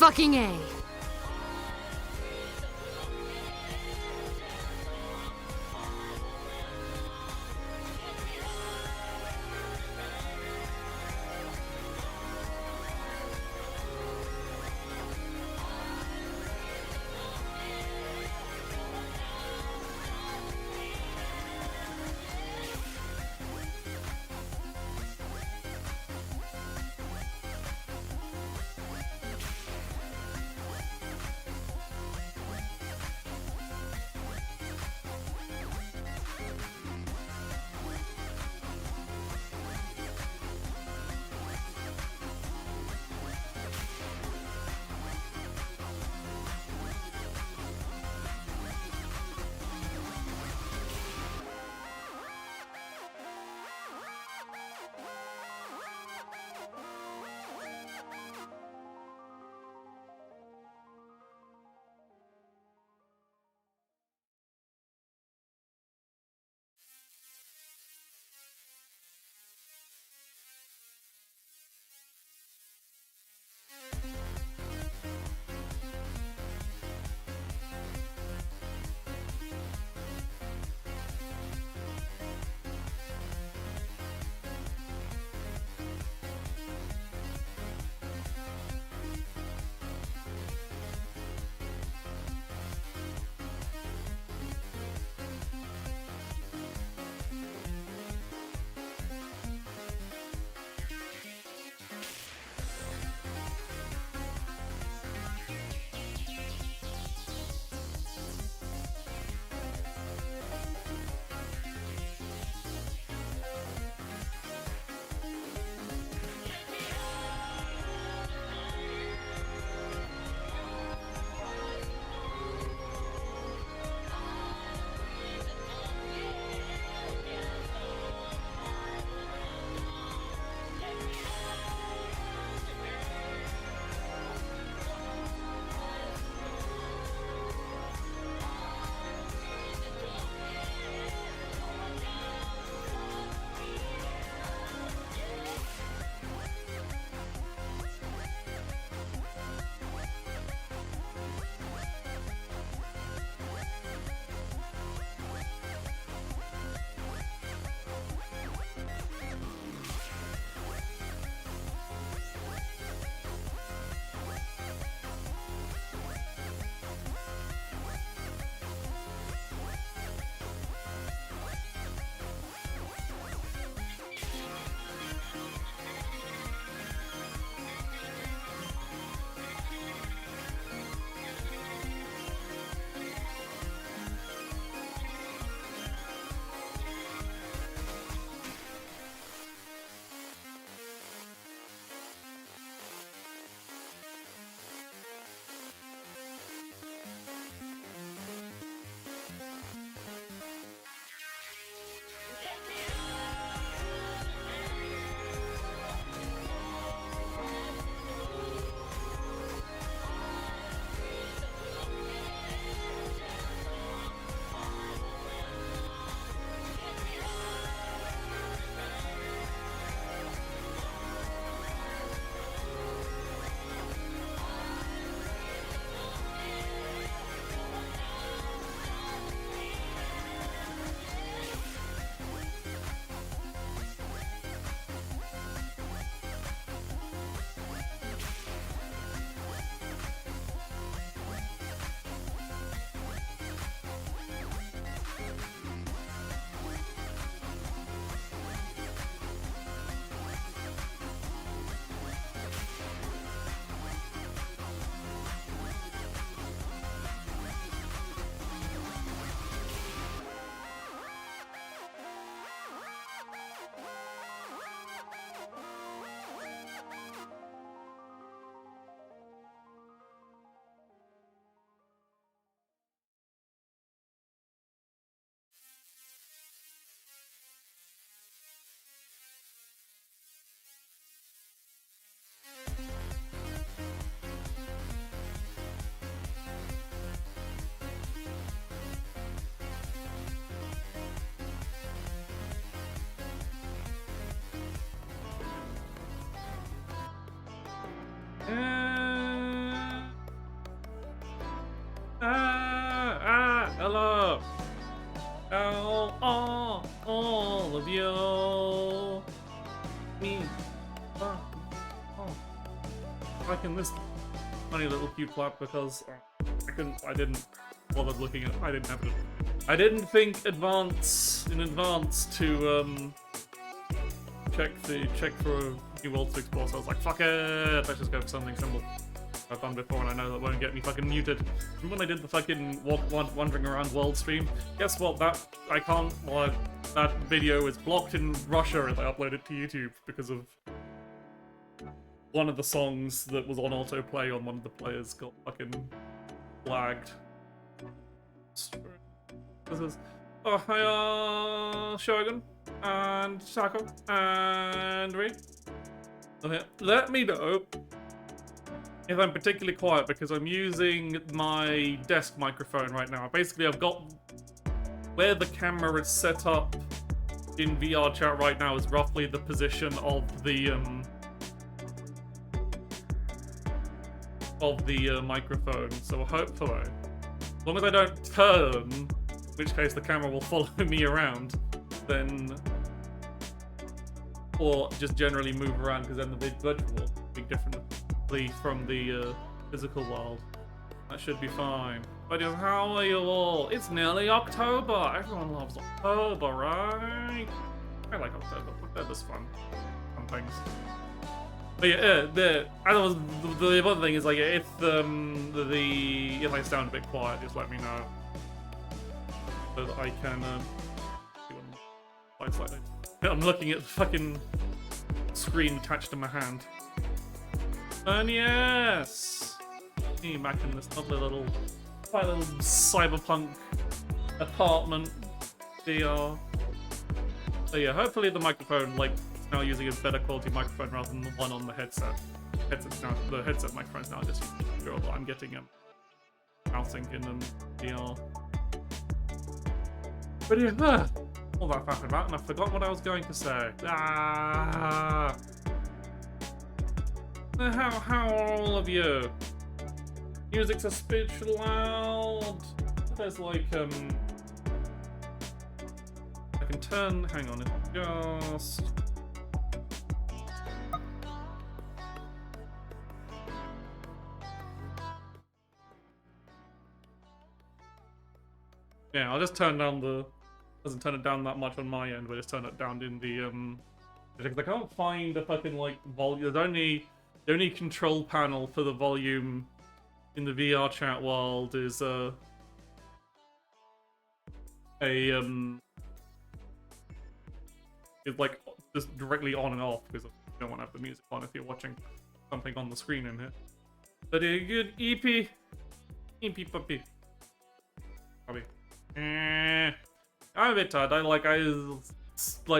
fucking A. all of you. Me. Oh. Liking this funny little cute clap because I didn't bother looking at. I didn't have it. I didn't think in advance to check for new worlds to explore. So I was like, fuck it, let's just go for something simple. I've done before and I know that won't get me fucking muted. And when I did the fucking wandering around world stream, guess what? That video is blocked in Russia if I upload it to YouTube because of one of the songs that was on autoplay on one of the players got fucking flagged. This is Shogun and Sako and Ri. Okay, let me know if I'm particularly quiet because I'm using my desk microphone right now. Basically, I've got where the camera is set up in VRChat right now is roughly the position of the microphone. So hopefully, as long as I don't turn, in which case the camera will follow me around, then, or just generally move around because then the virtual will be differently from the physical world. That should be fine. But just how are you all? It's nearly October. Everyone loves October, right? I like October. October's fun. Fun things. But yeah, the other thing is like if if I sound a bit quiet, just let me know so that I can slightly. I'm looking at the fucking screen attached to my hand. And yes, me back in this lovely little cyberpunk apartment VR. So yeah, hopefully the microphone is now using a better quality microphone rather than the one on the headset. The headset microphone's now just durable. I'm getting mouse sync in VR. But yeah, all that faffing about, and I forgot what I was going to say. How are all of you? Music's a bit loud. There's I can turn. Hang on, just. Yeah, I'll just turn down the. Doesn't turn it down that much on my end, but just turn it down in the because I can't find the fucking volume. There's the only control panel for the volume in the VRChat world is it's just directly on and off because you don't want to have the music on if you're watching something on the screen in here. But a good EP puppy. I'm a bit tired. I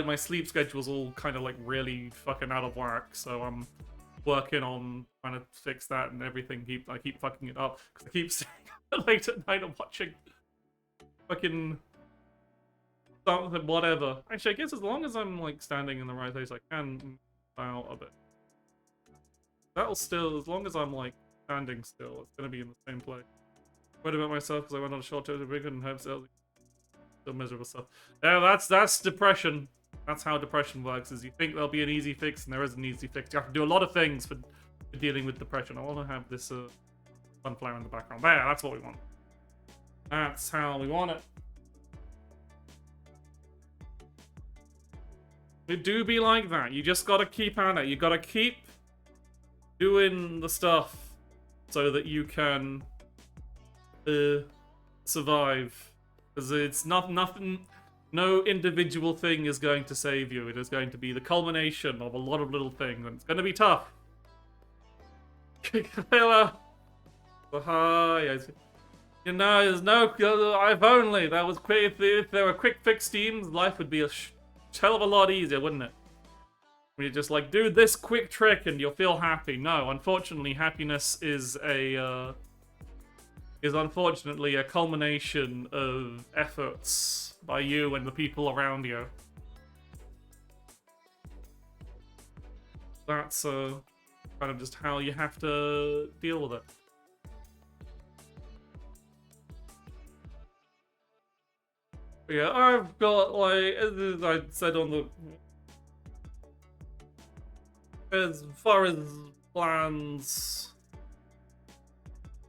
my sleep schedule's all kind of really fucking out of whack, so I'm working on trying to fix that and everything. I keep fucking it up because I keep staying up late at night and watching fucking something, whatever. Actually, I guess as long as I'm standing in the right place, I can move out a bit. That'll still, as long as I'm standing still, it's gonna be in the same place. Worried about myself because I went on a short tour to Brigham and hope still miserable stuff. Yeah, that's depression. That's how depression works, is you think there'll be an easy fix, and there is an easy fix. You have to do a lot of things for dealing with depression. I want to have this sunflower in the background. There, that's what we want. That's how we want it. It do be like that. You just gotta keep at it. You gotta keep doing the stuff so that you can survive. Because it's nothing. No individual thing is going to save you. It is going to be the culmination of a lot of little things, and it's going to be tough. Hello. Hi. You know, there's no. If only there was quick. If there were quick fix schemes, life would be a hell of a lot easier, wouldn't it? When you just do this quick trick and you'll feel happy. No, unfortunately, happiness is unfortunately a culmination of efforts by you and the people around you. That's kind of just how you have to deal with it. Yeah, I've got, like, as I said on the... As far as plans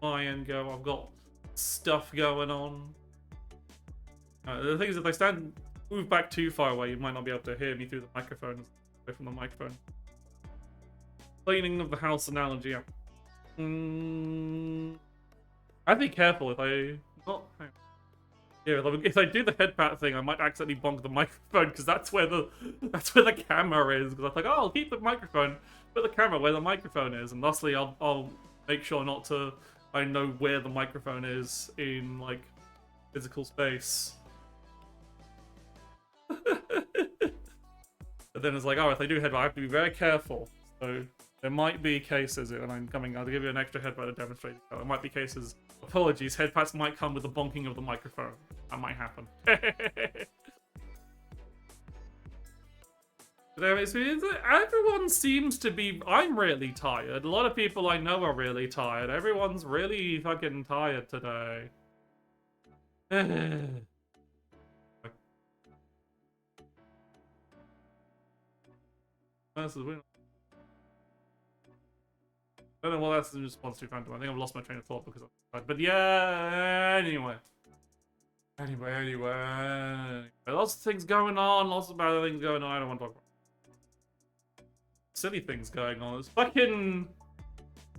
my end go, I've got stuff going on. The thing is, if I move back too far away, you might not be able to hear me through the microphone. Away from the microphone. Cleaning of the house analogy, yeah. I'd be careful if I... Not... Yeah, if I do the head pat thing, I might accidentally bonk the microphone because that's where the camera is. Because I'm like, oh, I'll keep the microphone, put the camera where the microphone is, and lastly, I'll make sure not to. I know where the microphone is in like physical space. But then it's like, oh, if I do head pat, I have to be very careful. So there might be cases, and I'll give you an extra head pat to demonstrate. There might be cases. Apologies, head pats might come with the bonking of the microphone. That might happen. Everyone seems to be... I'm really tired. A lot of people I know are really tired. Everyone's really fucking tired today. I don't know, well, that's in response to Phantom. I think I've lost my train of thought because I'm tired. But yeah, anyway. Lots of things going on, lots of bad things going on. I don't want to talk about silly things going on. There's fucking...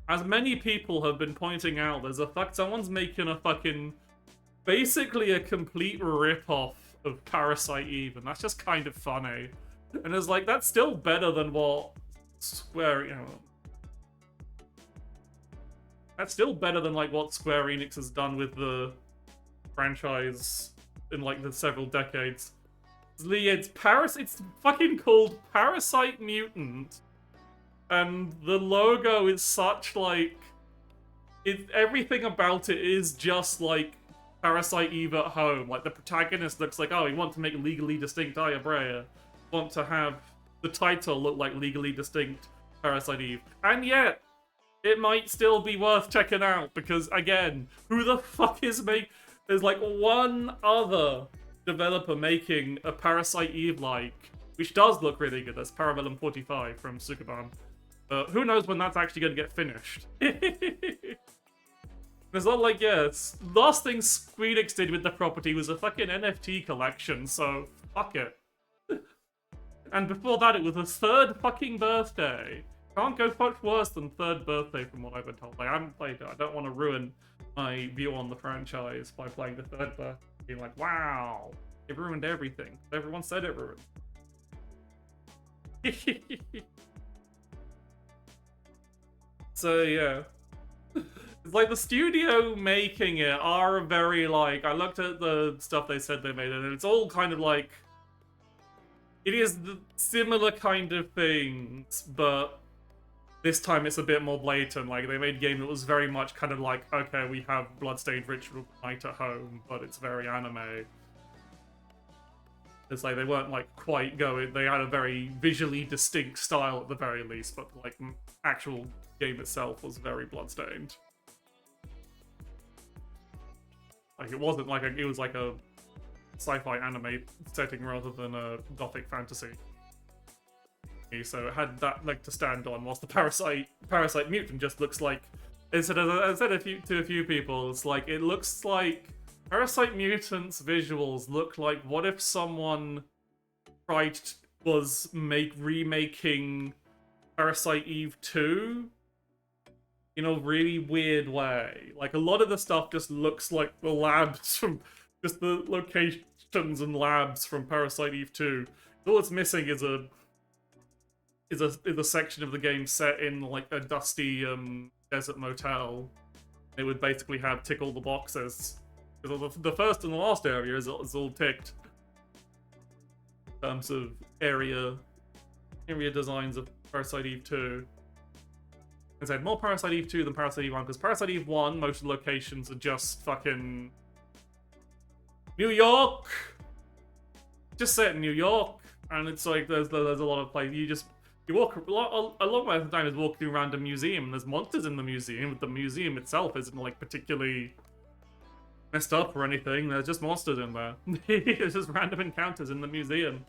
As many people have been pointing out, there's someone's making a fucking... Basically a complete rip-off of Parasite Eve, and that's just kind of funny. And it's like, that's still better than what Square... You know, that's still better than like what Square Enix has done with the franchise in like the several decades. It's fucking called Parasite Mutant, and the logo is such like everything about it is just like Parasite Eve at home. Like the protagonist looks like, oh, we want to make legally distinct Aya Brea. Want to have the title look like legally distinct Parasite Eve, and yet it might still be worth checking out because, again, who the fuck is There's like one other developer making a Parasite Eve-like, which does look really good. That's Parabellum 45 from Sukaban. Who knows when that's actually going to get finished? It's not like, yeah, last thing Squeenix did with the property was a fucking NFT collection, so fuck it. And before that, it was a third fucking birthday. Can't go much worse than third birthday from what I've been told. Like, I haven't played it. I don't want to ruin my view on the franchise by playing the third birthday. Being like, wow, it ruined everything. Everyone said it ruined. So, yeah. It's like the studio making it are very like... I looked at the stuff they said they made, and it's all kind of like... It is the similar kind of things, but... This time it's a bit more blatant. Like, they made a game that was very much kind of like, okay, we have Bloodstained Ritual Night at home, but it's very anime. It's like they weren't like quite going. They had a very visually distinct style at the very least, but like actual game itself was very Bloodstained. Like it wasn't like it was like a sci-fi anime setting rather than a gothic fantasy. So it had that leg to stand on, whilst the Parasite Mutant just looks like... I said to a few people, it's like, it looks like... Parasite Mutant's visuals look like, what if someone was remaking Parasite Eve 2? In a really weird way. Like, a lot of the stuff just looks like the labs from... Just the locations and labs from Parasite Eve 2. All it's missing is a section of the game set in like a dusty desert motel. It would basically have tick all the boxes. Because the first and the last area is all ticked. In terms of area designs of Parasite Eve 2. I said more Parasite Eve 2 than Parasite Eve 1, because Parasite Eve 1, most of the locations are just fucking... New York! Just set in New York. And it's like, there's a lot of places, you walk a long way of the time is walking through around a museum, and there's monsters in the museum, but the museum itself isn't like particularly messed up or anything. There's just monsters in there. It's just random encounters in the museum.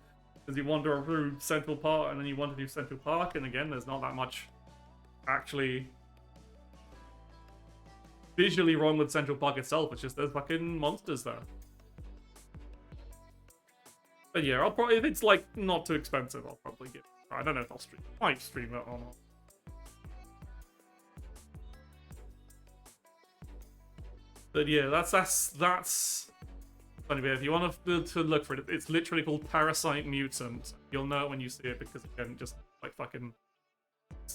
As you wander through Central Park, and then you wander through Central Park, and again, there's not that much actually visually wrong with Central Park itself. It's just there's fucking monsters there. But yeah, I'll probably, if it's like not too expensive, I'll probably give it a try. I don't know if I'll stream. I might stream it or not. But yeah, that's funny bit. If you want to look for it, it's literally called Parasite Mutant. You'll know it when you see it because again, just like fucking,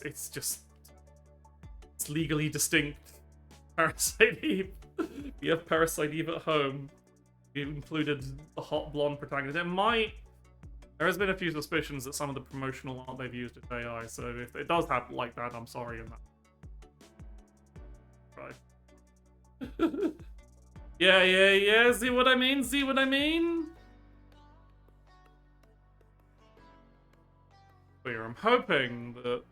it's legally distinct. Parasite Eve. You have Parasite Eve at home. You included the hot blonde protagonist. There has been a few suspicions that some of the promotional art they've used is AI. So if it does happen like that, I'm sorry. In that. Right. Yeah. See what I mean? See what I mean? But I'm hoping that.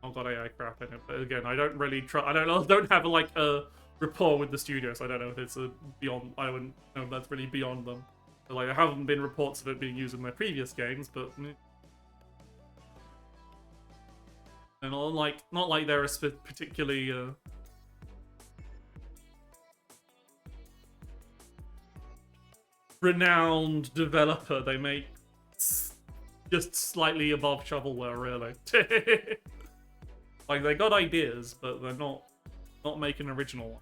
Oh god, AI crap in it. But again, I don't really try. I don't have like a rapport with the studio, so I don't know if it's a beyond. I wouldn't know if that's really beyond them. But, like, there haven't been reports of it being used in their previous games, but and not like they're a particularly renowned developer. They make just slightly above shovelware, really. Like, they got ideas, but they're not making an original one.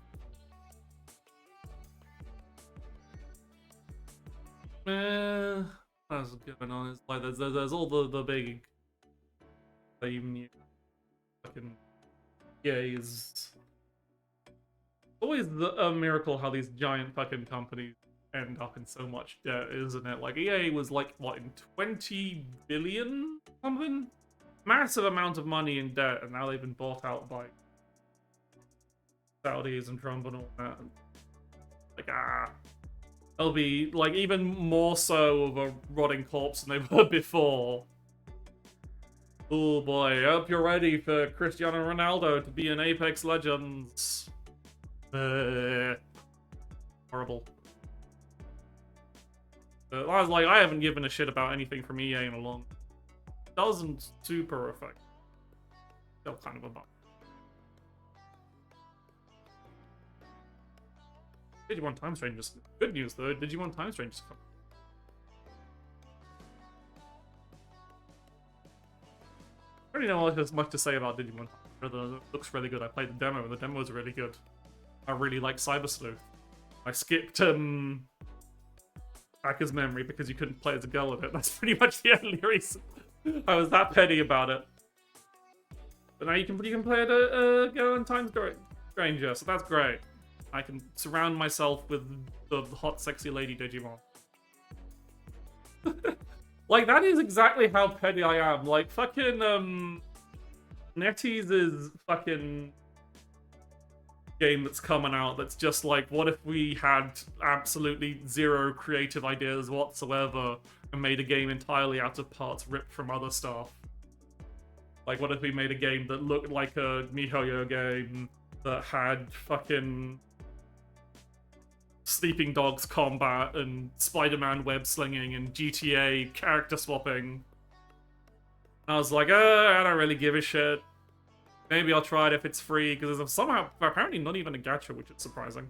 That's going on. It's like there's all the big theme fucking is always a miracle how these giant fucking companies end up in so much debt, isn't it? Like EA was like what in 20 billion something, massive amount of money in debt, and now they've been bought out by Saudis and Trump and all that. Like they'll be like even more so of a rotting corpse than they were before. Oh boy, I hope you're ready for Cristiano Ronaldo to be in Apex Legends. Horrible. I was like, I haven't given a shit about anything from EA in a long. Doesn't super affect. Still kind of a bummer. Digimon Time Strangers. Good news though, Digimon Time Strangers come. I don't really know there's much to say about Digimon. It looks really good. I played the demo, and the demo was really good. I really like Cyber Sleuth. I skipped Hacker's Memory because you couldn't play as a girl with it. That's pretty much the only reason. I was that petty about it. But now you can play a girl in Time Stranger, so that's great. I can surround myself with the hot, sexy lady Digimon. Like, that is exactly how petty I am. Like, fucking, NetEase's fucking game that's coming out that's just like, what if we had absolutely zero creative ideas whatsoever and made a game entirely out of parts ripped from other stuff? Like, what if we made a game that looked like a MiHoYo game that had fucking Sleeping Dogs combat and Spider-Man web slinging and GTA character swapping? I was like, I don't really give a shit. Maybe I'll try it if it's free, because there's somehow apparently not even a gacha, which is surprising.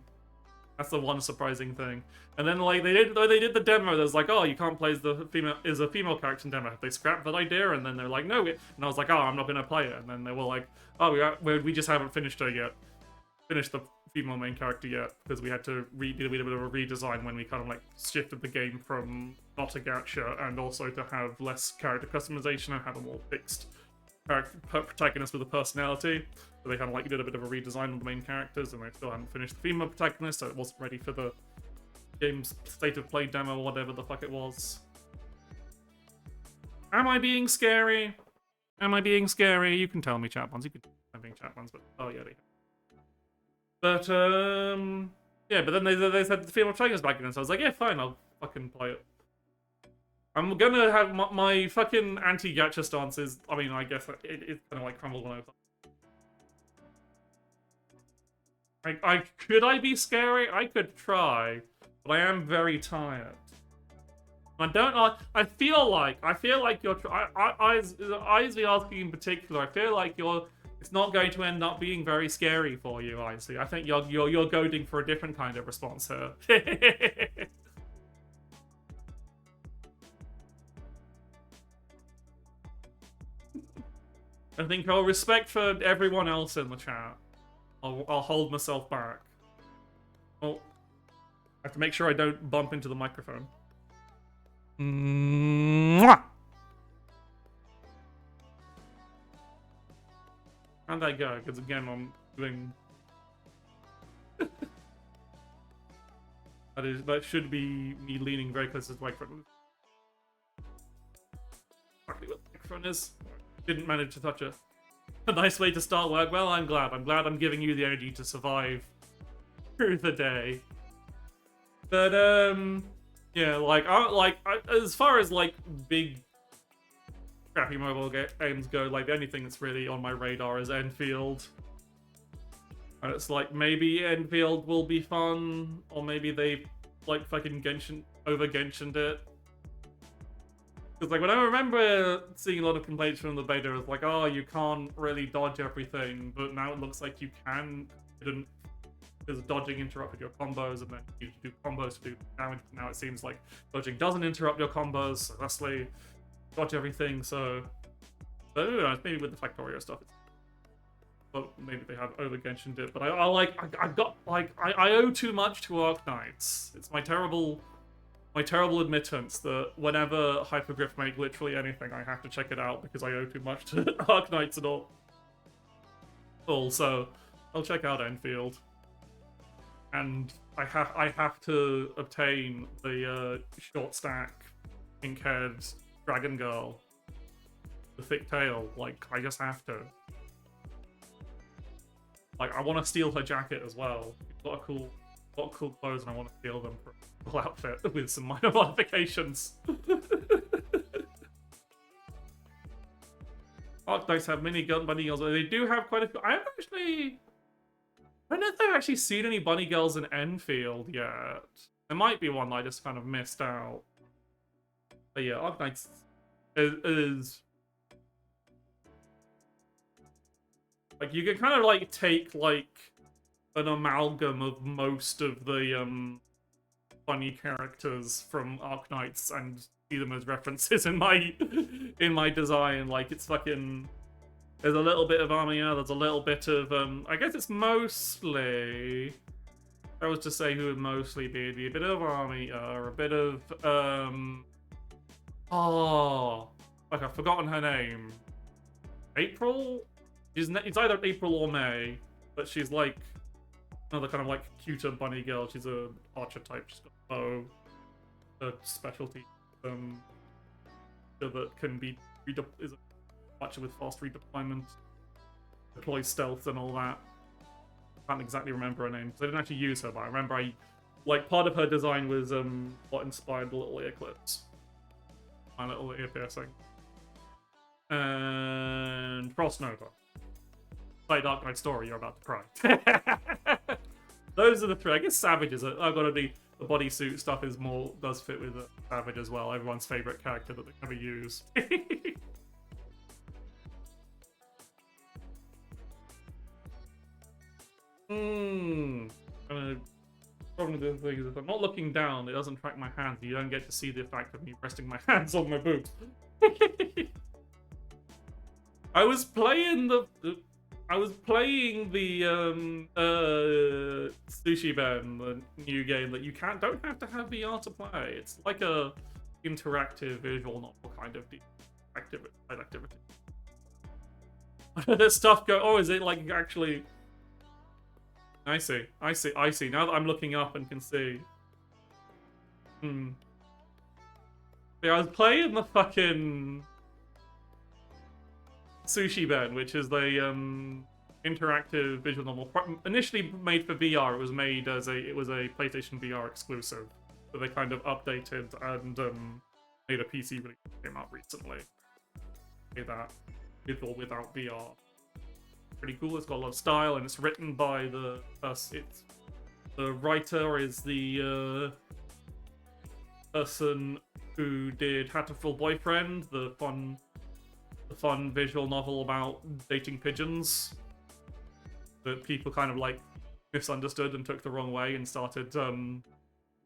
That's the one surprising thing. And then like they did the demo, there's like, oh, you can't play as a female character in demo. They scrapped that idea, and then they're like, no. And I was like, oh, I'm not gonna play it. And then they were like, oh, we just haven't finished it yet. Finished the female main character yet, because we had to do a bit of a redesign when we kind of like shifted the game from not a gacha and also to have less character customization and have a more fixed protagonist with a personality. So they kind of like did a bit of a redesign of the main characters, and they still hadn't finished the female protagonist, so it wasn't ready for the game's state of play demo or whatever the fuck it was. Am I being scary? Am I being scary? You can tell me, chat ones. You can tell me I'm being chat ones, but oh yeah, they. But yeah. But then they said the female protagonist back again, so I was like, yeah, fine, I'll fucking play it. I'm gonna have my fucking anti-gacha stance is, I mean, I guess it's kind of like crumbled when I was Could I be scary? I could try, but I am very tired. I don't like. I feel like you're. Eyes asking in particular. I feel like you're. It's not going to end up being very scary for you, Isley. I think you're goading for a different kind of response here. I think I'll respect for everyone else in the chat. I'll hold myself back. Oh, I have to make sure I don't bump into the microphone. Mwah! How'd that go? Because again, I'm doing. That should be me leaning very close to the microphone. Exactly what the microphone is. Didn't manage to touch it. A nice way to start work. Well, I'm glad. I'm glad I'm giving you the energy to survive through the day. But yeah, as far as like big crappy mobile games go, like the only thing that's really on my radar is Enfield. And it's like maybe Enfield will be fun, or maybe they like fucking Genshin'd it. Because like when I remember seeing a lot of complaints from the beta, it's like, oh, you can't really dodge everything, but now it looks like you can. Because dodging interrupted your combos, and then you need to do combos to do damage. Now it seems like dodging doesn't interrupt your combos, so thusly dodge everything. So, but who knows? Maybe with the Factorio stuff, but maybe they have over Genshin'd it. But I owe too much to Arknights. It's my terrible admittance that whenever Hypergriff make literally anything, I have to check it out because I owe too much to Arknights and all. Also, I'll check out Enfield. And I have to obtain the short stack, pink-haired dragon girl, the thick tail. Like, I just have to. Like, I want to steal her jacket as well. She's got a lot of cool clothes, and I want to steal them for a cool outfit with some minor modifications. Arknights have mini bunny girls. They do have quite a few. I don't know if I've actually seen any bunny girls in Enfield yet. There might be one that I just kind of missed out. But yeah, Arknights is like, you can kind of like take like an amalgam of most of the bunny characters from Arknights and see them as references in my design. Like, it's fucking. There's a little bit of Armia, there's a little bit of, I guess it's mostly, if I was to say who would mostly be, it'd be a bit of Armia, a bit of, like I've forgotten her name. April? It's either April or May, but she's like another kind of like cuter bunny girl. She's a archer type, she's got a bow, a specialty, that can be, is archer with fast redeployment, deploys stealth and all that. I can't exactly remember her name because I didn't actually use her, but I remember part of her design was what inspired the little ear clips, my little ear piercing, and Frost Nova. Play Dark Knight Story, you're about to cry. Those are the three. I guess Savage is. I've got to be. The bodysuit stuff does fit with Savage as well. Everyone's favorite character that they never use. Problem with the thing is, if I'm not looking down, it doesn't track my hands. You don't get to see the effect of me resting my hands on my boobs. I was playing the Sushi Ben, the new game that you don't have to have VR to play. It's like a interactive visual novel kind of activity. There's stuff go. Oh, is it like actually? I see. Now that I'm looking up and can see. Yeah, I was playing the fucking Sushi Ben, which is the interactive visual novel. Initially made for VR, it was a PlayStation VR exclusive, but they kind of updated and made a PC release that came out recently. That with or without VR. pretty cool. It's got a lot of style, and it's written by the writer is the person who did Hatterful Boyfriend, the fun visual novel about dating pigeons that people kind of like misunderstood and took the wrong way and started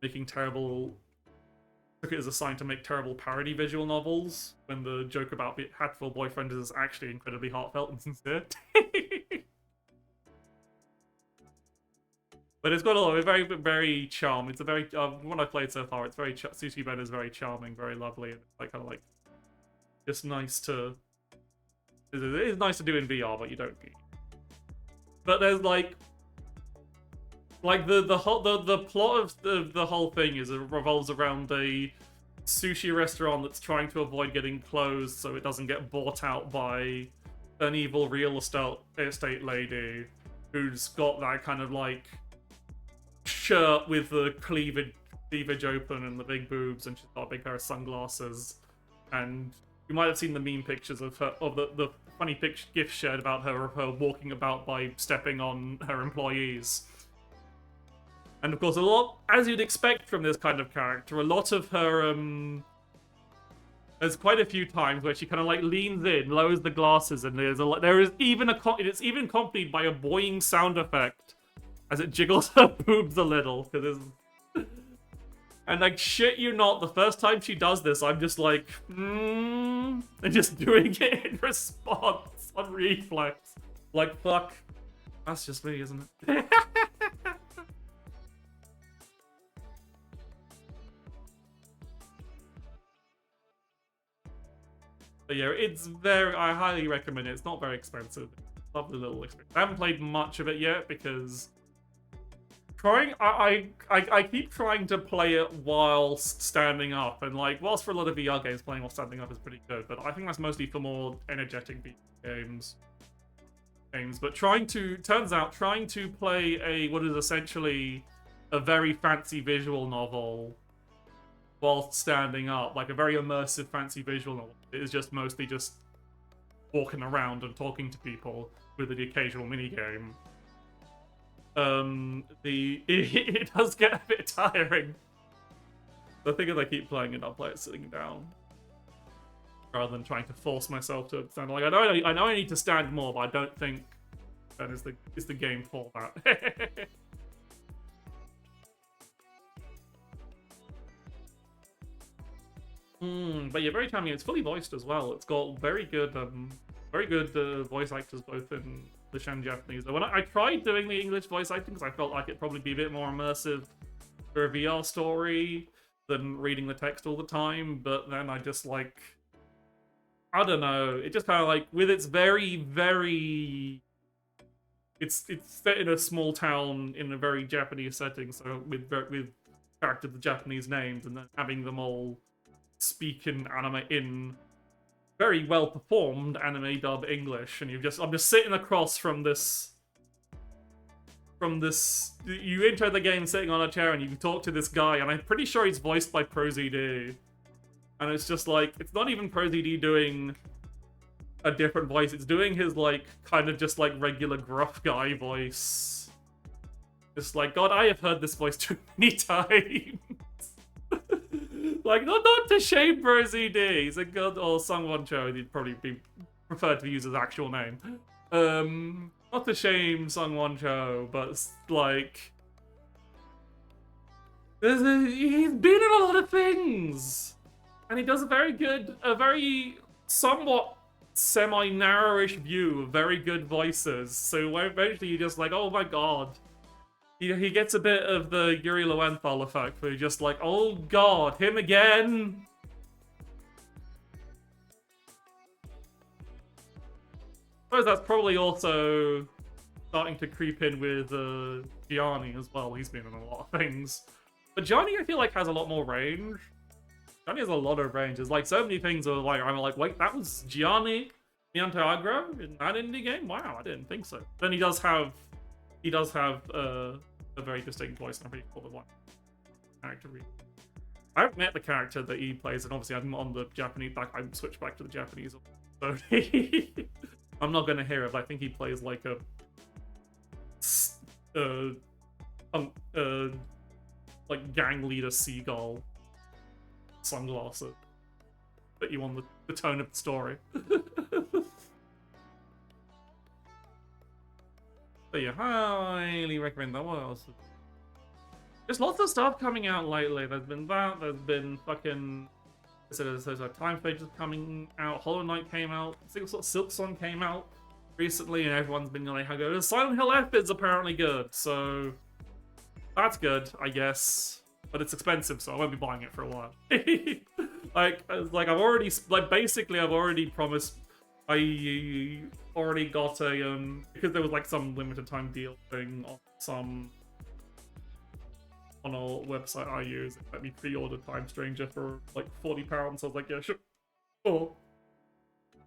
making took it as a sign to make terrible parody visual novels when the joke about Hatful Boyfriend is actually incredibly heartfelt and sincere. But it's got a lot of very, very charm. It's a very what I've played so far. It's very Sushi Ben is very charming, very lovely, and it's like kind of like just nice to. It is nice to do in VR, but you don't need. But there's like the plot of the whole thing is it revolves around a sushi restaurant that's trying to avoid getting closed so it doesn't get bought out by an evil real estate lady who's got that kind of like shirt with the cleavage open and the big boobs, and she's got a big pair of sunglasses. And you might have seen the meme pictures of her, of the funny gif shared about her of her walking about by stepping on her employees. And of course, a lot, as you'd expect from this kind of character, a lot of her, there's quite a few times where she kind of like leans in, lowers the glasses, and it's even accompanied by a boing sound effect as it jiggles her boobs a little. And like, shit you not, the first time she does this, I'm just like, and just doing it in response on reflex. Like, fuck. That's just me, isn't it? But yeah, I highly recommend it. It's not very expensive. Lovely little experience. I haven't played much of it yet because I keep trying to play it whilst standing up, and like whilst for a lot of VR games playing while standing up is pretty good, but I think that's mostly for more energetic games. But turns out trying to play what is essentially a very fancy visual novel whilst standing up, like a very immersive fancy visual novel, it is just mostly just walking around and talking to people with the occasional minigame. It does get a bit tiring. The thing is, I keep playing it, I'll play it sitting down rather than trying to force myself to stand. Like I know I need to stand more, but I don't think that is the game for that. But yeah, very charming. It's fully voiced as well. It's got very good voice actors both in English and Japanese. When I tried doing the English voice acting, because I felt like it'd probably be a bit more immersive for a VR story than reading the text all the time. But then I just like, I don't know. It just kind of like with its very, very. It's set in a small town in a very Japanese setting, so with characters with Japanese names, and then having them all speak in very well performed anime dub English, and I'm just sitting across from this. You enter the game sitting on a chair and you can talk to this guy, and I'm pretty sure he's voiced by ProZD. And it's just like, it's not even ProZD doing a different voice, it's doing his like kind of just like regular gruff guy voice. Just like, God, I have heard this voice too many times. Like, not to shame ProZD, he's a good, or Sungwon Cho, he'd probably be preferred to use his actual name. Not to shame Sungwon Cho, but like, he's been in a lot of things, and he does a very somewhat semi-narrowish view of very good voices. So when eventually you're just like, oh my god. He gets a bit of the Yuri Lowenthal effect, where you're just like, oh god, him again? I suppose that's probably also starting to creep in with Gianni as well. He's been in a lot of things. But Gianni, I feel like, has a lot more range. Gianni has a lot of range. There's like so many things where like, I'm like, wait, that was Gianni Mianteagro in that indie game? Wow, I didn't think so. Then he does have a very distinct voice, and I'm pretty cool with one character. I haven't met the character that he plays, and obviously I'm on the Japanese. I switched back to the Japanese, so I'm not gonna hear it, but I think he plays like a uh, uh, like gang leader seagull sunglasses. Put you on the tone of the story. But yeah, highly recommend that. What else? There's lots of stuff coming out lately. There's been that. There's been fucking. There's Time Stages coming out. Hollow Knight came out. Silksong came out recently, and everyone's been like, "How good?" Silent Hill F is apparently good, so that's good, I guess. But it's expensive, so I won't be buying it for a while. like I've already basically I've already promised. I already got a because there was like some limited time deal thing on a website I use. It let me pre-order Time Stranger for like £40. I was like, yeah, sure. Oh.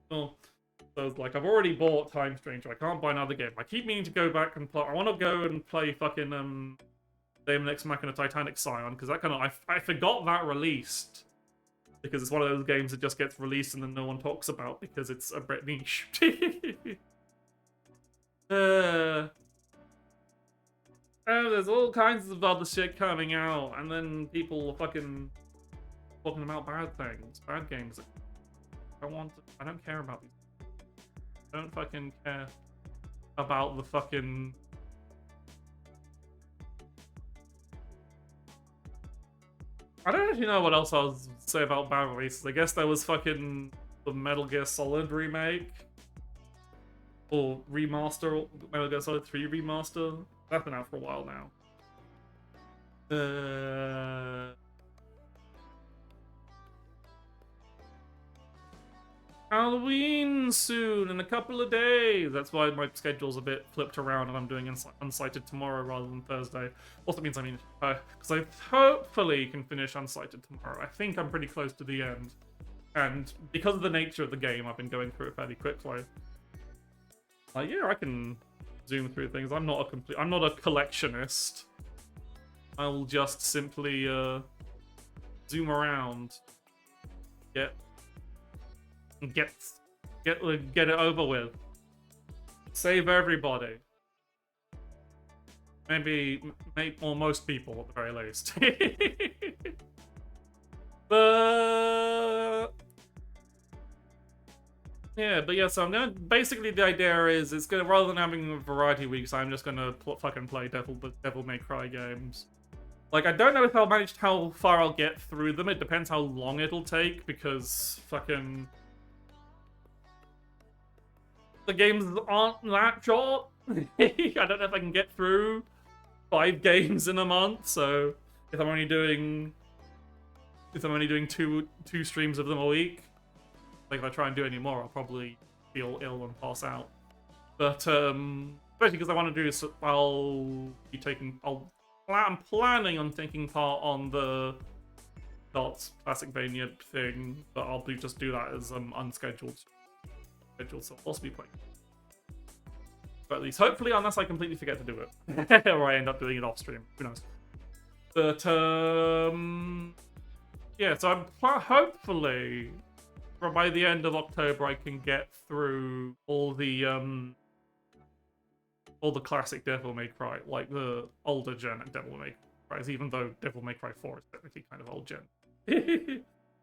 So I was like, I've already bought Time Stranger. I can't buy another game. I keep meaning to go back and play. I want to go and play fucking Daemon X Machina Titanic Scion, because that kind of I forgot that released. Because it's one of those games that just gets released and then no one talks about because it's a bit niche. There's all kinds of other shit coming out, and then people are fucking talking about bad things, bad games. I don't care about these. I don't fucking care about the fucking. I don't actually know what else I was say about bad releases. I guess there was fucking the Metal Gear Solid remake. Or remaster, Metal Gear Solid 3 remaster. That's been out for a while now. Halloween soon, in a couple of days. That's why my schedule's a bit flipped around and I'm doing Unsighted tomorrow rather than Thursday. Also means because I hopefully can finish Unsighted tomorrow. I think I'm pretty close to the end. And because of the nature of the game, I've been going through it fairly quickly. Yeah, I can zoom through things. I'm not a collectionist. I will just simply zoom around, get it over with, save everybody. Maybe or most people at the very least. But yeah, so I'm gonna basically the idea is it's gonna rather than having variety weeks, I'm just gonna fucking play Devil May Cry games. Like, I don't know if I'll manage how far I'll get through them. It depends how long it'll take because fucking the games aren't that short. I don't know if I can get through 5 games in a month. So if I'm only doing two streams of them a week. Like, if I try and do any more, I'll probably feel ill and pass out. But, especially because I want to do, I'm planning on taking part on the Dots Classicvania thing, but I'll just do that as unscheduled. So I'll also be playing. But at least, hopefully, unless I completely forget to do it. Or I end up doing it off stream. Who knows? But, yeah, so I'm hopefully by the end of October I can get through all the classic Devil May Cry, like the older gen Devil May Cry, even though Devil May Cry 4 is technically kind of old gen.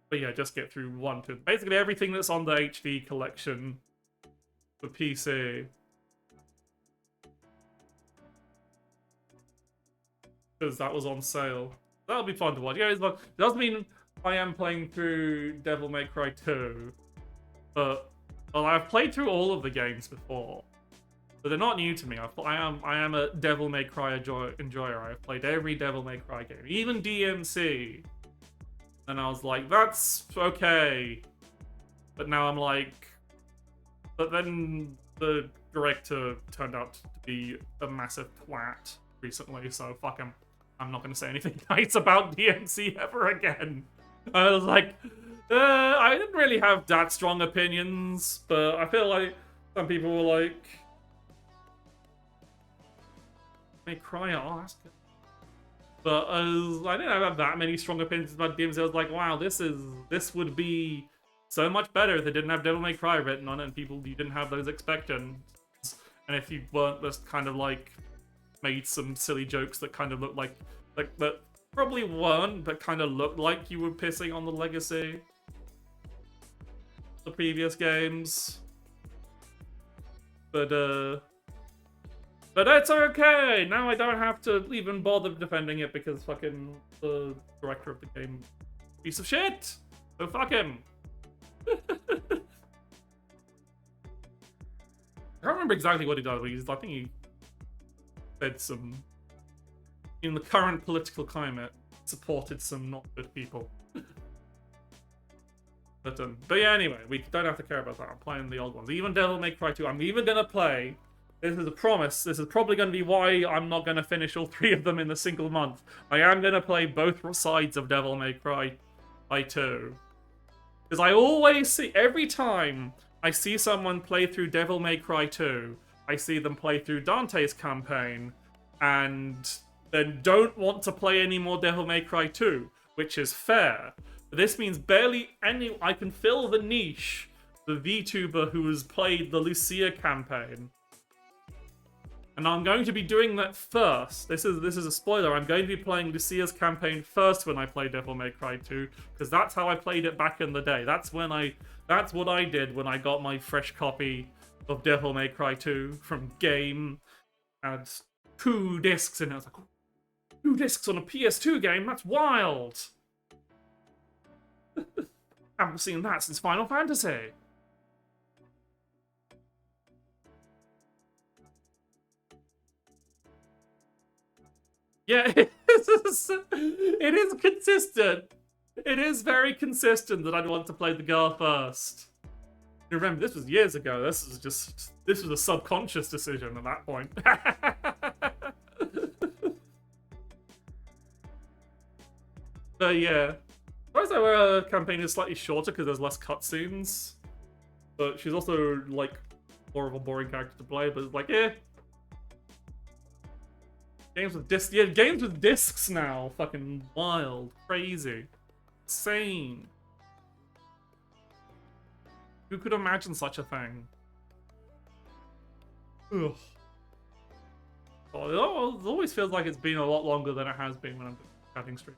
But yeah, just get through 1, 2, basically everything that's on the HD collection for PC. Because that was on sale. That'll be fun to watch. Yeah, it does mean I am playing through Devil May Cry 2, but I've played through all of the games before, so they're not new to me. I am a Devil May Cry enjoyer. I've played every Devil May Cry game, even DMC, and I was like, that's okay. But now I'm like, but then the director turned out to be a massive twat recently, so fuck him. I'm not going to say anything nice about DMC ever again. I was like, I didn't really have that strong opinions, but I feel like some people were like, May Cry, oh, that's good. But I didn't have that many strong opinions about DMC. I was like, wow, this would be so much better if they didn't have Devil May Cry written on it and you didn't have those expectations. And if you weren't just kind of like made some silly jokes that kind of looked like that probably weren't, but kind of looked like you were pissing on the legacy, the previous games. But it's okay. Now I don't have to even bother defending it because fucking the director of the game, piece of shit. So fuck him. I don't remember exactly what he does, but I think he said some, in the current political climate, supported some not good people. But yeah, anyway, we don't have to care about that. I'm playing the old ones. Even Devil May Cry 2, I'm even gonna play. This is a promise. This is probably going to be why I'm not going to finish all 3 of them in a single month. I am going to play both sides of Devil May Cry 2. Because I always see, every time I see someone play through Devil May Cry 2, I see them play through Dante's campaign, and then don't want to play any more Devil May Cry 2, which is fair. But this means I can fill the niche, the VTuber who has played the Lucia campaign. And I'm going to be doing that first. This is a spoiler. I'm going to be playing Lucia's campaign first when I play Devil May Cry 2, because that's how I played it back in the day. That's what I did when I got my fresh copy of Devil May Cry 2 from Game. Had 2 discs in it. I was like, 2 discs on a PS2 game? That's wild! Haven't seen that since Final Fantasy. Yeah, it is consistent. It is very consistent that I'd want to play the girl first. You remember, this was years ago. This was a subconscious decision at that point. But yeah, I suppose our campaign is slightly shorter because there's less cutscenes. But she's also like more of a boring character to play. But it's like, yeah. Games with discs, yeah, games with discs now. Fucking wild, crazy, insane. Who could imagine such a thing? Ugh. Oh, it always feels like it's been a lot longer than it has been when I'm chatting stream.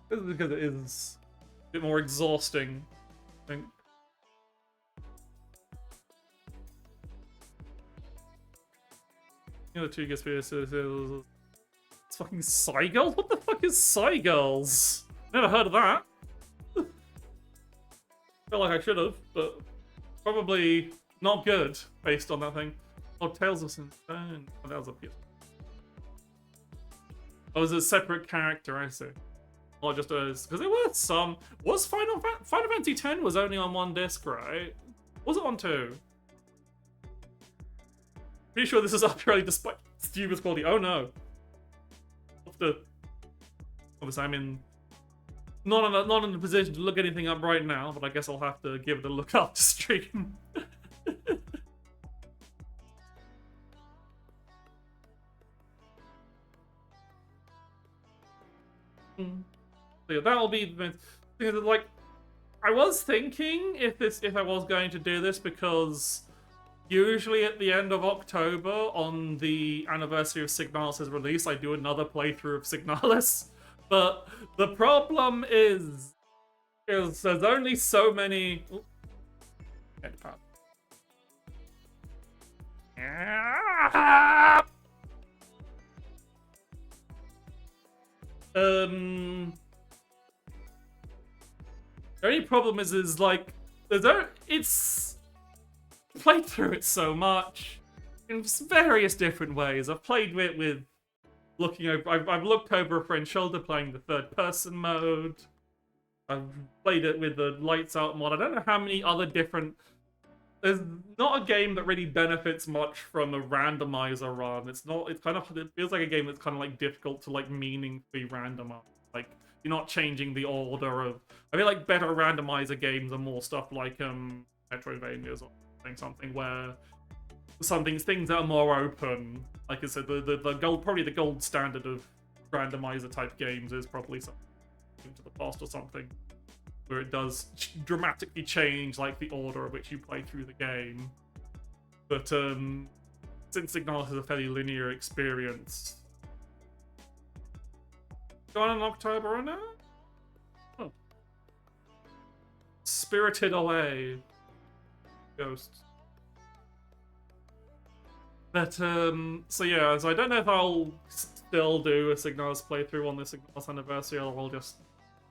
This is because it is a bit more exhausting, I think. The 2 gets it's fucking Cygirls? What the fuck is Cygirls? Never heard of that. Feel like I should have, but probably not good based on that thing. Oh, Tales of Sunstone. Oh, that was a PS. Oh, it was a separate character, I see. Not just as because there were some. Was Final Fantasy X was only on 1 disc, right? Was it on 2? Pretty sure this is utterly despite stupid quality. Oh no. Obviously, I'm not in a position to look anything up right now, but I guess I'll have to give it a look after stream. So yeah, that'll be the like. I was thinking if I was going to do this because. Usually at the end of October, on the anniversary of Signalis' release, I do another playthrough of Signalis. But the problem is there's only so many... The only problem is like, it's... played through it so much in various different ways. I've played it with looking over. I've looked over a friend's shoulder playing the 3rd-person mode. I've played it with the lights out mod. I don't know how many other different. There's not a game that really benefits much from a randomizer run. It's not. It's kind of. It feels like a game that's kind of like difficult to like meaningfully randomize. Like you're not changing the order of. I feel like better randomizer games are more stuff like Metroidvanias or something where things that are more open. Like I said, the gold standard of randomizer type games is probably something to the past or something. where it does dramatically change like the order of which you play through the game. But since Signalis is a fairly linear experience, gone in October or no? Oh. Spirited Away. Ghosts. But so yeah, so I don't know if I'll still do a Signalis playthrough on the Signalis anniversary, or I'll just,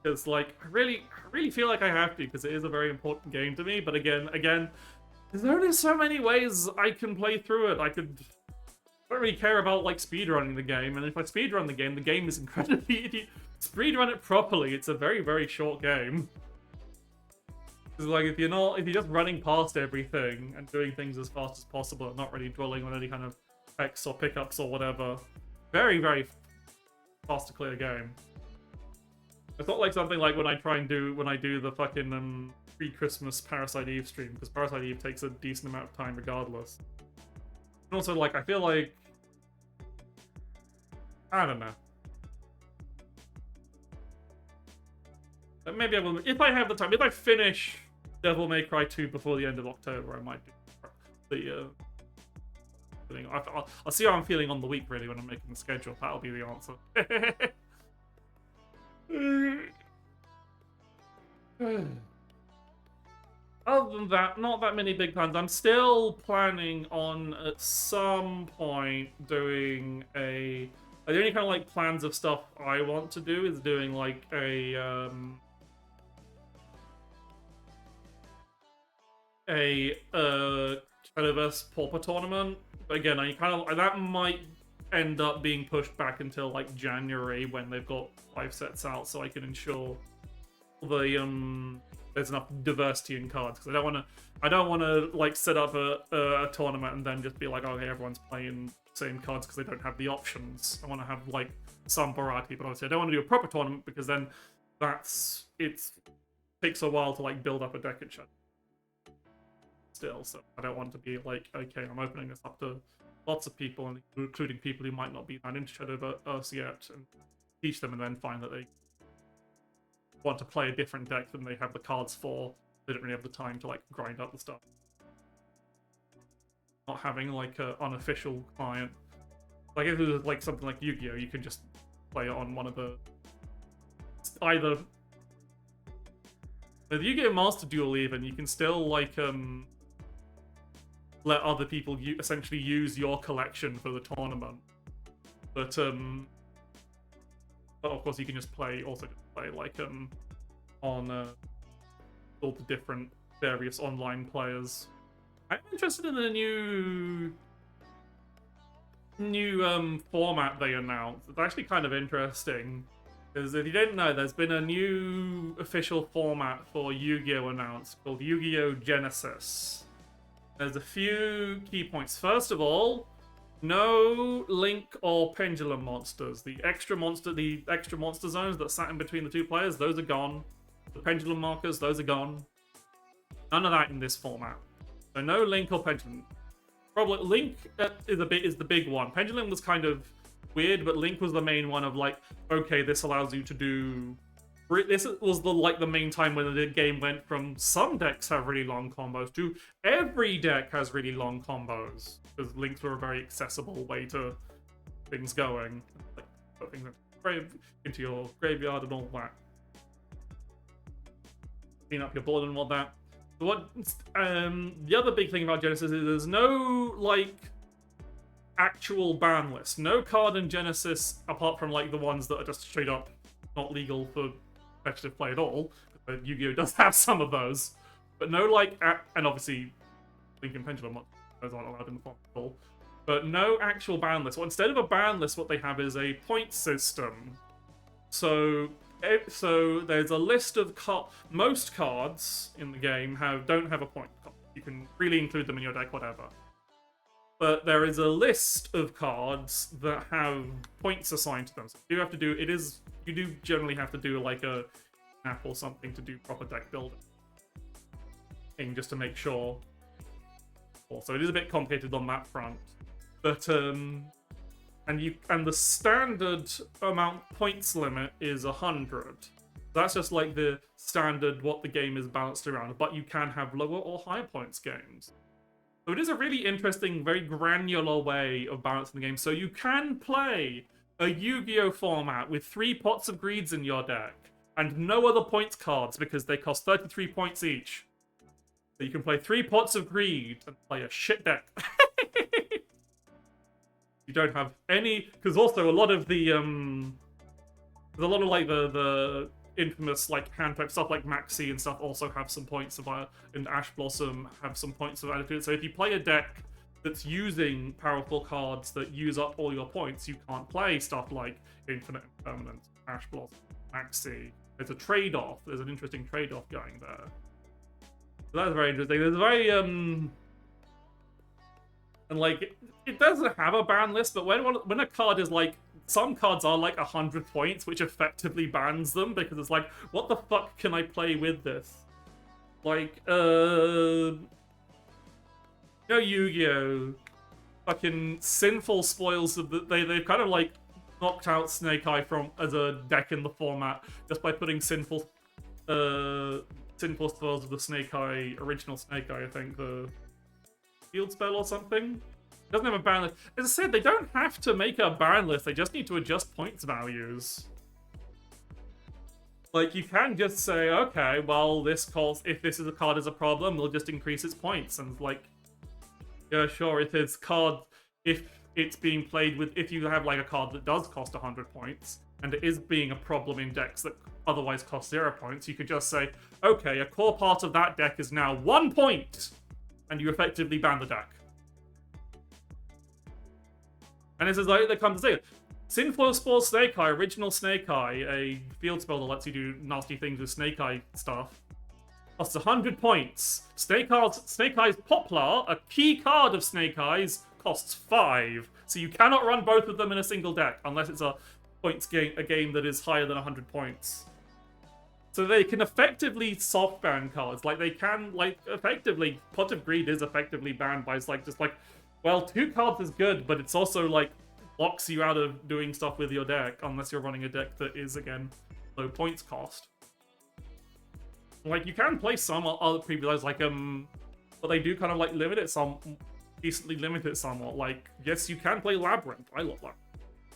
because like I really feel like I have to, because it is a very important game to me. But again, there's only so many ways I can play through it. I don't really care about like speedrunning the game, and if I speedrun the game is incredibly. If you speedrun it properly, it's a very short game. Because like if you're just running past everything and doing things as fast as possible, and not really dwelling on any kind of X or pickups or whatever, very fast to clear game. It's not like something like when I do the fucking pre-Christmas Parasite Eve stream, because Parasite Eve takes a decent amount of time regardless. And also, like, I feel like, I don't know. But maybe I will, if I have the time, if I finish Devil May Cry 2 before the end of October, I might do the thing. I'll see how I'm feeling on the week, really, when I'm making the schedule. That'll be the answer. Other than that, not that many big plans. I'm still planning on, at some point, doing the only kind of like plans of stuff I want to do is doing like a Shadowverse Pauper tournament. But again, that might end up being pushed back until like January, when they've got 5 sets out, so I can ensure there's enough diversity in cards, because I don't want to like set up a tournament and then just be like, okay, everyone's playing the same cards because they don't have the options. I want to have like some variety, but obviously I don't want to do a proper tournament, because then it takes a while to like build up a deck at Shadow still. So I don't want to be like, okay, I'm opening this up to lots of people, including people who might not be that into Shadowverse yet, and teach them, and then find that they want to play a different deck than they have the cards for. They don't really have the time to like grind up the stuff. Not having like an unofficial client, like if it was like something like Yu-Gi-Oh, you can just play it on one of the either with Yu-Gi-Oh Master Duel. Even you can still like let other people essentially use your collection for the tournament, but of course you can just play like on all the different various online players. I'm interested in the new format they announced. It's actually kind of interesting, because if you didn't know, there's been a new official format for Yu-Gi-Oh announced called Yu-Gi-Oh Genesis. There's a few key points. First of all, no Link or Pendulum monsters. The extra monster zones that sat in between the two players, those are gone. The Pendulum markers, those are gone. None of that in this format. So no Link or Pendulum. Probably Link is the big one. Pendulum was kind of weird, but Link was the main one of like, okay, this allows you to do. This was the main time when the game went from some decks have really long combos to every deck has really long combos, because Links were a very accessible way to things going, like put things into your graveyard and all that, clean up your board and all that. What the other big thing about Genesis is there's no like actual ban list, no card in Genesis apart from like the ones that are just straight up not legal for competitive play at all. Yu-Gi-Oh does have some of those, but no like, and obviously Link and Pendulum those aren't allowed in the format at all. But no actual ban list. Well, instead of a ban list, what they have is a point system. So there's a list of most cards in the game don't have a point. You can freely include them in your deck, whatever. But there is a list of cards that have points assigned to them. So you do generally have to do like a app or something to do proper deck building, just to make sure. Also, it is a bit complicated on that front, but and the standard amount points limit is 100. That's just like the standard what the game is balanced around, but you can have lower or higher points games. So it is a really interesting, very granular way of balancing the game. So you can play a Yu-Gi-Oh format with 3 pots of greeds in your deck and no other points cards because they cost 33 points each. So you can play 3 pots of greed and play a shit deck. You don't have any, because also a lot of the there's a lot of like the infamous like hand type stuff like Maxi and stuff also have some points of and Ash Blossom have some points of attitude. So if you play a deck that's using powerful cards that use up all your points, you can't play stuff like Infinite Impermanence, Ash Blossom, Maxi. There's a trade-off. There's an interesting trade-off going there. So that's very interesting. There's a very and like it doesn't have a ban list, but when a card is like, some cards are like 100 points, which effectively bans them because it's like, what the fuck can I play with this? Like, Yu-Gi-Oh! Fucking Sinful Spoils of they've kind of like knocked out Snake Eye from as a deck in the format just by putting Sinful Spoils of the Snake Eye, original Snake Eye, I think, the field spell or something. It doesn't have a ban list. As I said, they don't have to make a ban list, they just need to adjust points values. Like, you can just say, okay, well, if this is a card is a problem, we'll just increase its points. And like, yeah, sure, if it's being played with, if you have like a card that does cost 100 points, and it is being a problem in decks that otherwise cost 0 points, you could just say, okay, a core part of that deck is now 1 point! And you effectively ban the deck. And this is like they come to say, Sinful Spore Snake Eye, original Snake Eye, a field spell that lets you do nasty things with Snake Eye stuff, costs 100 points. Snake Eye's Poplar, a key card of Snake Eyes, costs 5. So you cannot run both of them in a single deck unless it's a game that is higher than 100 points. So they can effectively soft ban cards. Like they can, like, effectively, Pot of Greed is effectively banned by just like, well, 2 cards is good, but it's also like blocks you out of doing stuff with your deck unless you're running a deck that is, again, low points cost. Like, you can play some other previews, like, but they do kind of like limit it decently limit it somewhat. Like, yes, you can play Labyrinth. I love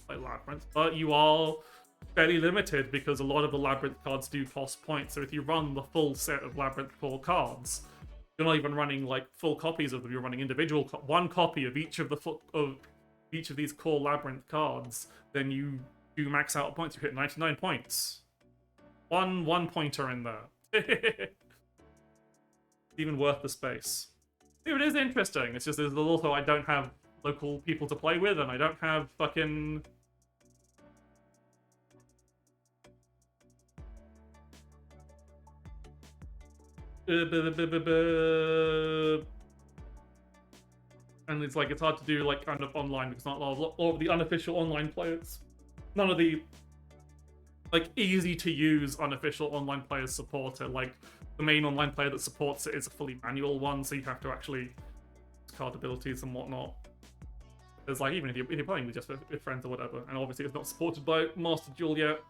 Labyrinth, but you are fairly limited because a lot of the Labyrinth cards do cost points. So if you run the full set of Labyrinth core cards, you're not even running like full copies of them. You're running individual one copy of each of these core Labyrinth cards. Then you do max out points. You hit 99 points. One pointer in there. Even worth the space. It is interesting. It's just there's also I don't have local people to play with, and I don't have fucking. And it's like it's hard to do like kind of online because not all of the unofficial online players, none of the like easy to use unofficial online players support it. Like the main online player that supports it is a fully manual one, so you have to actually use card abilities and whatnot. There's like even if you're playing with just with friends or whatever, and obviously it's not supported by Master Duel yet,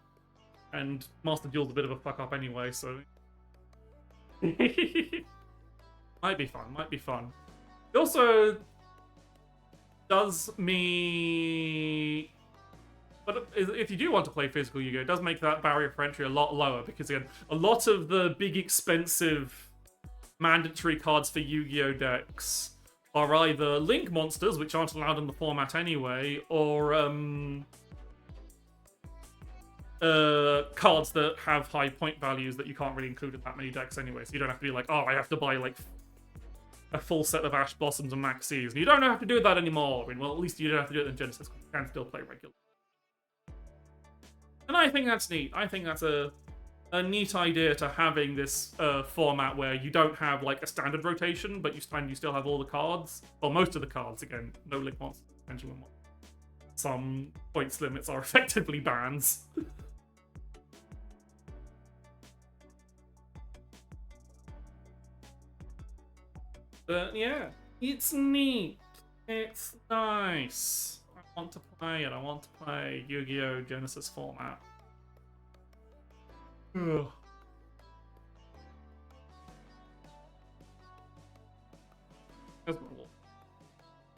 and Master Duel's a bit of a fuck up anyway, so. Might be fun. It also does me... But if you do want to play physical Yu-Gi-Oh! It does make that barrier for entry a lot lower, because again, a lot of the big expensive mandatory cards for Yu-Gi-Oh! Decks are either Link monsters, which aren't allowed in the format anyway, or cards that have high point values that you can't really include in that many decks anyway. So you don't have to be like, oh, I have to buy like a full set of Ash Blossoms and Maxis. And you don't have to do that anymore. I mean, well, at least you don't have to do it in Genesis. You can still play regular. And I think that's neat. I think that's a neat idea to having this format where you don't have like a standard rotation, but you still have all the cards. Well, most of the cards, again, no Link monsters, Pendulum monsters. Some points limits are effectively bans. But yeah, it's neat. It's nice. I want to play it. I want to play Yu-Gi-Oh! Genesis format. Ugh.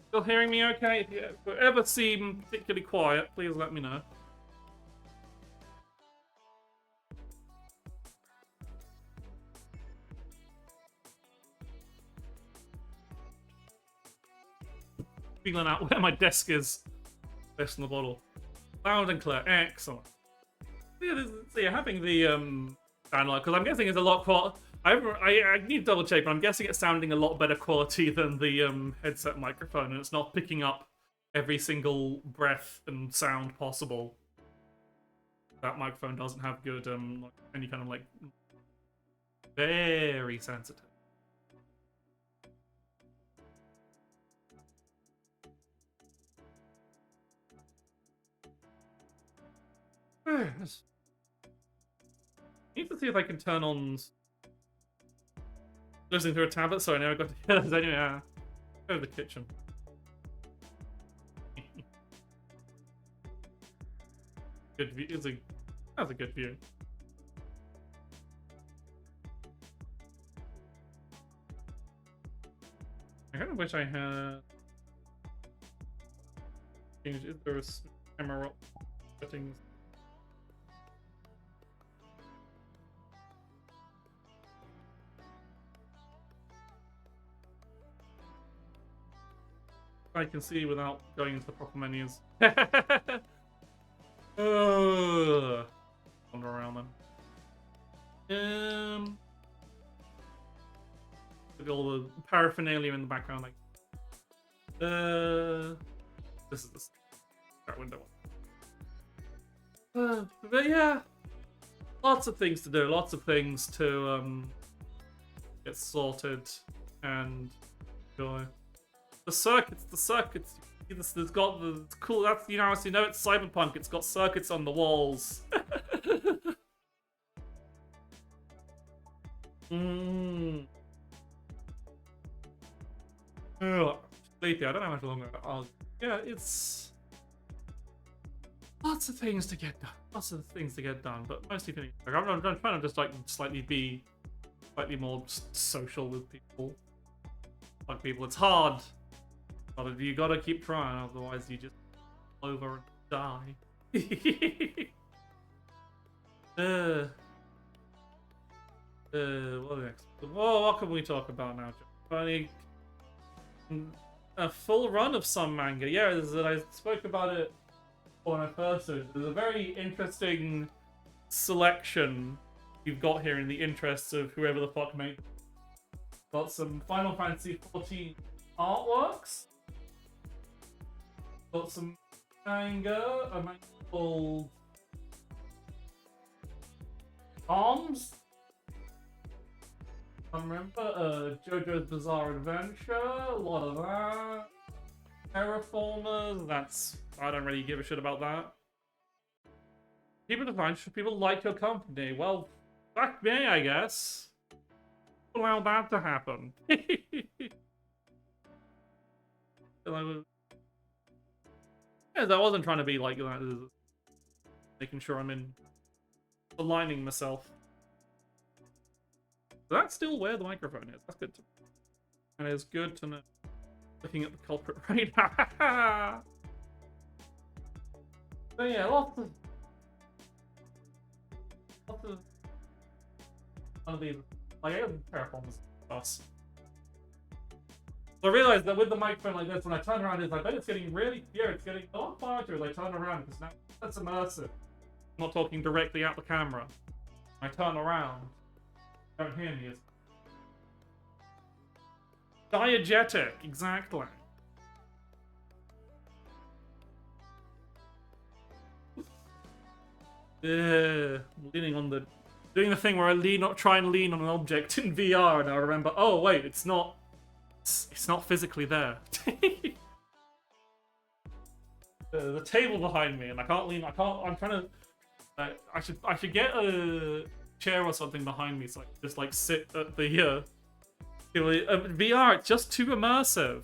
Still hearing me okay? If you ever seem particularly quiet, please let me know. Feeling out where my desk is. Best in the bottle. Loud and clear. Excellent. So yeah, having the download, because I'm guessing it's a lot quality. I need to double check, but I'm guessing it's sounding a lot better quality than the headset microphone, and it's not picking up every single breath and sound possible. That microphone doesn't have good like, any kind of like very sensitive. Need to see if I can turn on listening through a tablet. Sorry, now I got to hear this anyway. Go to the kitchen. Good view. That's a good view. I kind of wish I had. Is there a camera settings? I can see without going into the proper menus. Wander around them. Look at all the paraphernalia in the background, like. This is the that window. But yeah, lots of things to do. Lots of things to get sorted and enjoy. The circuits. There's got the cool. That's you know it's cyberpunk. It's got circuits on the walls. Oh, sleepy. I don't know how much longer. Yeah, it's lots of things to get done. But mostly feeling like I'm trying to just like be slightly more social with people. Like people, it's hard. But you gotta keep trying, otherwise you just fall over and die. What next? What can we talk about now, Johnny? A full run of some manga. Yeah, I spoke about it when I first did. There's a very interesting selection you've got here in the interests of whoever the fuck made. Got some Final Fantasy XIV artworks. Got some manga, a manga called Arms. I remember JoJo's Bizarre Adventure, a lot of that. Terraformers, I don't really give a shit about that. People like your company. Well, fuck me, I guess. Allow that to happen. Yeah, I wasn't trying to be like that. Making sure I'm aligning myself. That's still where the microphone is. That's good to know. And it's good to know. Looking at the culprit right now. So yeah, lots of one of these. Like, Terraformers us. So I realized that with the microphone like this, when I turn around, I bet it's getting really clear. It's getting a lot quieter as I turn around, because now that's immersive. I'm not talking directly at the camera. When I turn around, you don't hear me as diegetic, exactly. Leaning on doing the thing where I try and lean on an object in VR, and I remember, oh wait, it's not physically there. The table behind me, and I can't lean. I'm trying to. I should get a chair or something behind me, so I can just like sit at the. VR, it's just too immersive,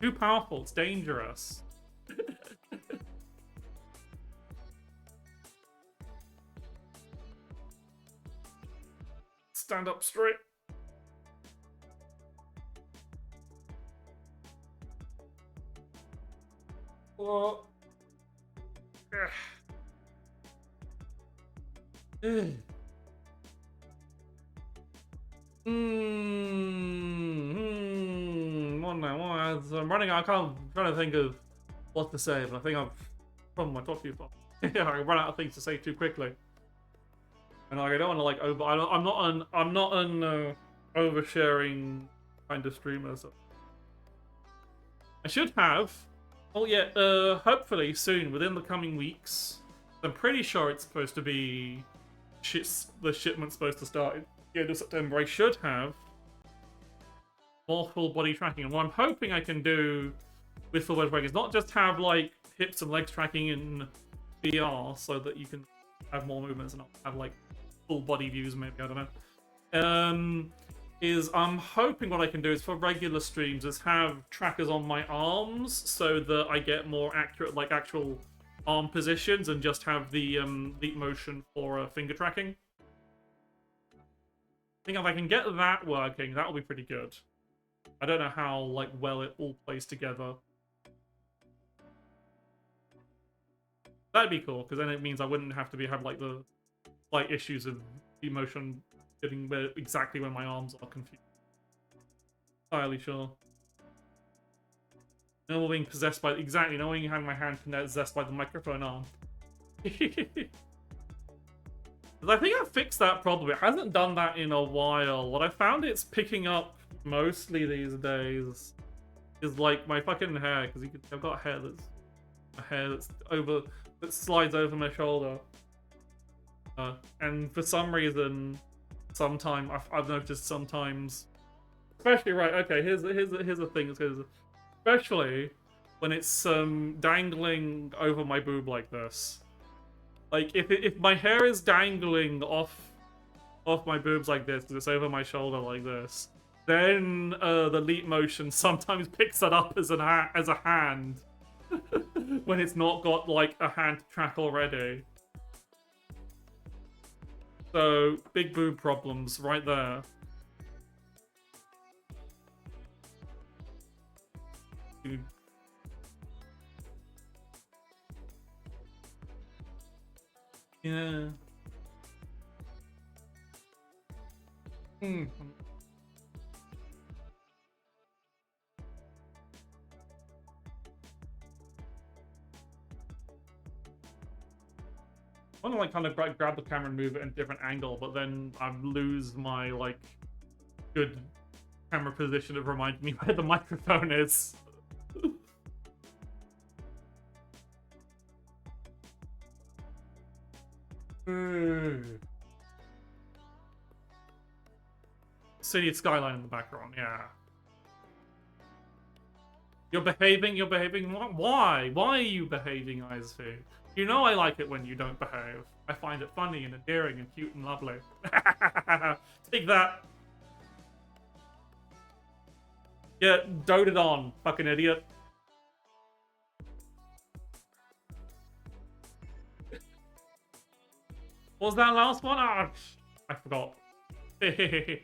too powerful. It's dangerous. stand up straight. Oh. One now. I'm running. I'm trying to think of what to say, but I think I've probably talked too far. Yeah, I run out of things to say too quickly, and like, I don't want to like over. I'm not an oversharing kind of streamer. So I should have. Oh yeah. Hopefully soon, within the coming weeks. I'm pretty sure it's supposed to be. The shipment's supposed to start at the end of September. I should have more full body tracking, and what I'm hoping I can do with full body tracking is not just have like hips and legs tracking in VR, so that you can have more movements and not have like full body views. Maybe, I don't know. Is I'm hoping what I can do is for regular streams is have trackers on my arms so that I get more accurate, like actual arm positions, and just have the leap motion for finger tracking. I think if I can get that working, that'll be pretty good. I don't know how like well it all plays together. That'd be cool, because then it means I wouldn't have to have like the slight issues of the motion getting exactly when my arms are confused. Entirely sure. No more being possessed by exactly knowing having my hand possessed by the microphone arm. I think I fixed that problem. It hasn't done that in a while. What I found it's picking up mostly these days is like my fucking hair, because I've got hair that's that slides over my shoulder, and for some reason, sometimes I've noticed sometimes, especially right. Okay, here's the thing. Especially when it's dangling over my boob like this. Like if my hair is dangling off my boobs like this, because it's over my shoulder like this, then the leap motion sometimes picks it up as a hand when it's not got like a hand to track already. So big boob problems right there. Yeah. I want to like kind of grab the camera and move it in a different angle, but then I lose my like good camera position of reminding me where the microphone is. City skyline in the background, yeah. You're behaving. Why? Why are you behaving, ISV? You know I like it when you don't behave. I find it funny and endearing and cute and lovely. Take that. Yeah, doted on, fucking idiot. What was that last one? Ah, I forgot. Did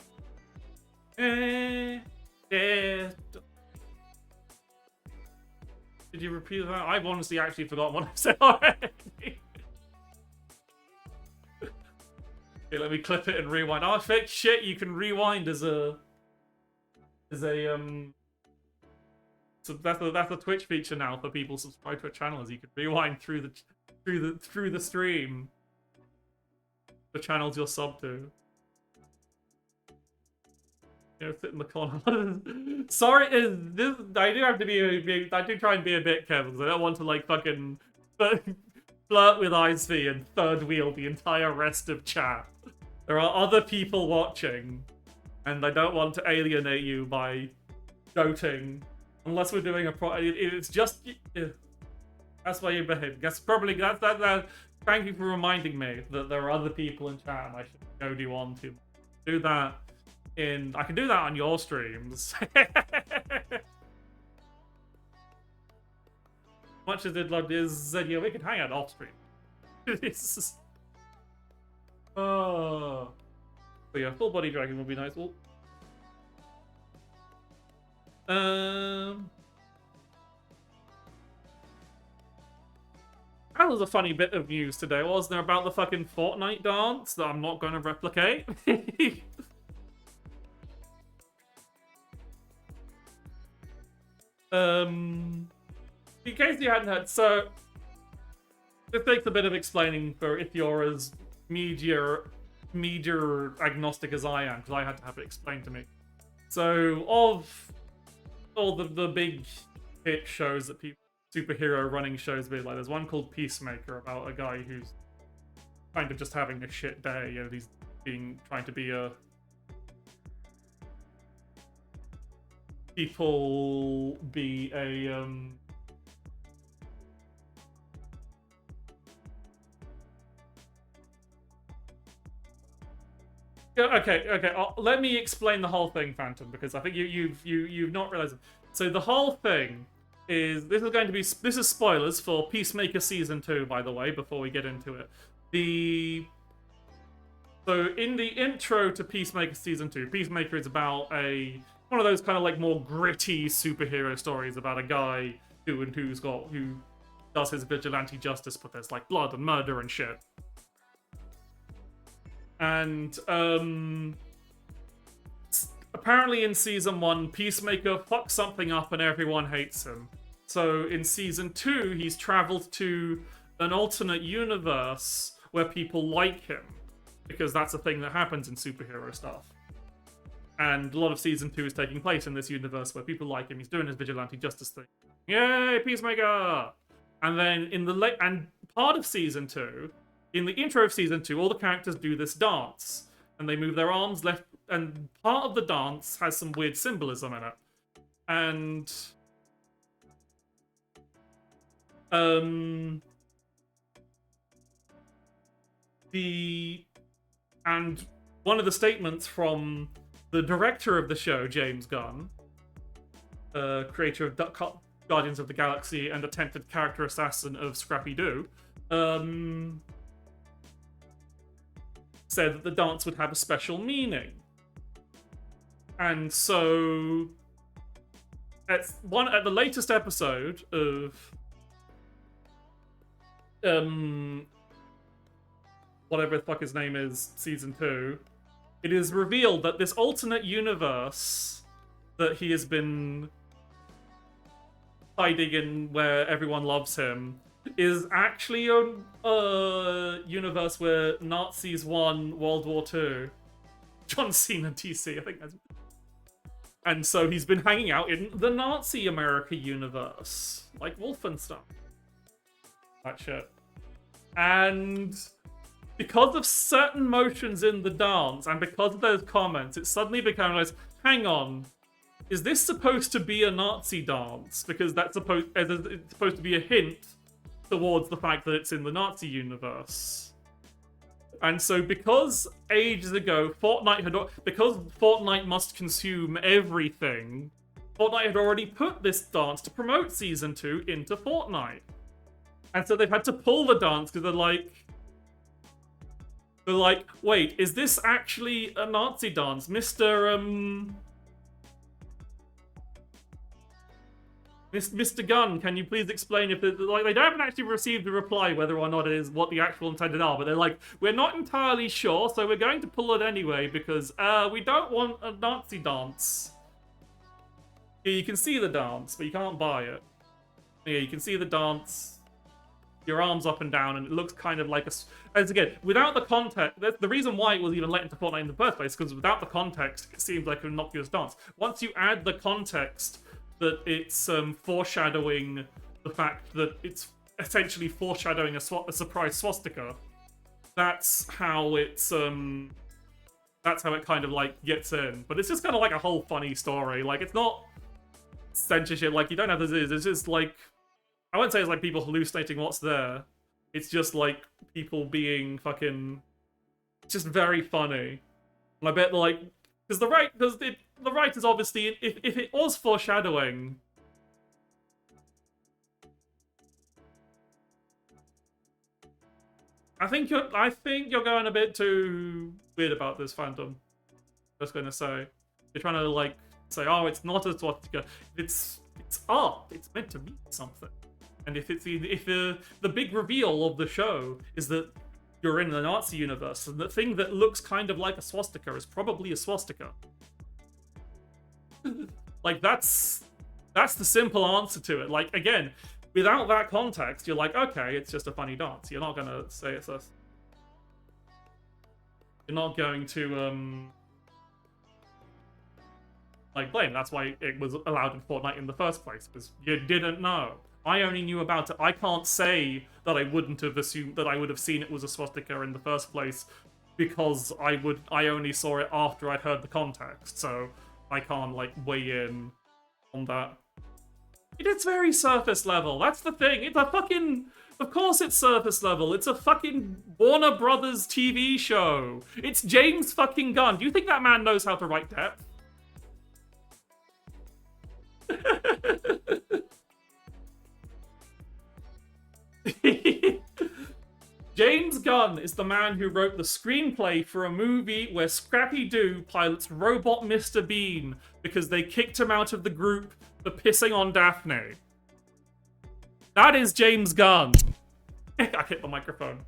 you repeat that? I've honestly actually forgotten what I said already. Okay, let me clip it and rewind. Oh, fake shit! You can rewind as a So that's a Twitch feature now for people subscribed to a channel. Is you can rewind through the stream. The channels you're sub to. You know, sit in the corner. Sorry, I do have to be. I do try and be a bit careful because I don't want to like fucking flirt with ISV and third wheel the entire rest of chat. There are other people watching, and I don't want to alienate you by doting. Unless we're doing it's just. That's why you behave. That's probably that. Thank you for reminding me that there are other people in chat, and I should goad you on to do that. I can do that on your streams. Much as I'd love is yeah, we can hang out off stream. Oh. But yeah, full body dragon would be nice. Um, that was a funny bit of news today, wasn't there, about the fucking Fortnite dance that I'm not going to replicate? In case you hadn't heard, so it takes a bit of explaining for if you're as media agnostic as I am, because I had to have it explained to me. So of all the big hit shows that people, superhero running shows, be like, there's one called Peacemaker about a guy who's kind of just having a shit day, and he's trying to be a Okay. Let me explain the whole thing, Phantom, because I think you've not realized it. So the whole thing is this is spoilers for Peacemaker season 2, by the way. Before we get into it, so in the intro to Peacemaker season 2, Peacemaker is about one of those kind of like more gritty superhero stories about a guy who does his vigilante justice, but there's like blood and murder and shit. And apparently in season 1, Peacemaker fucks something up and everyone hates him. So in season 2, he's traveled to an alternate universe where people like him, because that's a thing that happens in superhero stuff. And a lot of season 2 is taking place in this universe where people like him. He's doing his vigilante justice thing. Yay, Peacemaker! And then and part of season 2, in the intro of season 2, all the characters do this dance, and they move their arms left, and part of the dance has some weird symbolism in it. And one of the statements from the director of the show, James Gunn, creator of Guardians of the Galaxy and attempted character assassin of Scrappy-Doo, said that the dance would have a special meaning. And so at the latest episode of whatever the fuck his name is, season 2, it is revealed that this alternate universe that he has been hiding in, where everyone loves him, is actually a universe where Nazis won World War II. John Cena DC, I think that's... And so he's been hanging out in the Nazi America universe, like Wolfenstein. That shit. And because of certain motions in the dance, and because of those comments, it suddenly became like, hang on, is this supposed to be a Nazi dance? Because it's supposed to be a hint towards the fact that it's in the Nazi universe. And so because ages ago, because Fortnite must consume everything, Fortnite had already put this dance to promote Season 2 into Fortnite. And so they've had to pull the dance because they're like, wait, is this actually a Nazi dance? Mr. Gunn, can you please explain if they haven't actually received a reply whether or not it is what the actual intended are, but they're like, we're not entirely sure, so we're going to pull it anyway because we don't want a Nazi dance. Yeah, you can see the dance, but you can't buy it. Yeah, you can see the dance, your arms up and down, and it looks kind of like as again, without the context, the reason why it was even let into Fortnite in the first place, because without the context, it seems like an innocuous dance. Once you add the context that it's foreshadowing the fact that it's essentially foreshadowing a surprise swastika, that's how it kind of like gets in. But it's just kind of like a whole funny story. Like, it's not censorship. Like, you don't have this. It's just like, I wouldn't say it's like people hallucinating what's there. It's just like people being fucking, it's just very funny. And I bet like, because the writers obviously, if it was foreshadowing, I think you're going a bit too weird about this fandom. I was gonna say they're trying to like say, oh, it's not a swastika. It's art. It's meant to mean something. And if the big reveal of the show is that you're in the Nazi universe, and the thing that looks kind of like a swastika is probably a swastika. Like that's the simple answer to it. Like again, without that context, you're like, okay, it's just a funny dance. You're not gonna say it's a. You're not going to like blame. That's why it was allowed in Fortnite in the first place, because you didn't know. I only knew about it. I can't say that I wouldn't have assumed that I would have seen it was a swastika in the first place, because I only saw it after I'd heard the context, so I can't like weigh in on that. It's very surface level. That's the thing. It's a fucking. Of course it's surface level. It's a fucking Warner Brothers TV show. It's James fucking Gunn. Do you think that man knows how to write depth? James Gunn is the man who wrote the screenplay for a movie where Scrappy-Doo pilots robot Mr. Bean because they kicked him out of the group for pissing on Daphne. That is James Gunn. I hit the microphone.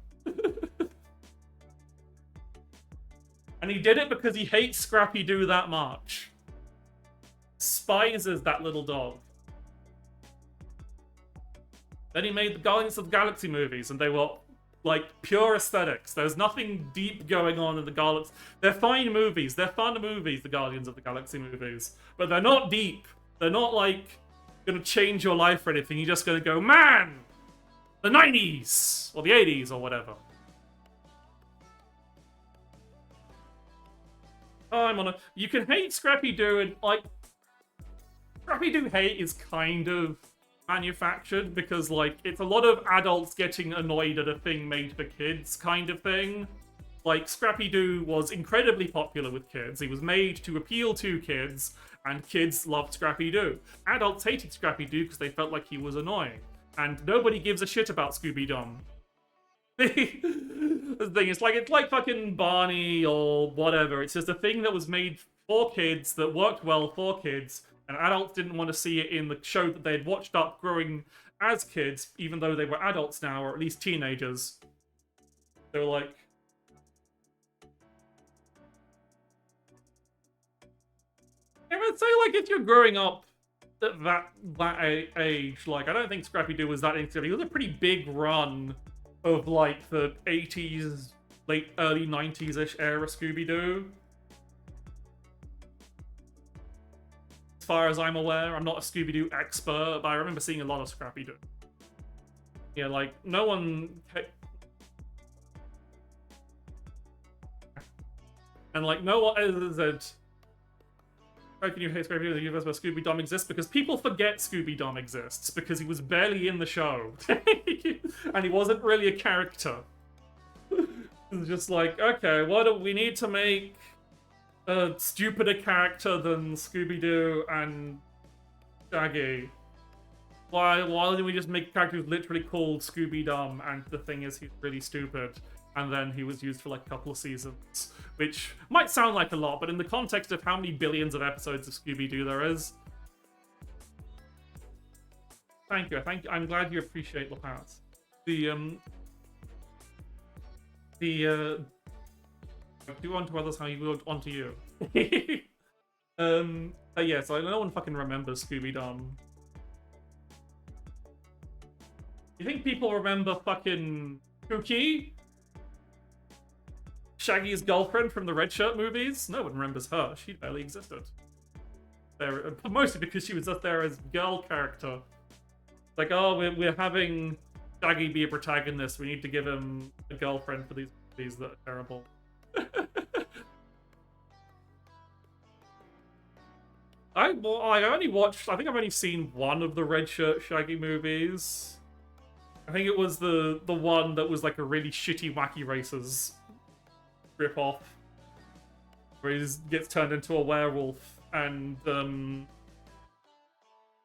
And he did it because he hates Scrappy-Doo that much. Despises that little dog. Then he made the Guardians of the Galaxy movies, and they were like pure aesthetics. There's nothing deep going on in the Galaxy. They're fine movies. They're fun movies, the Guardians of the Galaxy movies. But they're not deep. They're not like gonna change your life or anything. You're just gonna go, man! The 90s! Or the 80s or whatever. Oh, I'm on a... You can hate Scrappy-Doo and like... Scrappy-Doo hate is kind of manufactured because like it's a lot of adults getting annoyed at a thing made for kids kind of thing. Like Scrappy-Doo was incredibly popular with kids. He was made to appeal to kids, and kids loved Scrappy-Doo. Adults hated Scrappy-Doo because they felt like he was annoying. And nobody gives a shit about Scooby-Doo. The thing is, it's like fucking Barney or whatever. It's just a thing that was made for kids, that worked well for kids, and adults didn't want to see it in the show that they had watched up growing as kids, even though they were adults now, or at least teenagers. They were like... I would say, like, if you're growing up at that age, like, I don't think Scrappy-Doo was that interesting. It was a pretty big run of, like, the 80s, late, early 90s-ish era Scooby-Doo. As far as I'm aware, I'm not a Scooby-Doo expert, but I remember seeing a lot of Scrappy-Doo. Yeah, like, no one... And, like, no one said... How can you hate Scrappy-Doo in the universe where Scooby-Doo exists? Because people forget Scooby-Doo exists, because he was barely in the show. And he wasn't really a character. It's just like, okay, what do we need to make a stupider character than Scooby-Doo and Shaggy? Why didn't we just make a character who's literally called Scooby-Doo, and the thing is he's really stupid? And then he was used for like a couple of seasons, which might sound like a lot, but in the context of how many billions of episodes of Scooby-Doo there is. Thank you. I'm glad you appreciate the past. Do unto others how you would unto you. But yeah, so no one fucking remembers Scooby-Doo. You think people remember fucking Cookie? Shaggy's girlfriend from the Red Shirt movies? No one remembers her. She barely existed. Mostly because she was just there as girl character. Like, oh, we're having Shaggy be a protagonist. We need to give him a girlfriend for these movies that are terrible. I think I've only seen one of the Red Shirt Shaggy movies. I think it was the one that was like a really shitty Wacky Races rip-off, where he gets turned into a werewolf and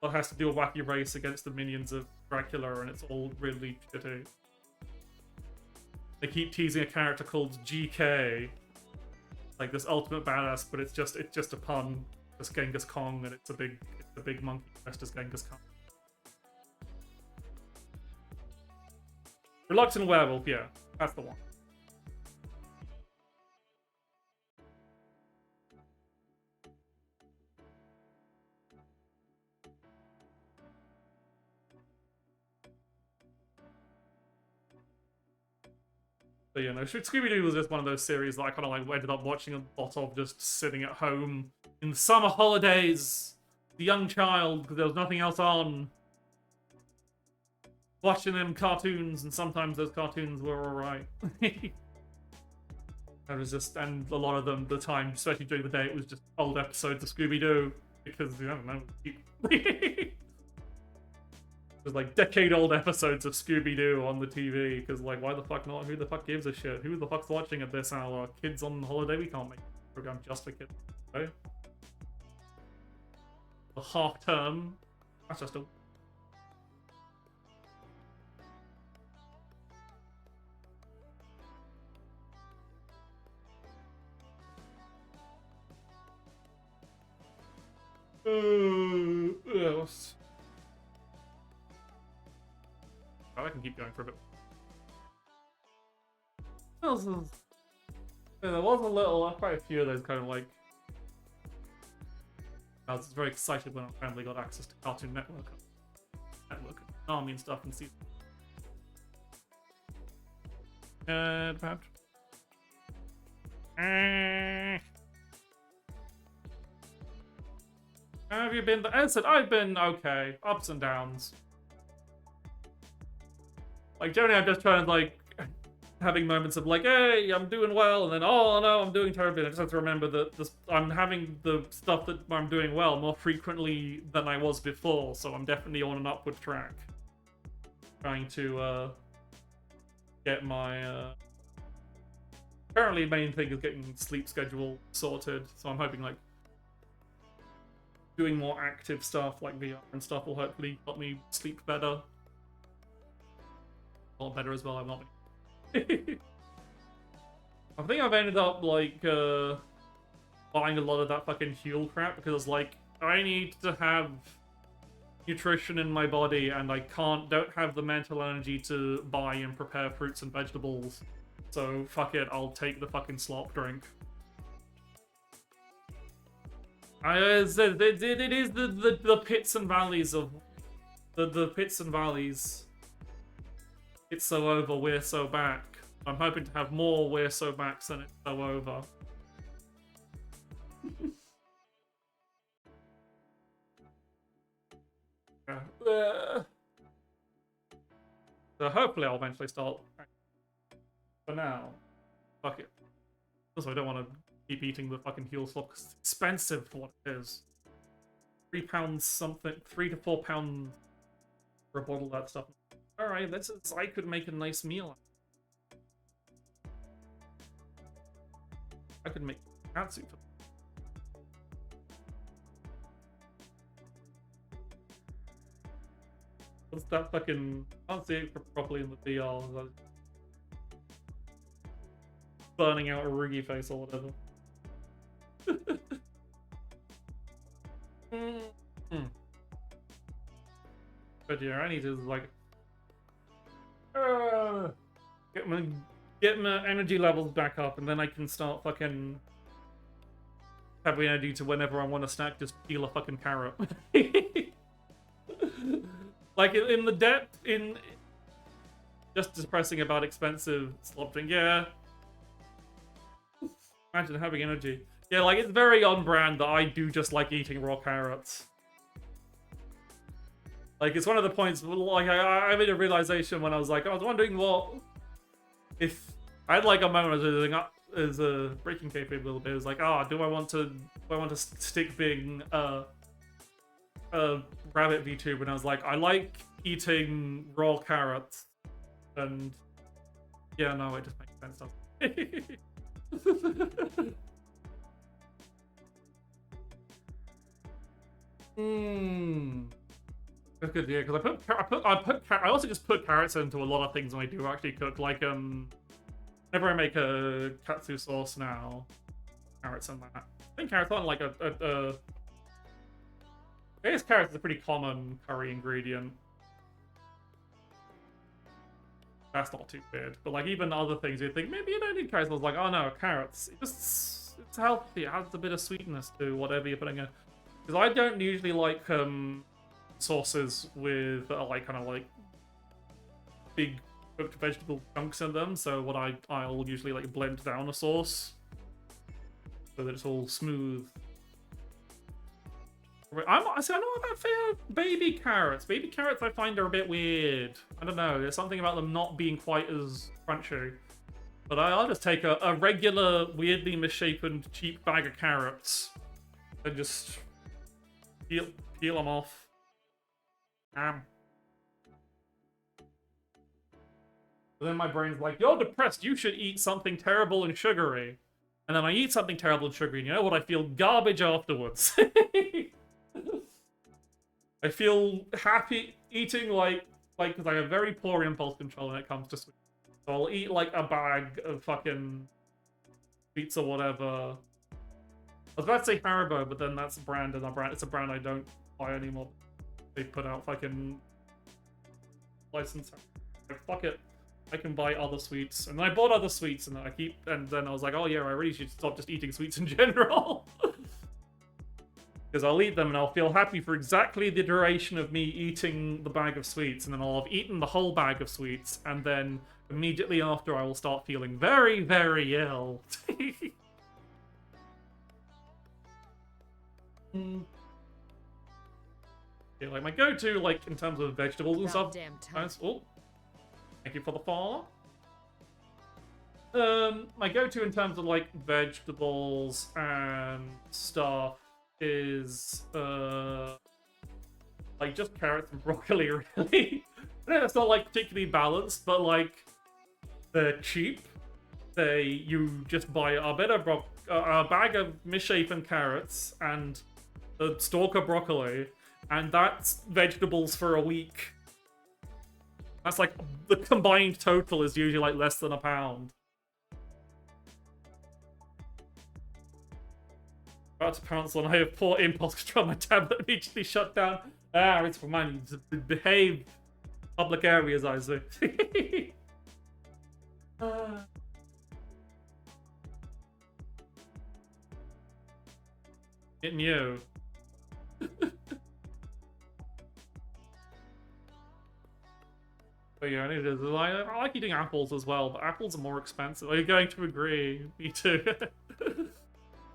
has to do a wacky race against the minions of Dracula, and it's all really shitty. They keep teasing a character called GK, like this ultimate badass, but it's just a pun. It's Genghis Kong, and it's a big monkey dressed as Genghis Khan. Reluctant Werewolf, yeah, that's the one. But yeah, no, Scooby-Doo was just one of those series that I kind of like ended up watching a lot of, just sitting at home in the summer holidays, the young child, because there was nothing else on. Watching them cartoons, and sometimes those cartoons were alright. I was just, and a lot of them, the time, especially during the day, it was just old episodes of Scooby-Doo, because, I don't know, there's like decade-old episodes of Scooby-Doo on the TV, because like, why the fuck not? Who the fuck gives a shit? Who the fuck's watching at this hour? Kids on holiday? We can't make a program just for kids. Okay? The half term. That's just a... I can keep going for a bit. There was a little, quite a few of those kind of like. I was very excited when I finally got access to Cartoon Network, Army and stuff, and see. Perhaps. How have you been? I said I've been okay, ups and downs. Like, generally, I'm just trying to, like, having moments of, like, hey, I'm doing well, and then, oh, no, I'm doing terribly. And I just have to remember that I'm having the stuff that I'm doing well more frequently than I was before, so I'm definitely on an upward track. Trying to, get my, currently, main thing is getting sleep schedule sorted, so I'm hoping, like, doing more active stuff, like VR and stuff, will hopefully help me sleep better. A lot better as well. I'm not. I think I've ended up like buying a lot of that fucking Huel crap because like I need to have nutrition in my body and I don't have the mental energy to buy and prepare fruits and vegetables. So fuck it, I'll take the fucking slop drink. It is the pits and valleys of the pits and valleys. It's so over, we're so back. I'm hoping to have more we're so back than it's so over. So hopefully I'll eventually start. For now, fuck it. Also, I don't want to keep eating the fucking Huel slop because it's expensive for what it is. £3 something, £3 to £4 for a bottle of that stuff. Alright, I could make a nice meal. I could make katsu for them. What's that fucking... I can't see it properly in the VR. Burning out a Rugi face or whatever. But yeah, I need to like get my energy levels back up, and then I can start fucking having energy to whenever I want a snack, just peel a fucking carrot. Like in the depth, in just depressing about expensive slop drink. Yeah. Imagine having energy. Yeah, like it's very on brand that I do just like eating raw carrots. Like, it's one of the points, like, I made a realization when I was like, I was wondering what, if, I had like a moment as a breaking kayfabe a little bit, it was like, do I want to stick being a rabbit VTuber? And I was like, I like eating raw carrots, and yeah, no, it just makes sense. Good, yeah, because I also just put carrots into a lot of things when I do actually cook. Like, whenever I make a katsu sauce now, carrots in that. I think carrots aren't like I guess carrots is a pretty common curry ingredient. That's not too weird. But like even other things you'd think, maybe you don't need carrots. I was like, oh no, carrots. It's healthy. It adds a bit of sweetness to whatever you're putting in. Because I don't usually like sauces with like kind of like big cooked vegetable chunks in them. So what I'll usually like blend down a sauce so that it's all smooth. I'm not about baby carrots. Baby carrots I find are a bit weird. I don't know. There's something about them not being quite as crunchy. But I'll just take a regular, weirdly misshapen, cheap bag of carrots and just peel them off. But then my brain's like, you're depressed. You should eat something terrible and sugary. And then I eat something terrible and sugary, and you know what? I feel garbage afterwards. I feel happy eating because I have very poor impulse control when it comes to sweets. So I'll eat like a bag of fucking sweets or whatever. I was about to say Haribo, but then that's a brand, and it's a brand I don't buy anymore. They put out fucking license. Like, fuck it. I can buy other sweets. And then I bought other sweets, and then I was like, oh yeah, I really should stop just eating sweets in general. Because I'll eat them and I'll feel happy for exactly the duration of me eating the bag of sweets, and then I'll have eaten the whole bag of sweets, and then immediately after I will start feeling very, very ill. Yeah, like my go-to, like in terms of vegetables and stuff. Oh, thank you for the follow. My go-to in terms of like vegetables and stuff is like just carrots and broccoli, really. It's not like particularly balanced, but like they're cheap. You just buy a bag of misshapen carrots and a stalk of broccoli, and that's vegetables for a week. That's like the combined total is usually like less than £1. About to pounce on, I have poor impulse control. My tablet immediately shut down. It's for money. Behave. Public areas, I say. Getting you. But yeah, it is. I like eating apples as well, but apples are more expensive. Are you going to agree? Me too.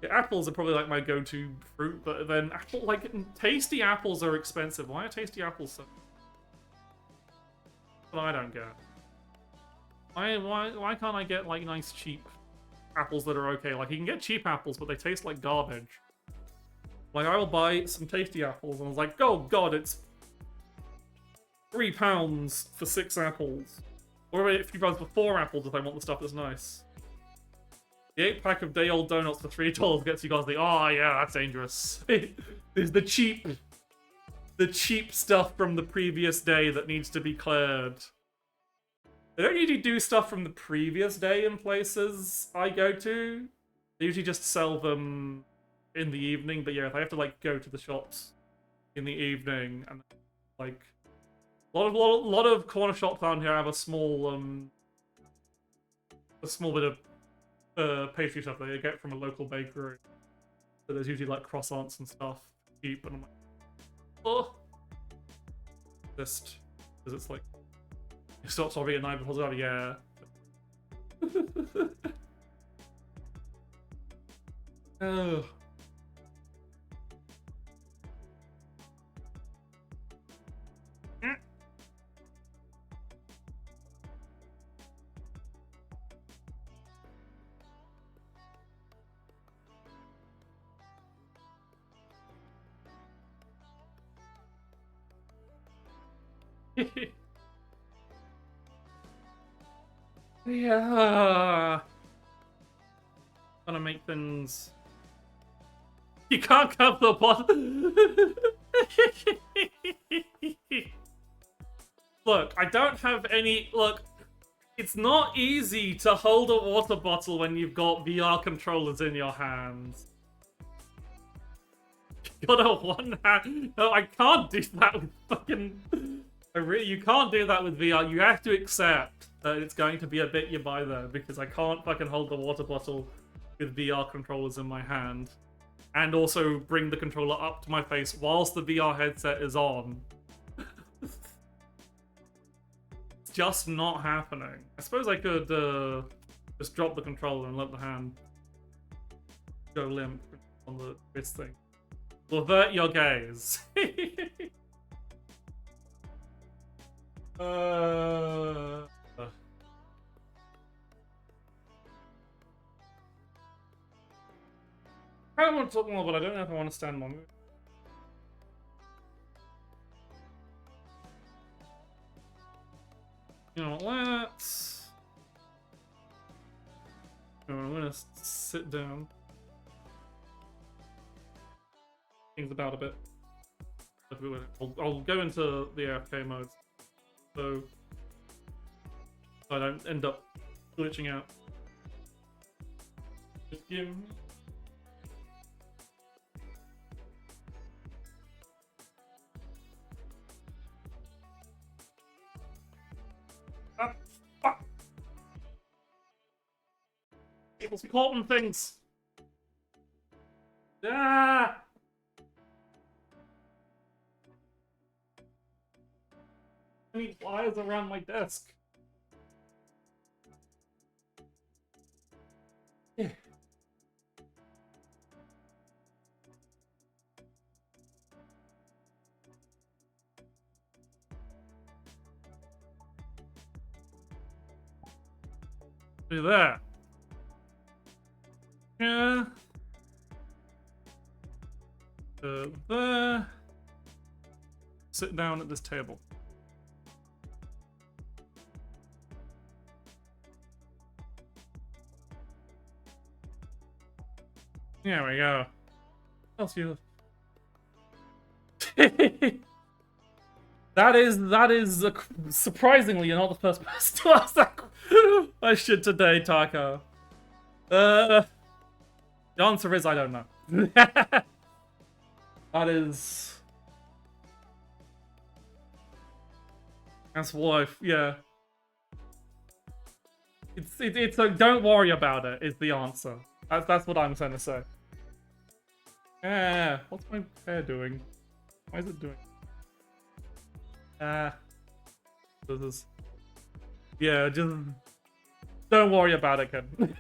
Yeah, apples are probably like my go-to fruit, but then tasty apples are expensive. Why are tasty apples so? But I don't get. Why can't I get like nice cheap apples that are okay? Like you can get cheap apples, but they taste like garbage. Like I will buy some tasty apples, and I was like, oh god, it's £3 for 6 apples, or £3 for 4 apples if I want the stuff that's nice. The 8-pack of day-old donuts for $3 gets you guys like, oh yeah, that's dangerous. There's the cheap stuff from the previous day that needs to be cleared. They don't usually do stuff from the previous day in places I go to. They usually just sell them in the evening. But yeah, if I have to like go to the shops in the evening, and like a lot of corner shops around here have a small bit of pastry stuff that you get from a local bakery. So there's usually like croissants and stuff cheap, and I'm like, oh, just because it's like it stops already at 9 before it's yeah. Oh. Yeah. Gonna make things. You can't cover the bottom. Look, I don't have any. Look, It's not easy to hold a water bottle when you've got VR controllers in your hands. You got a one hand. No, I can't do that with fucking. You can't do that with VR. You have to accept that it's going to be a bit you buy there because I can't fucking hold the water bottle with VR controllers in my hand and also bring the controller up to my face whilst the VR headset is on. It's just not happening. I suppose I could just drop the controller and let the hand go limp on the wrist thing. Avert your gaze. I kind of want to talk more, but I don't know if I want to stand more. You know what, let's... I'm gonna sit down. Things about a bit. I'll go into the AFK mode, so I don't end up glitching out. Just give me... Ah, fuck! People's caught in things! Ah! I need wires around my desk. Yeah. Do that. Yeah. There. Sit down at this table. There we go. What else you? That is surprisingly, you're not the first person to ask that question today, Taco. The answer is I don't know. That is. That's why, yeah. It's like, don't worry about it. Is the answer. That's what I'm trying to say. Yeah, what's my hair doing? Why is it doing? This is... Yeah, just... Don't worry about it, Ken.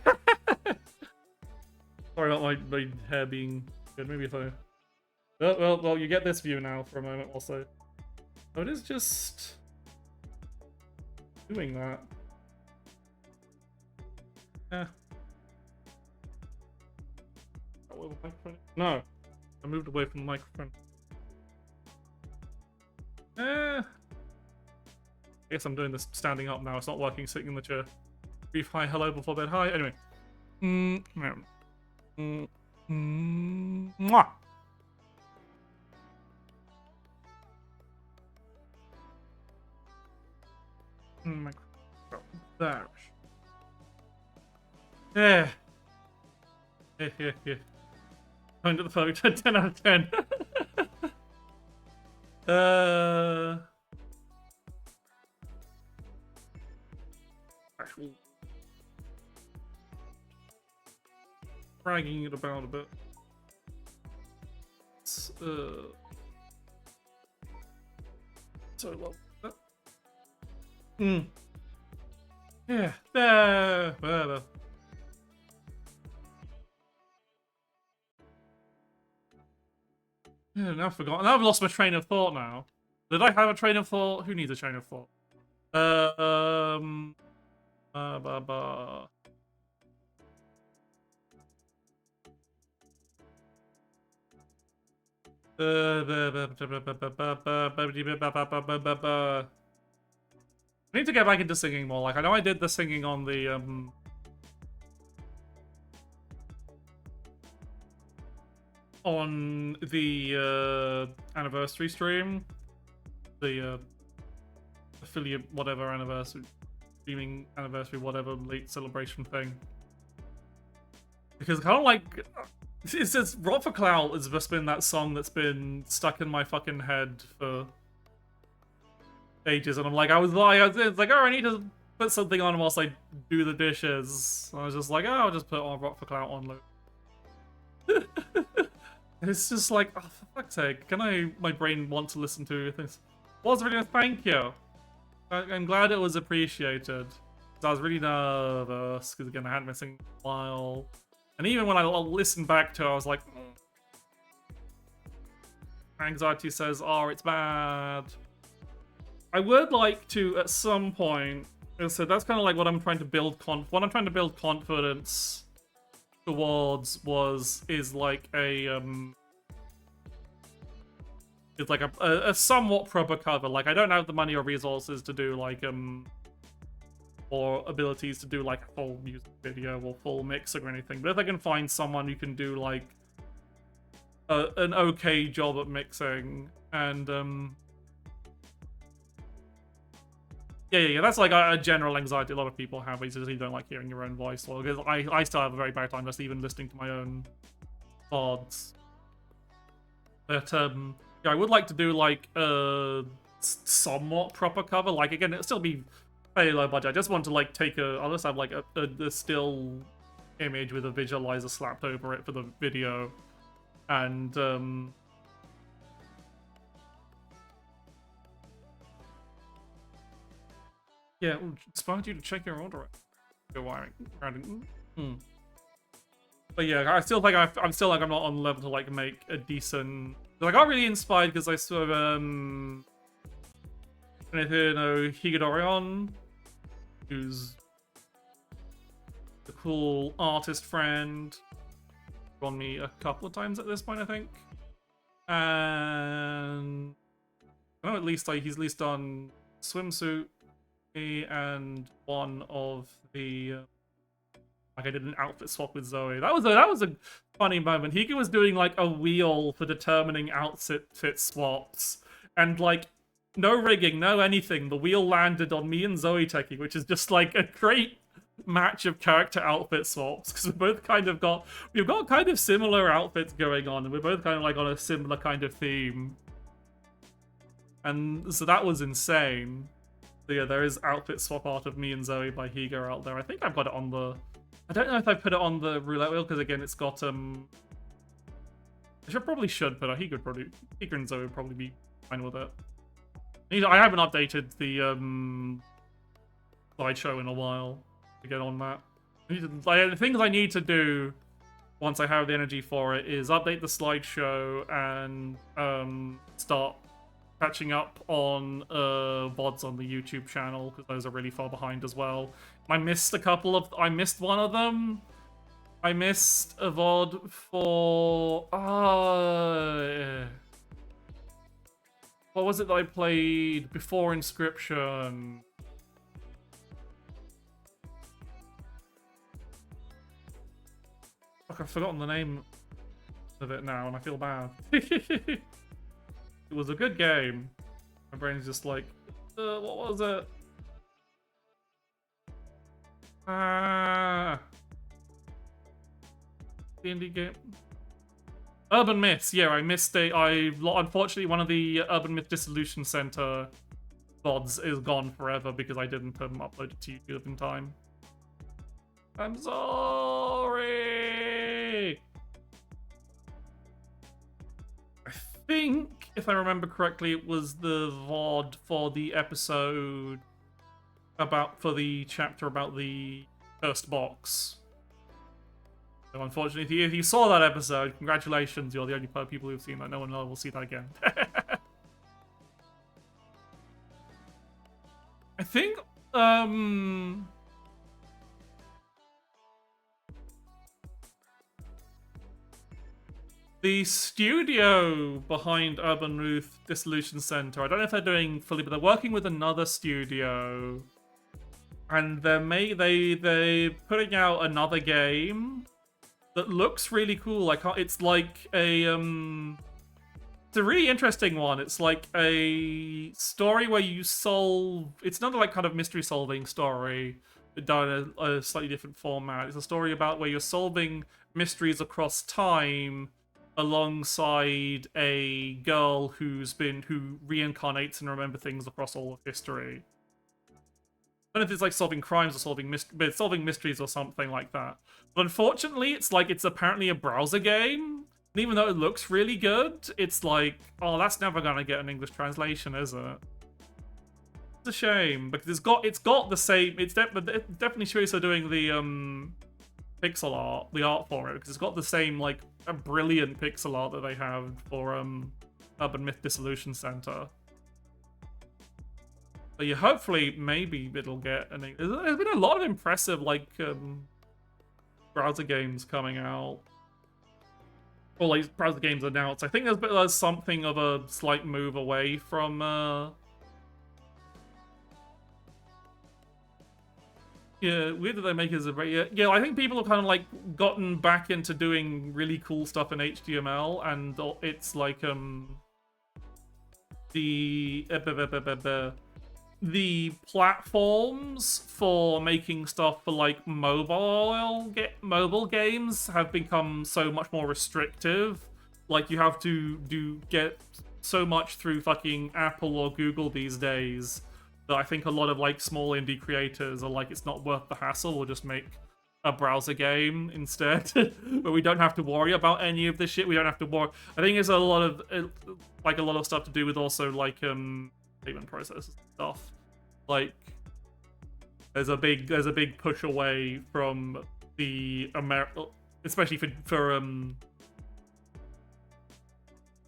Sorry about my hair being good. Maybe if I... Well, you get this view now for a moment also. Oh, it is just... doing that. Yeah. No. I moved away from the microphone. I guess I'm doing this standing up now. It's not working sitting in the chair. Brief hi, hello before bed. Hi. Anyway. Mwah. There. Yeah. Yeah. Going to the perfect 10 out of 10. Actually, dragging it about a bit. So well. Yeah. There. Yeah, now I've forgotten. Now I've lost my train of thought now. Did I have a train of thought? Who needs a train of thought? I need to get back into singing more. Like, I know I did the singing on the, anniversary stream. The, affiliate whatever anniversary. streaming anniversary, whatever, late celebration thing. Because kind of like, it's just Rock for Clout has just been that song that's been stuck in my fucking head for ages, and I'm like, it's like, oh, I need to put something on whilst I do the dishes. And I was just like, oh, I'll just put on Rock for Clout on loop. It's just like, oh, for fuck's sake, my brain want to listen to things. Was really thank you. I'm glad it was appreciated. I was really nervous, because again, I hadn't been singing a while. And even when I listened back to it, I was like, Anxiety says, oh, it's bad. I would like to, at some point, so that's kind of like what I'm trying to build confidence towards is like a it's like a somewhat proper cover. Like, I don't have the money or resources to do like or abilities to do like a full music video or full mix or anything, but if I can find someone who can do like an okay job at mixing, and yeah, that's like a general anxiety a lot of people have, is you don't like hearing your own voice. Well, because I still have a very bad time just even listening to my own VODs. But yeah, I would like to do like a somewhat proper cover. Like, again, it'll still be fairly low budget. I just want to like I'll just have like a still image with a visualizer slapped over it for the video, and yeah, inspired you to check your order. Go wiring. But yeah, I still think I'm still like I'm not on the level to like make a decent. I got really inspired because I saw Higadorion, who's a cool artist friend, on me a couple of times at this point, I think, and I know at least he's at least done Swimsuit and one of the like I did an outfit swap with Zoe. That was a funny moment. Higa was doing like a wheel for determining outfit swaps, and like no rigging, no anything. The wheel landed on me and Zoe Techie, which is just like a great match of character outfit swaps, because we've got kind of similar outfits going on, and we're both kind of like on a similar kind of theme, and so that was insane. So yeah, there is outfit swap art of me and Zoe by Higa out there. I think I've got it on the. I don't know if I put it on the roulette wheel, because again, it's got I probably should put it. Higa and Zoe would probably be fine with it. I haven't updated the slideshow in a while to get on that. The things I need to do once I have the energy for it is update the slideshow and start catching up on VODs on the YouTube channel, because those are really far behind as well. I missed one of them. I missed a VOD for what was it that I played before Inscription? Fuck, I've forgotten the name of it now, and I feel bad. It was a good game. My brain's just like, what was it? The indie game. Urban Myths. Yeah, I missed unfortunately, one of the Urban Myth Dissolution Center VODs is gone forever because I didn't upload it to YouTube in time. I'm sorry. I think, if I remember correctly, it was the VOD for the episode for the chapter about the first box. So unfortunately, if you saw that episode, congratulations, you're the only people who've seen that. No one else will see that again. I think, the studio behind Urban Myth Dissolution Center, I don't know if they're doing fully, but they're working with another studio, and they're putting out another game that looks really cool. Like, it's like a It's a really interesting one. It's like a story where you solve. It's another like kind of mystery solving story, but done in a slightly different format. It's a story about where you're solving mysteries across time, alongside a girl who reincarnates and remember things across all of history. I don't know if it's like solving crimes or but it's solving mysteries or something like that. But unfortunately, it's apparently a browser game. And even though it looks really good, it's like, oh, that's never gonna get an English translation, is it? It's a shame because it's got the same. It definitely shows they're doing the pixel art, the art for it, because it's got the same like a brilliant pixel art that they have for Urban Myth Dissolution Center. But yeah, hopefully maybe it'll get an. There's been a lot of impressive like browser games coming out. Or like browser games announced. I think there's something of a slight move away from yeah, weird that they make it as a yeah. I think people have kind of like gotten back into doing really cool stuff in HTML, and it's like the platforms for making stuff for like mobile games have become so much more restrictive. Like you have to get so much through fucking Apple or Google these days that I think a lot of like small indie creators are like, it's not worth the hassle. We'll just make a browser game instead, but we don't have to worry about any of this shit. We don't have to worry. I think it's a lot of stuff to do with also like statement processes and stuff. Like there's a big push away from the especially for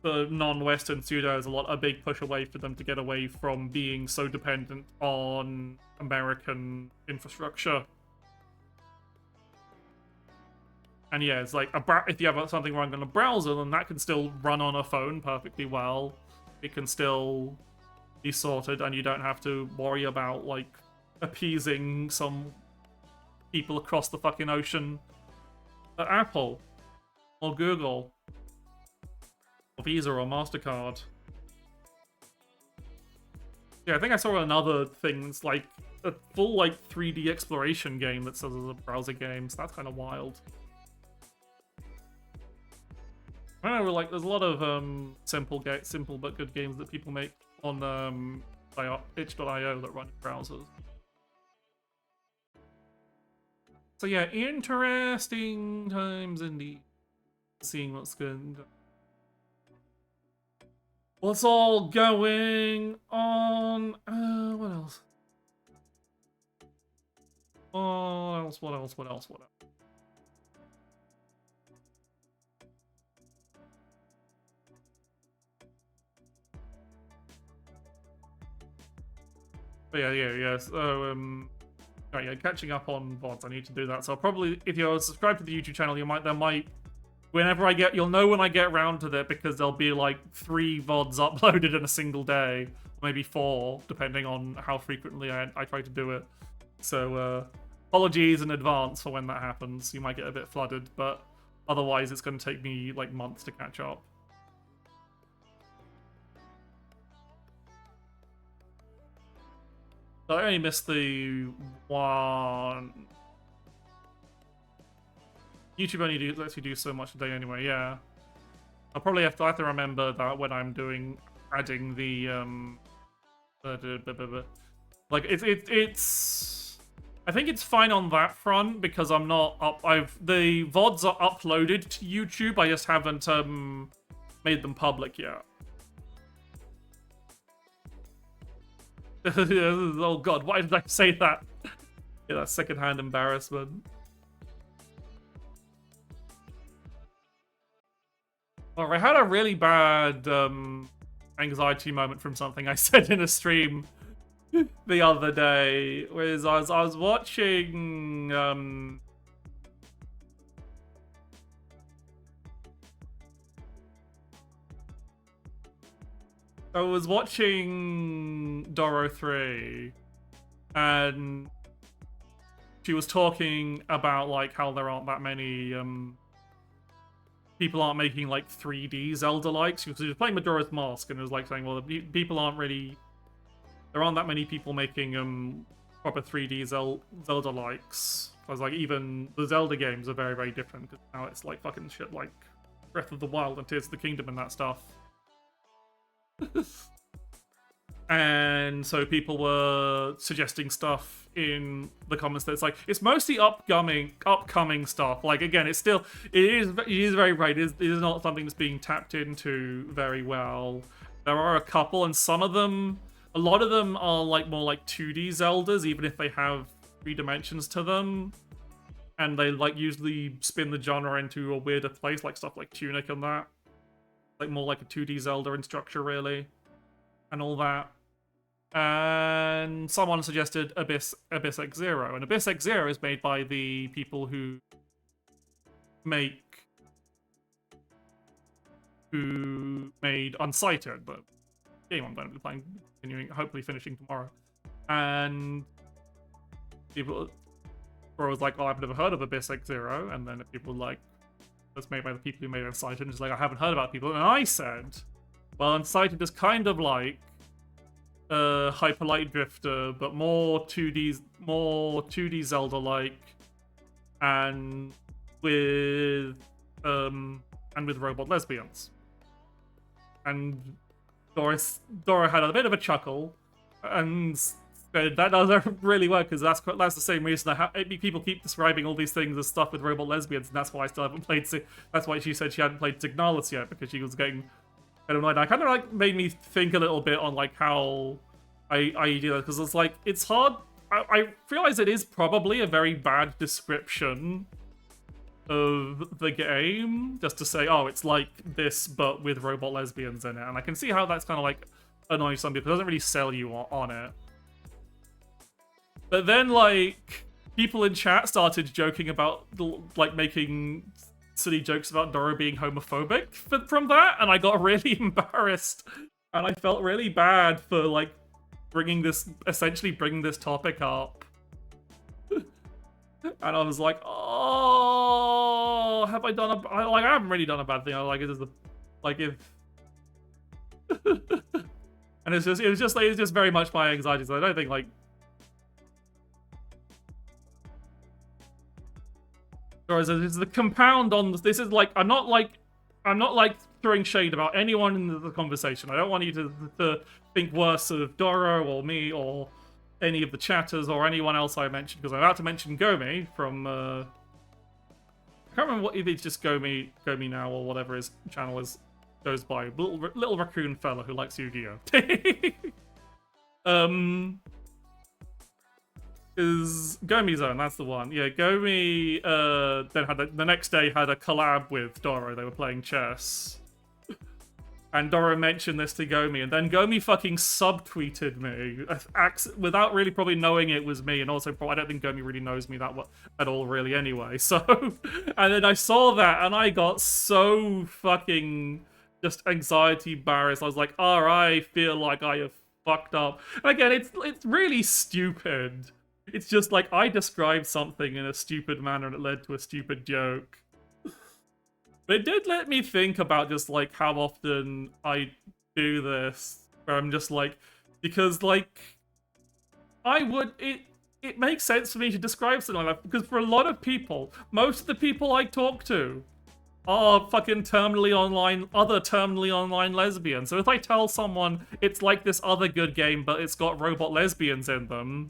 non-Western studios, a big push away for them to get away from being so dependent on American infrastructure. And yeah, it's like if you have something running on a browser, then that can still run on a phone perfectly well. It can still be sorted, and you don't have to worry about like appeasing some people across the fucking ocean at Apple or Google or Visa or MasterCard. Yeah, I think I saw another things like a full like 3D exploration game that says it's a browser game, so that's kind of wild. I don't know, like there's a lot of simple but good games that people make on itch.io that run in browsers. So yeah, interesting times indeed. Seeing what's good. What's all going on? What else? What else? But yeah. So, oh yeah, catching up on VODs. I need to do that. So I'll probably, if you're subscribed to the YouTube channel, you'll know when I get around to that, because there'll be like 3 VODs uploaded in a single day, maybe 4, depending on how frequently I try to do it. So apologies in advance for when that happens. You might get a bit flooded, but otherwise it's going to take me like months to catch up. I only missed the one. YouTube only lets you do so much a day anyway. Yeah, I'll probably have to remember that when I'm adding the like it's. I think it's fine on that front because I'm not up. The VODs are uploaded to YouTube. I just haven't made them public yet. Oh god, why did I say that? Yeah, that's secondhand embarrassment. Alright, I had a really bad anxiety moment from something I said in a stream the other day. Whereas I was watching Doro 3, and she was talking about like how there aren't that many people aren't making like 3D Zelda likes. Because you're playing Majora's Mask, and it was like saying, well, people aren't really. There aren't that many people making proper 3D Zelda likes. I was like, even the Zelda games are very, very different. Because now it's like fucking shit like Breath of the Wild and Tears of the Kingdom and that stuff. And so people were suggesting stuff in the comments that's like, it's mostly upcoming stuff. Like, again, it is very right. It is not something that's being tapped into very well. There are a couple, and a lot of them are like more like 2D Zeldas, even if they have 3 dimensions to them. And they like usually spin the genre into a weirder place, like stuff like Tunic and that. Like more like a 2D Zelda in structure, really. And all that. And someone suggested Abyss X Zero, and Abyss X Zero is made by the people who made Unsighted, the game I'm going to be playing, continuing, hopefully finishing tomorrow. And people were like, "Oh, I've never heard of Abyss X Zero," and then people were like, "That's made by the people who made Unsighted," and it's like, "I haven't heard about people," and I said, "Well, Unsighted is kind of like Hyper Light Drifter, but more 2D Zelda-like, and with robot lesbians." And Dora had a bit of a chuckle and said that doesn't really work, because that's the same reason people keep describing all these things as stuff with robot lesbians, and that's why I still haven't played. That's why she said she hadn't played Signalis yet, because she was getting. I don't know. That kind of like made me think a little bit on like how I do that, because it's like it's hard. I realize it is probably a very bad description of the game, just to say, oh, it's like this but with robot lesbians in it, and I can see how that's kind of like annoying some people. It doesn't really sell you on it. But then like people in chat started joking about like making silly jokes about Dora being homophobic from that, and I got really embarrassed, and I felt really bad for like essentially bringing this topic up. And I was like, oh, have I done I haven't really done a bad thing. I like it as if and it was just very much my anxiety, so I don't think like or is the compound on this is like I'm not like throwing shade about anyone in the conversation. I don't want you to think worse of Dora or me or any of the chatters or anyone else I mentioned, because I'm about to mention Gomi from I can't remember if it's just Gomi now or whatever his channel goes by. Little raccoon fella who likes Yu-Gi-Oh. Is Gomi Zone, that's the one. Yeah, Gomi then had the next day had a collab with Dora. They were playing chess. And Dora mentioned this to Gomi, and then Gomi fucking subtweeted me without really probably knowing it was me, and also I don't think Gomi really knows me that well at all really anyway. So, and then I saw that, and I got so fucking just anxiety embarrassed. I was like, I feel like I have fucked up. And again, it's really stupid. It's just like I described something in a stupid manner and it led to a stupid joke. But it did let me think about just like how often I do this, where I'm just like, because like it makes sense for me to describe something like that, because for a lot of people, most of the people I talk to are fucking terminally online lesbians. So if I tell someone it's like this other good game but it's got robot lesbians in them,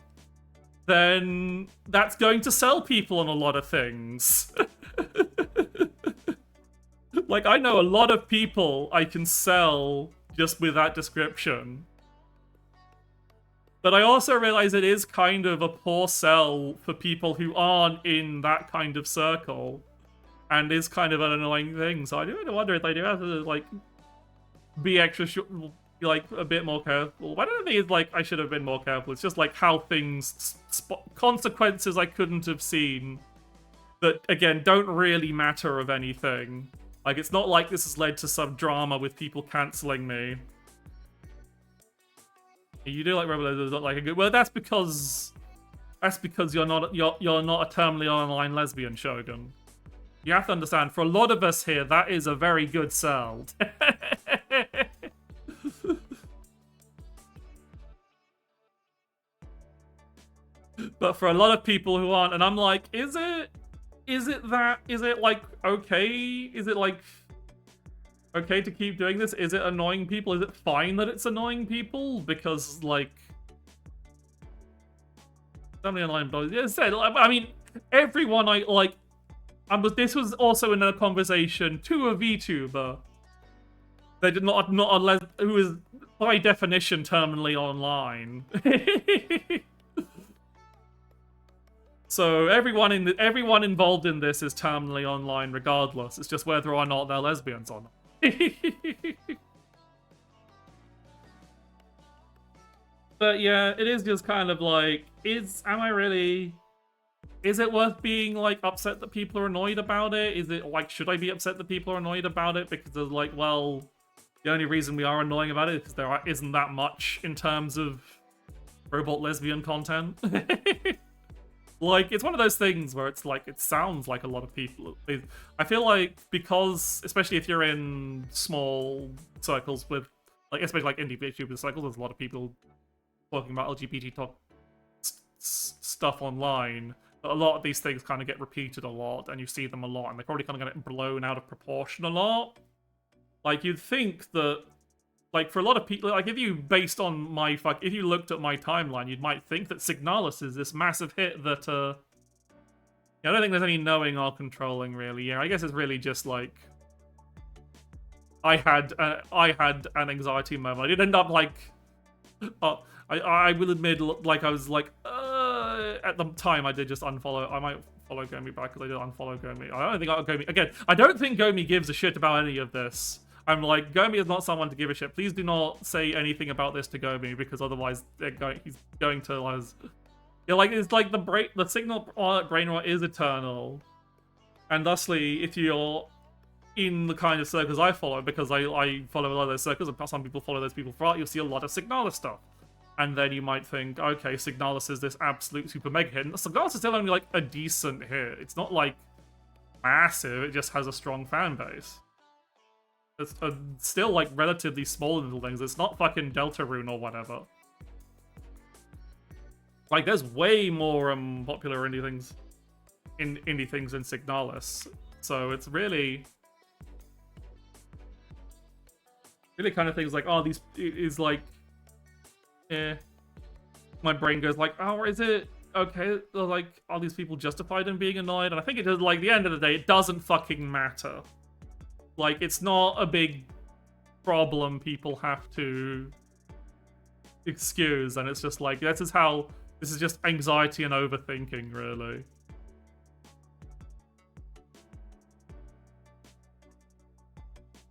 then that's going to sell people on a lot of things. Like, I know a lot of people I can sell just with that description. But I also realize it is kind of a poor sell for people who aren't in that kind of circle. And is kind of an annoying thing. So I do wonder if they do have to, like, be extra, like, a bit more careful. I don't think it's like I should have been more careful. It's just like how things, consequences I couldn't have seen that, again, don't really matter of anything. Like, it's not like this has led to some drama with people cancelling me. You do like Rebel not like a good. Well, that's because you're not a terminally online lesbian, Shogun. You have to understand, for a lot of us here, that is a very good sell. But for a lot of people who aren't, and I'm like, is it like okay? Is it like okay to keep doing this? Is it annoying people? Is it fine that it's annoying people? Because like somebody online blogs, yeah, said, I mean, everyone I like. This was also in a conversation to a VTuber. They did not who is by definition terminally online. So everyone involved in this is terminally online regardless. It's just whether or not they're lesbians or not. But yeah, it is just kind of like, is it worth being like upset that people are annoyed about it? Is it like, should I be upset that people are annoyed about it? Because of like, well, the only reason we are annoying about it is because there isn't that much in terms of robot lesbian content. Like, it's one of those things where it's like, it sounds like a lot of people. I feel like because, especially if you're in small circles with, like, especially like indie VTuber circles, there's a lot of people talking about LGBT stuff online. But a lot of these things kind of get repeated a lot, and you see them a lot, and they're probably kind of get blown out of proportion a lot. Like, you'd think that, like, for a lot of people, like, if you looked at my timeline, you might think that Signalis is this massive hit that, I don't think there's any knowing or controlling, really. Yeah, I guess it's really just, like, I had an anxiety moment. I did end up, like, I will admit, like, I was, like, at the time, I did just unfollow. I might follow Gomi back because I did unfollow Gomi. I don't think Gomi... Again, I don't think Gomi gives a shit about any of this. I'm like, Gomi is not someone to give a shit. Please do not say anything about this to Gomi, because otherwise he's going to... Yeah, like, it's like the signal brain rot is eternal. And thusly, if you're in the kind of circles I follow, because I follow a lot of those circles, and some people follow those people for art, you'll see a lot of Signalis stuff. And then you might think, okay, Signalis is this absolute super mega hit. And Signalis is still only like a decent hit. It's not like massive, it just has a strong fan base. It's still like relatively small little things. It's not fucking Deltarune or whatever. Like, there's way more popular indie things than Signalis. So it's really kind of things like, oh, these is like, my brain goes like, oh, is it okay? Like, are these people justified in being annoyed? And I think it does. Like, the end of the day, it doesn't fucking matter. Like, it's not a big problem people have to excuse, and it's just like, this is just anxiety and overthinking, really.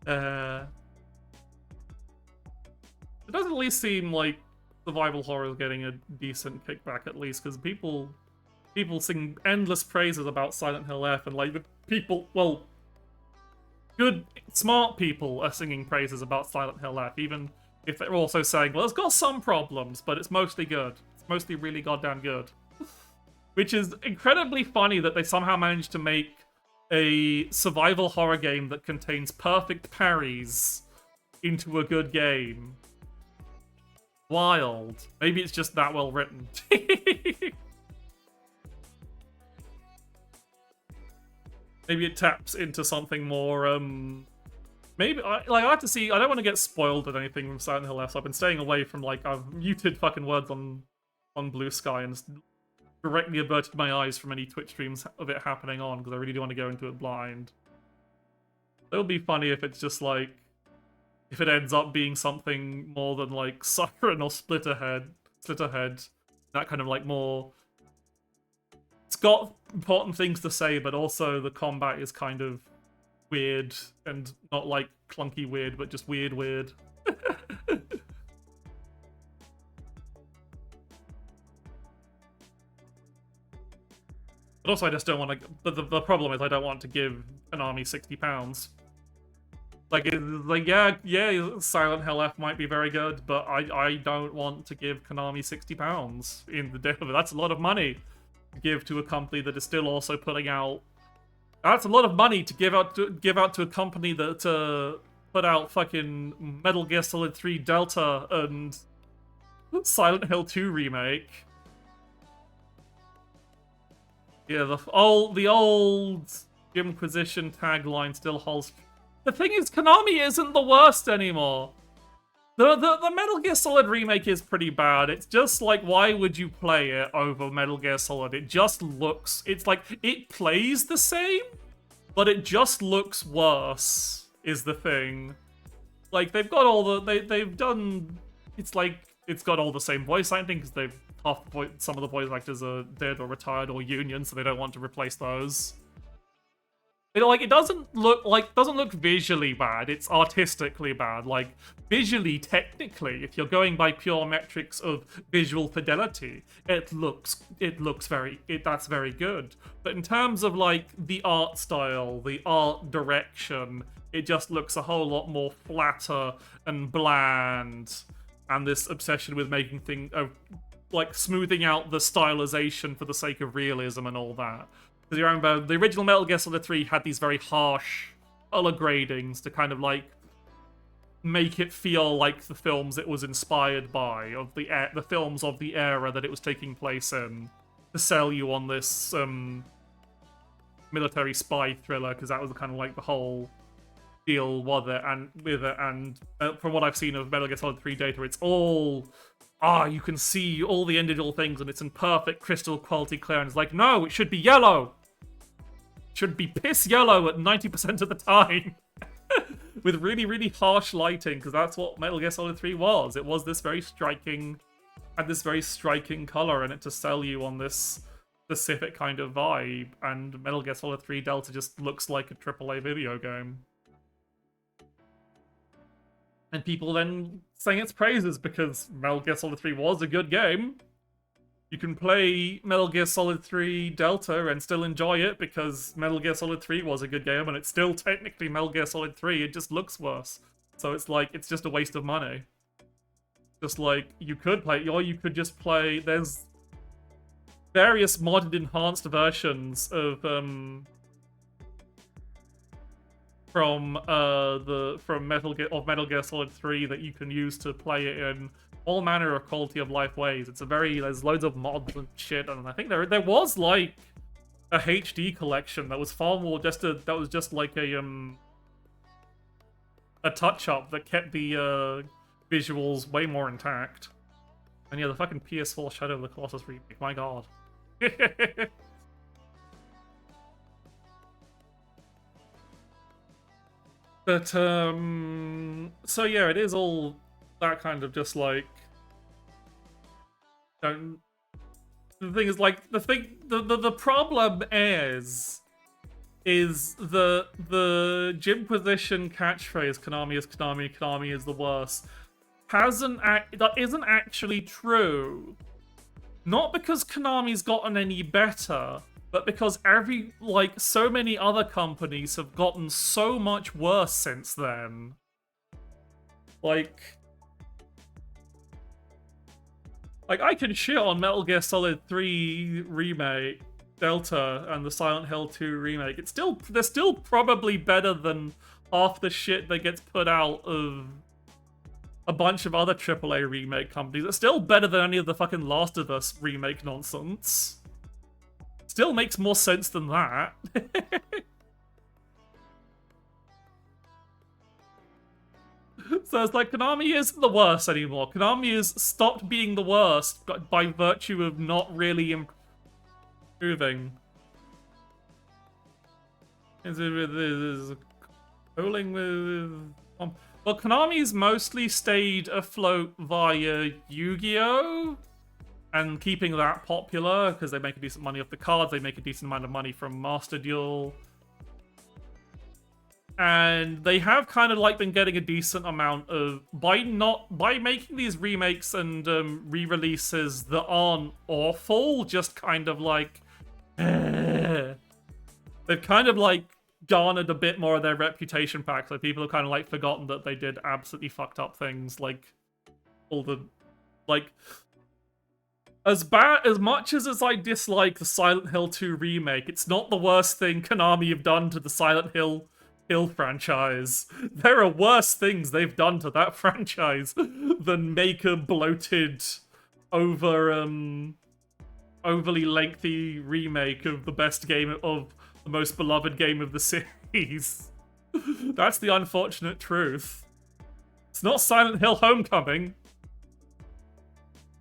It does at least seem like survival horror is getting a decent kickback, at least, because people sing endless praises about Silent Hill F, and like the people, well, good, smart people are singing praises about Silent Hill F, even if they're also saying, well, it's got some problems, but it's mostly good. It's mostly really goddamn good. Which is incredibly funny that they somehow managed to make a survival horror game that contains perfect parries into a good game. Wild. Maybe it's just that well written. Maybe it taps into something more, maybe, I have to see, I don't want to get spoiled with anything from Silent Hill F, so I've been staying away from, like, I've muted fucking words on Blue Sky and directly averted my eyes from any Twitch streams of it happening on, because I really do want to go into it blind. It would be funny if it's just, like, if it ends up being something more than, like, Siren or Splitterhead, that kind of, like, more... It's got important things to say, but also the combat is kind of weird, and not, like, clunky weird, but just weird. But also, I just don't want to... But the problem is I don't want to give an army £60. Like, yeah, Silent Hill F might be very good, but I don't want to give Konami £60 in the day of it. That's a lot of money to give to a company that is still also putting out That's a lot of money to give out to a company that put out fucking Metal Gear Solid 3 Delta and Silent Hill 2 remake. Yeah, the old Jimquisition tagline still holds. The thing is, Konami isn't the worst anymore. The Metal Gear Solid remake is pretty bad. It's just like, why would you play it over Metal Gear Solid? It just looks, it's like, it plays the same, but it just looks worse, is the thing. Like, they've got all the, they've done, it's like, it's got all the same voice acting, because they've, some of the voice actors are dead or retired or union, so they don't want to replace those. Like, it doesn't look visually bad. It's artistically bad. Like, visually, technically, if you're going by pure metrics of visual fidelity, that's very good. But in terms of like the art style, the art direction, it just looks a whole lot more flatter and bland. And this obsession with making things, like smoothing out the stylization for the sake of realism and all that. Because you remember, the original Metal Gear Solid 3 had these very harsh color gradings to kind of like make it feel like the films it was inspired by, of the films of the era that it was taking place in, to sell you on this military spy thriller, because that was kind of like the whole deal with it. And from what I've seen of Metal Gear Solid 3 data, it's all you can see all the individual things and it's in perfect crystal quality clear, and it's like, no, it should be yellow. It should be piss yellow at 90% of the time. With really, really harsh lighting, because that's what Metal Gear Solid 3 was. It was this very striking, had this very striking color in it to sell you on this specific kind of vibe, and Metal Gear Solid 3 Delta just looks like a AAA video game. And people then sang its praises because Metal Gear Solid 3 was a good game. You can play Metal Gear Solid 3 Delta and still enjoy it because Metal Gear Solid 3 was a good game and it's still technically Metal Gear Solid 3, it just looks worse. So it's like, it's just a waste of money. Just like, you could play, or you could just play, there's various modded enhanced versions of, from Metal Gear Solid 3 that you can use to play it in all manner of quality of life ways. There's loads of mods and shit, and I think there was like a HD collection that was far more that was just like a touch up that kept the visuals way more intact. And yeah, the fucking PS4 Shadow of the Colossus remake, my god. But, so yeah, it is all that kind of just like, the thing is, like, the problem is the Jimquisition catchphrase, Konami is Konami, Konami is the worst, that isn't actually true. Not because Konami's gotten any better, but because so many other companies have gotten so much worse since then. Like I can shit on Metal Gear Solid 3 remake, Delta, and the Silent Hill 2 remake. They're still probably better than half the shit that gets put out of a bunch of other AAA remake companies. It's still better than any of the fucking Last of Us remake nonsense. Still makes more sense than that. So it's like, Konami isn't the worst anymore. Konami has stopped being the worst by virtue of not really improving. Polling with... Well, Konami's mostly stayed afloat via Yu-Gi-Oh! And keeping that popular, because they make a decent money off the cards, they make a decent amount of money from Master Duel. And they have kind of like been getting a decent amount of, by making these remakes and re-releases that aren't awful, just kind of like, they've kind of like garnered a bit more of their reputation back. So people have kind of like forgotten that they did absolutely fucked up things, like all the, like, as much as I dislike the Silent Hill 2 remake, it's not the worst thing Konami have done to the Silent Hill franchise. There are worse things they've done to that franchise than make a bloated, overly lengthy remake of the best game of the most beloved game of the series. That's the unfortunate truth. It's not Silent Hill Homecoming.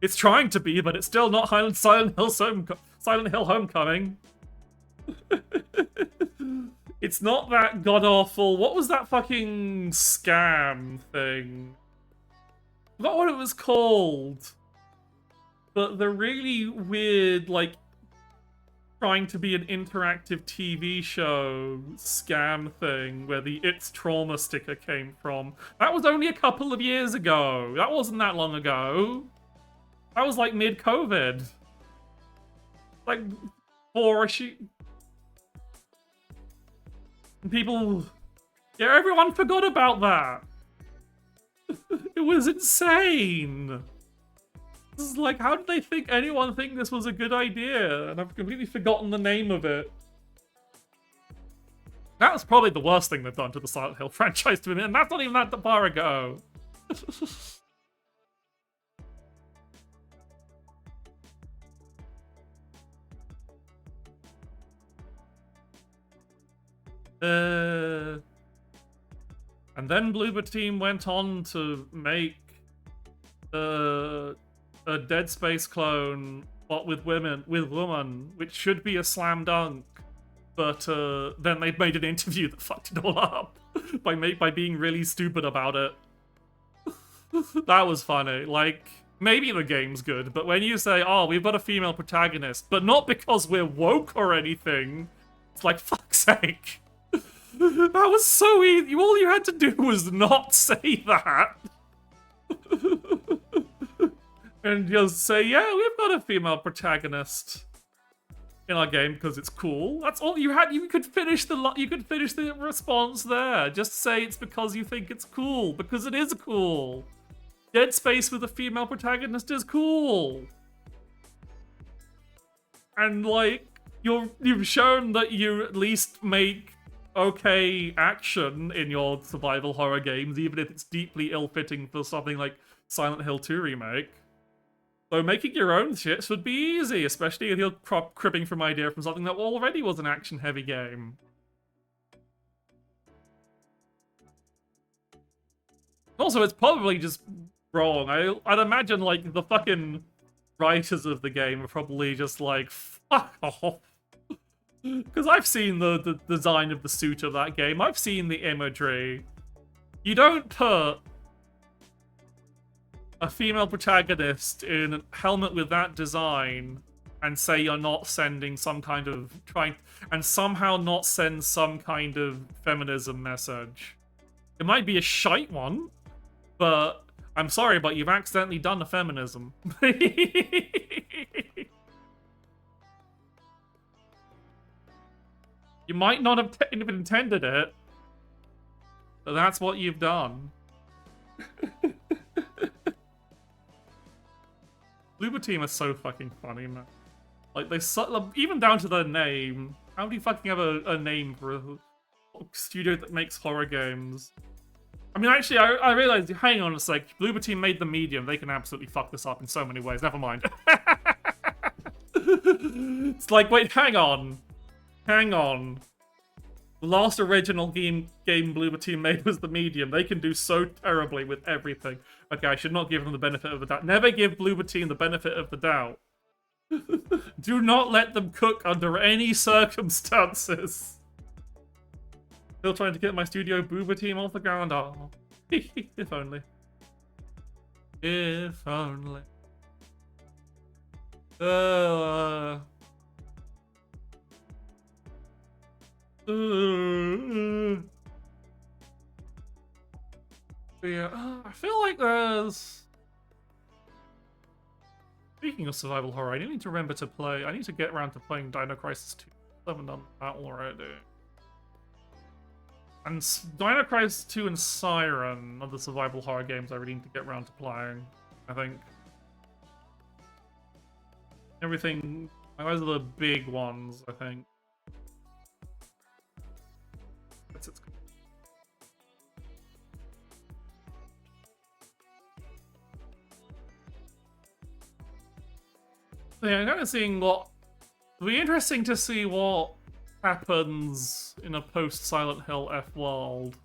It's trying to be, but it's still not Silent Hill Homecoming. It's not that god-awful... What was that fucking scam thing? I forgot what it was called. But the really weird, like, trying to be an interactive TV show scam thing where the It's Trauma sticker came from. That was only a couple of years ago. That wasn't that long ago. That was like mid-COVID. Like, people... Yeah, everyone forgot about that. It was insane. This is like, how did anyone think this was a good idea? And I've completely forgotten the name of it. That was probably the worst thing they've done to the Silent Hill franchise to admit, and that's not even that far ago. And then Bloober Team went on to make a Dead Space clone, but with woman, which should be a slam dunk. But then they made an interview that fucked it all up by being really stupid about it. That was funny. Like, maybe the game's good, but when you say, "Oh, we've got a female protagonist," but not because we're woke or anything, it's like, fuck's sake. That was so easy. All you had to do was not say that. And just say, yeah, we've got a female protagonist in our game because it's cool. That's all you had. You could finish the response there. Just say it's because you think it's cool, because it is cool. Dead Space with a female protagonist is cool. And like, you've shown that you at least make okay action in your survival horror games, even if it's deeply ill-fitting for something like Silent Hill 2 Remake. So making your own shits would be easy, especially if you're cribbing from idea from something that already was an action-heavy game. Also, it's probably just wrong. I'd imagine, like, the fucking writers of the game are probably just like, fuck off. Because I've seen the design of the suit of that game. I've seen the imagery. You don't put a female protagonist in a helmet with that design and say you're not sending some kind of and somehow not send some kind of feminism message. It might be a shite one, but I'm sorry, but you've accidentally done the feminism. You might not have even intended it, but that's what you've done. Bloober Team is so fucking funny, man. Like, even down to their name. How do you fucking have a name for a studio that makes horror games? I mean, actually, I realized, hang on a sec, Bloober Team made the Medium. They can absolutely fuck this up in so many ways. Never mind. It's like, wait, hang on. Hang on. The last original game Bloober Team made was the Medium. They can do so terribly with everything. Okay, I should not give them the benefit of the doubt. Never give Bloober Team the benefit of the doubt. Do not let them cook under any circumstances. Still trying to get my studio Bloober Team off the ground. Oh, if only. If only. Yeah, I feel like there's... Speaking of survival horror, I need to remember to play... I need to get around to playing Dino Crisis 2. I haven't done that already. And Dino Crisis 2 and Siren are the survival horror games I really need to get around to playing, I think. Everything. Those are the big ones, I think. That's it. Yeah, I'm kind of seeing what. It'll be interesting to see what happens in a post-Silent Hill F world.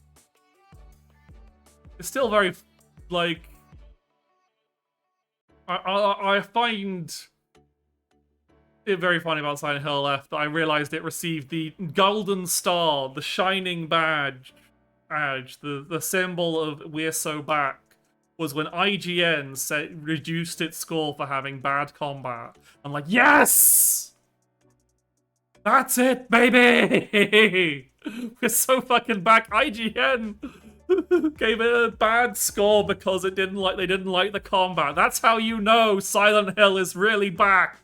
It's still very, like, I find it very funny about Silent Hill F that I realized it received the golden star, the shining badge, the symbol of "we're so back," was when IGN reduced its score for having bad combat. I'm like, yes! That's it, baby! We're so fucking back. IGN gave it a bad score because they didn't like the combat. That's how you know Silent Hill is really back.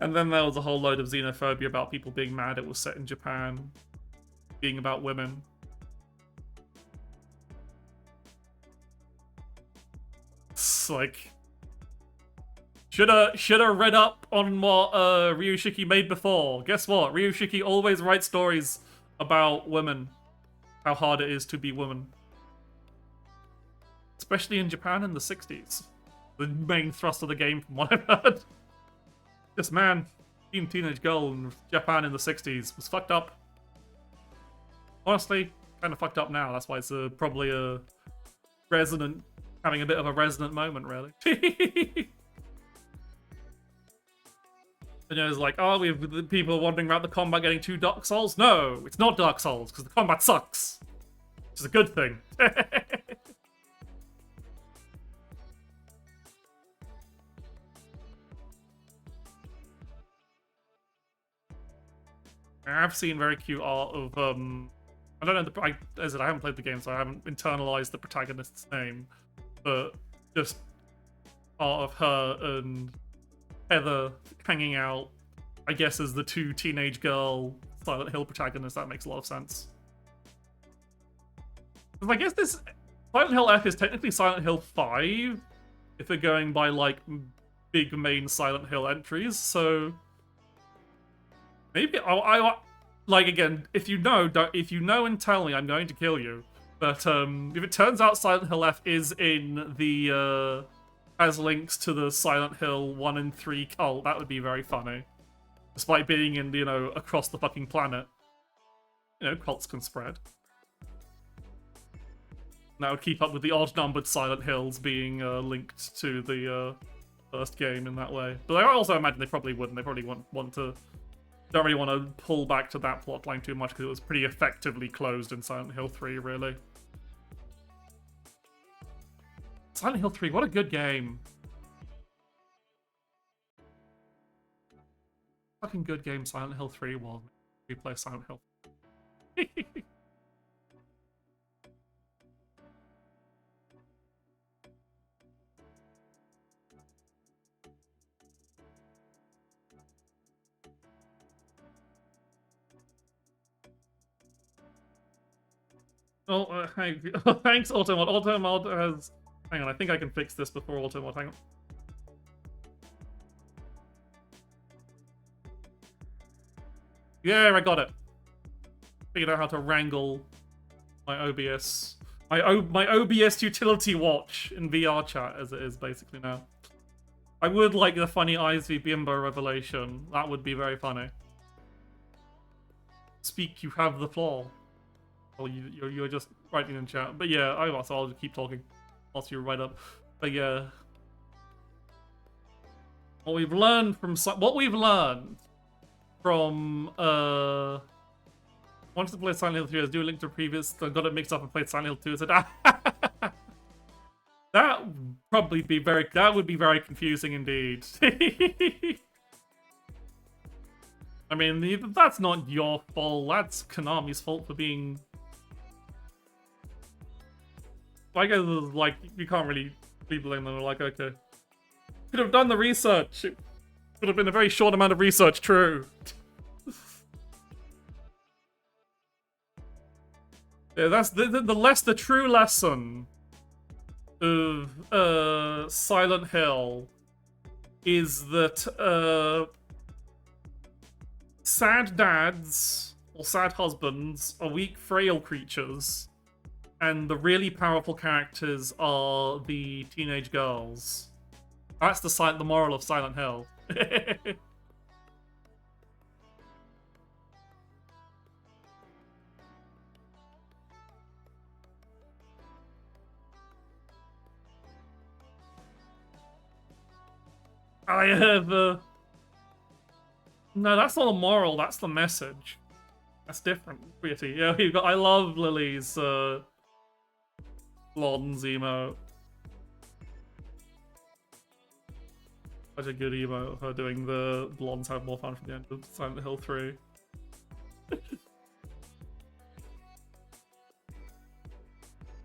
And then there was a whole load of xenophobia about people being mad it was set in Japan, being about women. It's like, shoulda read up on what Ryushiki made before. Guess what? Ryushiki always writes stories about women, how hard it is to be woman, especially in Japan in the 60s. The main thrust of the game, from what I've heard. This man, being a teenage girl in Japan in the 60s, was fucked up. Honestly, kind of fucked up now. That's why it's probably having a bit of a resonant moment, really. And it's like, oh, we have people wondering about the combat getting too Dark Souls. No, it's not Dark Souls, because the combat sucks. Which is a good thing. I've seen very cute art of I don't know. I haven't played the game, so I haven't internalized the protagonist's name, but just art of her and Heather hanging out, I guess, as the two teenage girl Silent Hill protagonists. That makes a lot of sense. I guess this Silent Hill F is technically Silent Hill 5 if they're going by like big main Silent Hill entries. So maybe I like, again, if you know and tell me, I'm going to kill you. But if it turns out Silent Hill F is in the has links to the Silent Hill 1 and 3 cult, that would be very funny. Despite being in, across the fucking planet. Cults can spread. And that would keep up with the odd-numbered Silent Hills being linked to the first game in that way. But I also imagine they probably wouldn't. They probably don't really want to pull back to that plotline too much because it was pretty effectively closed in Silent Hill 3, really. Silent Hill 3, what a good game. Fucking good game Silent Hill 3 was. We play Silent Hill. Oh, thanks, Automod. Automod has... Hang on, I think I can fix this before Automod. Hang on. Yeah, I got it. Figured out how to wrangle my OBS. My OBS utility watch in VRChat, as it is basically now. I would like the funny Eyes v Bimbo revelation. That would be very funny. Speak, you have the floor. Well, you're just writing in chat. But yeah, I'll just keep talking whilst you write up. But yeah, what we've learned from wanted to play Silent Hill 3, I was doing Link to previous, I got it mixed up and played Silent Hill 2 and said, that would be very confusing indeed. I mean, that's not your fault, that's Konami's fault for being... I guess, like, you can't really blame them. Like, okay, could have done the research. It would have been a very short amount of research. True. Yeah, that's the true lesson of Silent Hill is that sad dads or sad husbands are weak, frail creatures, and the really powerful characters are the teenage girls. That's the moral of Silent Hill. I have. No, that's not a moral. That's the message. That's different. Pretty. Yeah, we've got. I love Lily's blonde emote. Such a good emote of her doing the blondes have more fun from the end of Silent Hill 3.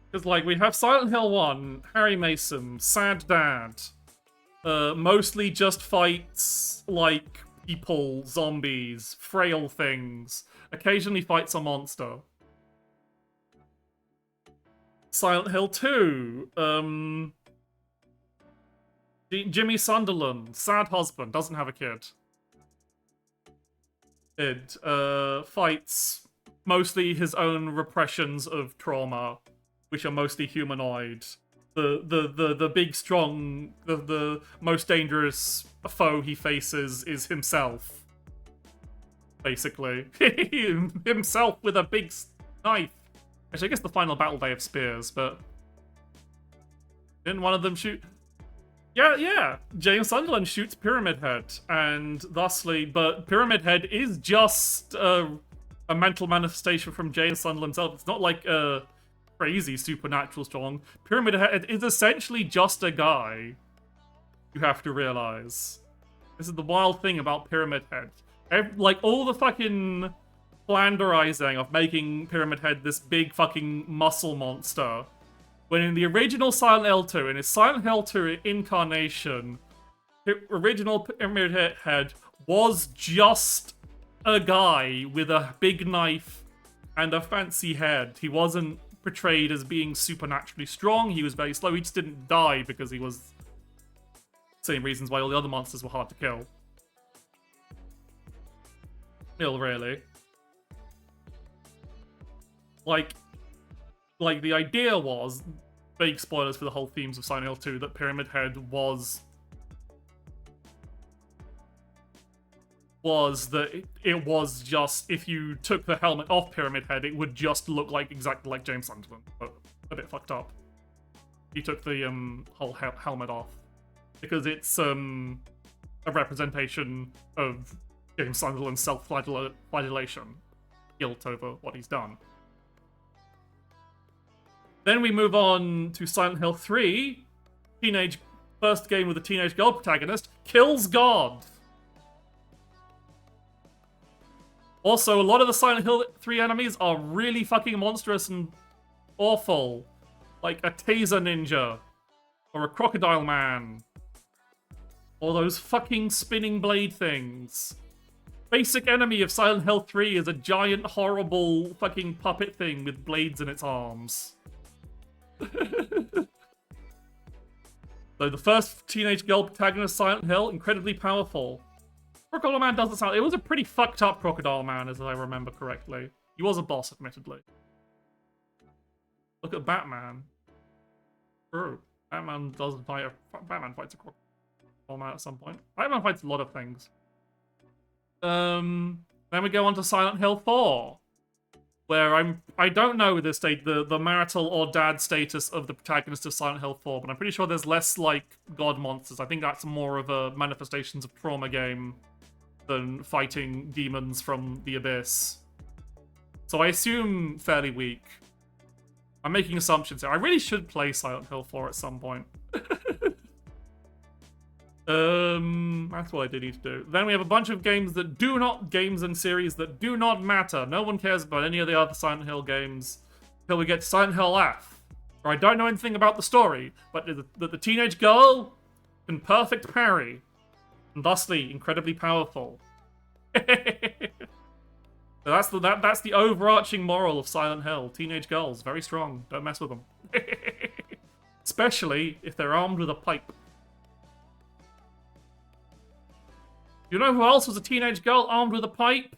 Because, like, we have Silent Hill 1, Harry Mason, sad dad. Mostly just fights, like, people, zombies, frail things. Occasionally fights a monster. Silent Hill 2, Jimmy Sunderland, sad husband, doesn't have a kid. It fights mostly his own repressions of trauma, which are mostly humanoid. The big strong, the most dangerous foe he faces is himself. Basically. Himself with a big knife. Actually, I guess the final battle they have spears, but didn't one of them shoot? Yeah. James Sunderland shoots Pyramid Head, and thusly, but Pyramid Head is just a mental manifestation from James Sunderland himself. It's not like a crazy supernatural strong. Pyramid Head is essentially just a guy. You have to realize. This is the wild thing about Pyramid Head. Like, all the fucking flanderizing of making Pyramid Head this big fucking muscle monster. When in the original Silent Hill 2, in his Silent Hill 2 incarnation, the original Pyramid Head was just a guy with a big knife and a fancy head. He wasn't portrayed as being supernaturally strong. He was very slow. He just didn't die because he was... Same reasons why all the other monsters were hard to kill. Really. Like, the idea was, big spoilers for the whole themes of Silent Hill 2, that Pyramid Head was that it was just, if you took the helmet off Pyramid Head, it would just look like exactly like James Sunderland, but a bit fucked up. He took the whole helmet off because it's a representation of James Sunderland's self-flagellation, guilt over what he's done. Then we move on to Silent Hill 3. First game with a teenage girl protagonist kills God. Also, a lot of the Silent Hill 3 enemies are really fucking monstrous and awful. Like a taser ninja. Or a crocodile man. Or those fucking spinning blade things. Basic enemy of Silent Hill 3 is a giant, horrible fucking puppet thing with blades in its arms. So the first teenage girl protagonist, Silent Hill, incredibly powerful. Crocodile Man doesn't sound... It was a pretty fucked up Crocodile Man, as I remember correctly. He was a boss, admittedly. Look at Batman. True. Batman doesn't fight Batman fights a Crocodile Man at some point. Batman fights a lot of things. Then we go on to Silent Hill 4. Where I don't know the marital or dad status of the protagonist of Silent Hill 4, but I'm pretty sure there's less, like, god monsters. I think that's more of a manifestations of trauma game than fighting demons from the abyss. So I assume fairly weak. I'm making assumptions here. I really should play Silent Hill 4 at some point. That's what I do need to do. Then we have a bunch of games and series that do not matter. No one cares about any of the other Silent Hill games until we get to Silent Hill F, where I don't know anything about the story, but that the teenage girl can perfect parry, and thusly incredibly powerful. So that's the overarching moral of Silent Hill. Teenage girls, very strong. Don't mess with them. Especially if they're armed with a pipe. You know who else was a teenage girl armed with a pipe?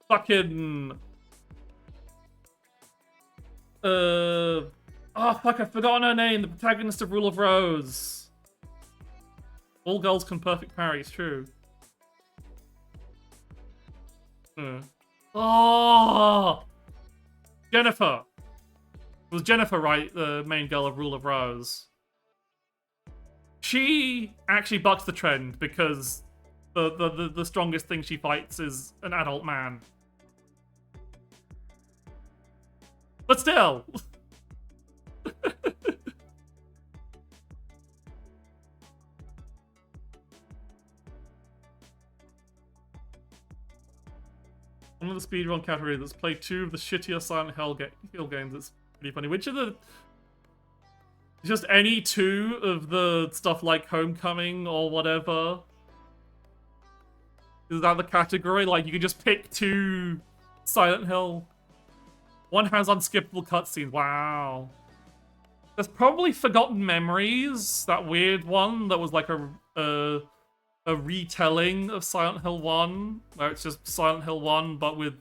Fucking... Oh, fuck, I've forgotten her name. The protagonist of Rule of Rose. All girls can perfect parries, true. Oh! Jennifer. It was Jennifer, right? The main girl of Rule of Rose. She actually bucks the trend because the strongest thing she fights is an adult man. But still! One of the speedrun categories that's played 2 of the shittier Silent Hill games. It's pretty funny. Which are the... Just any 2 of the stuff like Homecoming or whatever? Is that the category? Like, you can just pick 2 Silent Hill. One has unskippable cutscenes. Wow. There's probably Forgotten Memories, that weird one that was like a retelling of Silent Hill 1, where it's just Silent Hill 1, but with...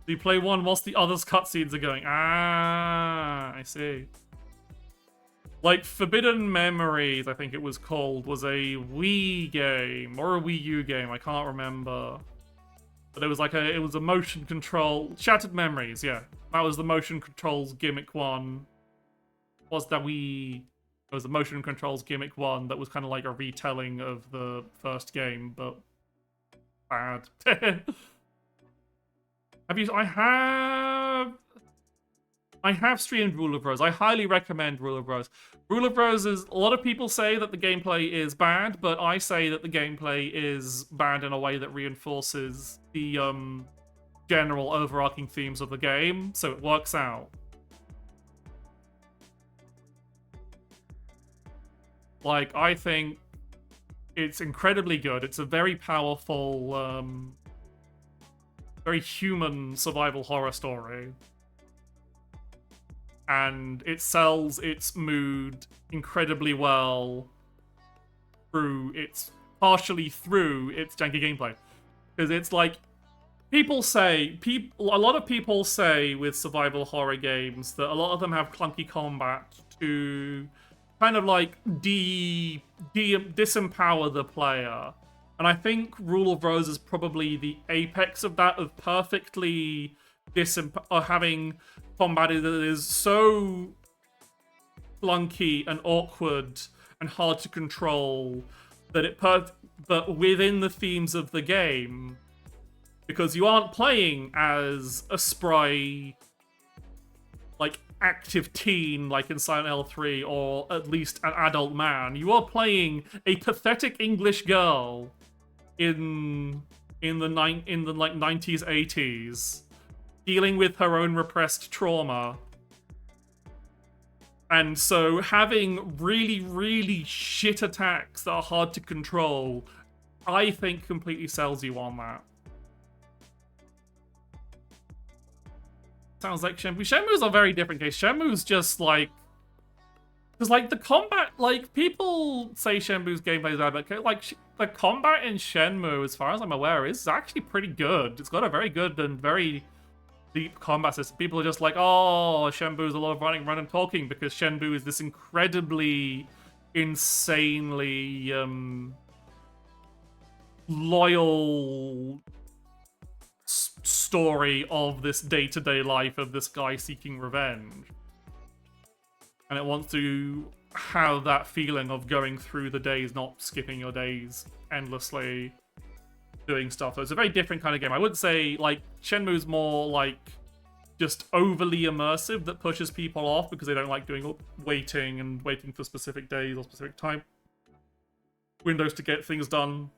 You play one whilst the other's cutscenes are going. Ah, I see. Like, Forbidden Memories, I think it was called, was a Wii game, or a Wii U game, I can't remember. But it was like it was a motion control... Shattered Memories, yeah. That was the motion controls gimmick one. Was that Wii... It was the motion controls gimmick one that was kind of like a retelling of the first game, but bad. I have streamed Rule of Rose. I highly recommend Rule of Rose. Rule of Rose is... A lot of people say that the gameplay is bad, but I say that the gameplay is bad in a way that reinforces the general overarching themes of the game, so it works out. Like, I think it's incredibly good. It's a very powerful, very human survival horror story. And it sells its mood incredibly well partially through its janky gameplay. Because it's like, a lot of people say with survival horror games that a lot of them have clunky combat to kind of like disempower the player. And I think Rule of Rose is probably the apex of that, of perfectly having combat that is so clunky and awkward and hard to control that but within the themes of the game, because you aren't playing as a spry, like, active teen like in Silent Hill 3, or at least an adult man. You are playing a pathetic English girl in the 90s, 80s, dealing with her own repressed trauma. And so having really, really shit attacks that are hard to control, I think completely sells you on that. Sounds like Shenmue. Shenmue's a very different case. Shenmue's just like... Because, like, the combat... Like, people say Shenmue's gameplay is bad, but, like, the combat in Shenmue, as far as I'm aware, is actually pretty good. It's got a very good and very deep combat system. People are just like, oh, Shenmue's a lot of running, and talking, because Shenmue is this incredibly, insanely, loyal story of this day-to-day life of this guy seeking revenge. And it wants to have that feeling of going through the days, not skipping your days endlessly doing stuff. So it's a very different kind of game. I would say, like, Shenmue's more, like, just overly immersive that pushes people off because they don't like doing waiting for specific days or specific time windows to get things done.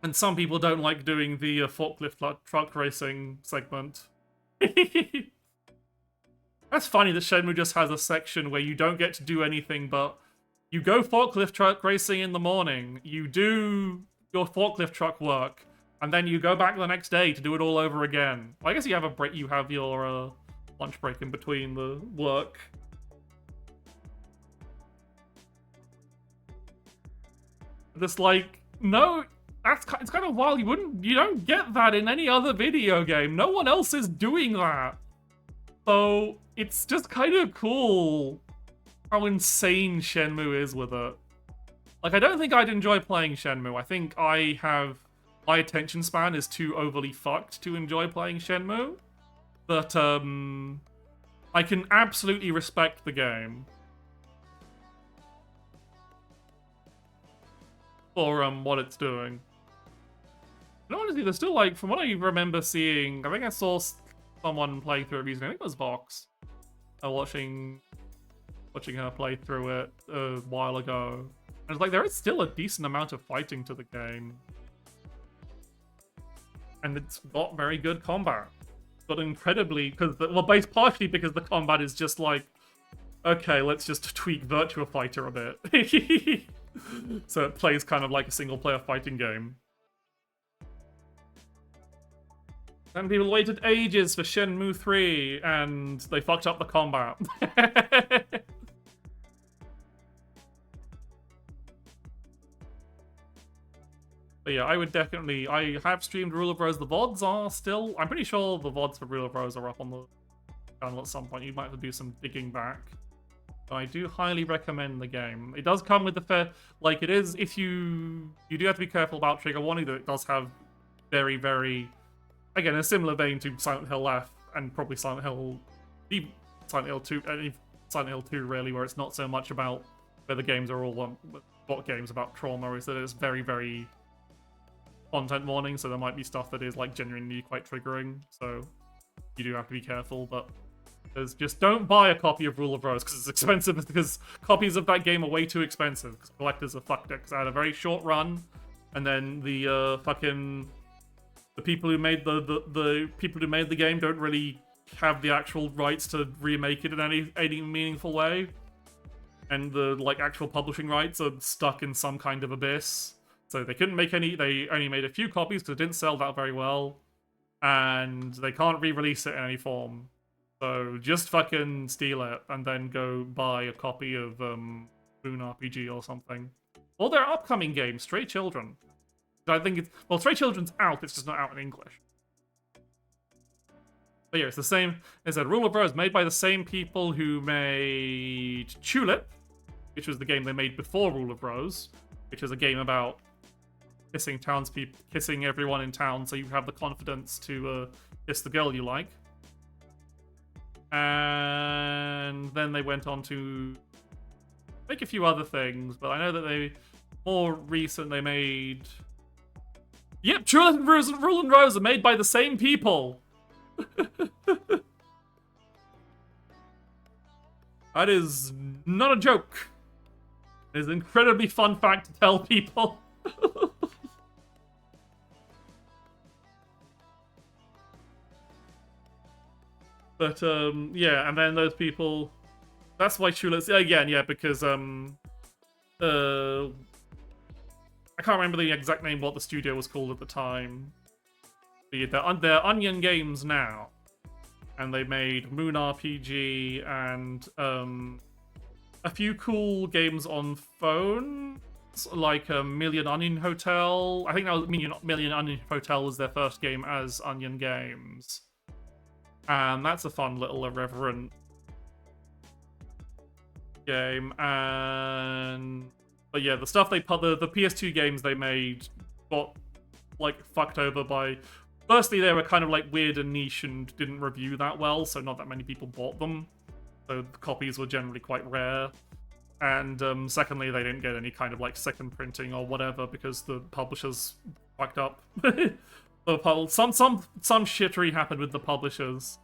And some people don't like doing the forklift truck racing segment. That's funny that Shenmue just has a section where you don't get to do anything, but you go forklift truck racing in the morning, you do your forklift truck work, and then you go back the next day to do it all over again. Well, I guess you have a break. You have your lunch break in between the work. Just like, no, it's kind of wild. You don't get that in any other video game. No one else is doing that. So it's just kind of cool how insane Shenmue is with it. Like, I don't think I'd enjoy playing Shenmue. I think my attention span is too overly fucked to enjoy playing Shenmue. But, I can absolutely respect the game for, what it's doing. And honestly, there's still, like, from what I remember seeing, I think I saw someone playing through it recently. I think it was Vox. Watching her play through it a while ago. And it's like, there is still a decent amount of fighting to the game. And it's got very good combat. But incredibly, based partially because the combat is just like, okay, let's just tweak Virtua Fighter a bit. So it plays kind of like a single-player fighting game. And people waited ages for Shenmue 3, and they fucked up the combat. But yeah, I have streamed Rule of Rose. The VODs are still, I'm pretty sure the VODs for Rule of Rose are up on the channel at some point. You might have to do some digging back. But I do highly recommend the game. It does come with the fair, like it is, if you do have to be careful about trigger warning, that it does have very, very, again, a similar vein to Silent Hill F and probably Silent Hill 2, Silent Hill 2 really, where it's not so much about where the games are all what games about trauma, is that it's very, very content warning, so there might be stuff that is like genuinely quite triggering, so you do have to be careful. But there's just, don't buy a copy of Rule of Rose because it's expensive, because copies of that game are way too expensive, because collectors are fucked it, because I had a very short run, and then the people who made the people who made the game don't really have the actual rights to remake it in any meaningful way, and the like actual publishing rights are stuck in some kind of abyss. So they couldn't make any, they only made a few copies because it didn't sell that very well. And they can't re-release it in any form. So just fucking steal it and then go buy a copy of Moon RPG or something. Or their upcoming game, Stray Children. I think it's, well, Stray Children's out, it's just not out in English. But yeah, it's the same, it's a Rule of Rose made by the same people who made Tulip, which was the game they made before Rule of Rose, which is a game about kissing everyone in town so you have the confidence to kiss the girl you like. And then they went on to make a few other things, but I know that they made... Yep, Tulip and Rule and Rose are made by the same people! That is not a joke. It is an incredibly fun fact to tell people. But, yeah, and then those people... That's why Tulip's... Again, yeah, because, I can't remember the exact name what the studio was called at the time. But yeah, they're Onion Games now. And they made Moon RPG and, a few cool games on phone, like Million Onion Hotel. I think that was Million Onion Hotel was their first game as Onion Games. And that's a fun little irreverent game. But yeah, the stuff the PS2 games they made got like fucked over by... Firstly, they were kind of like weird and niche and didn't review that well, so not that many people bought them. So the copies were generally quite rare. And secondly, they didn't get any kind of like second printing or whatever because the publishers fucked up. Some shittery happened with the publishers.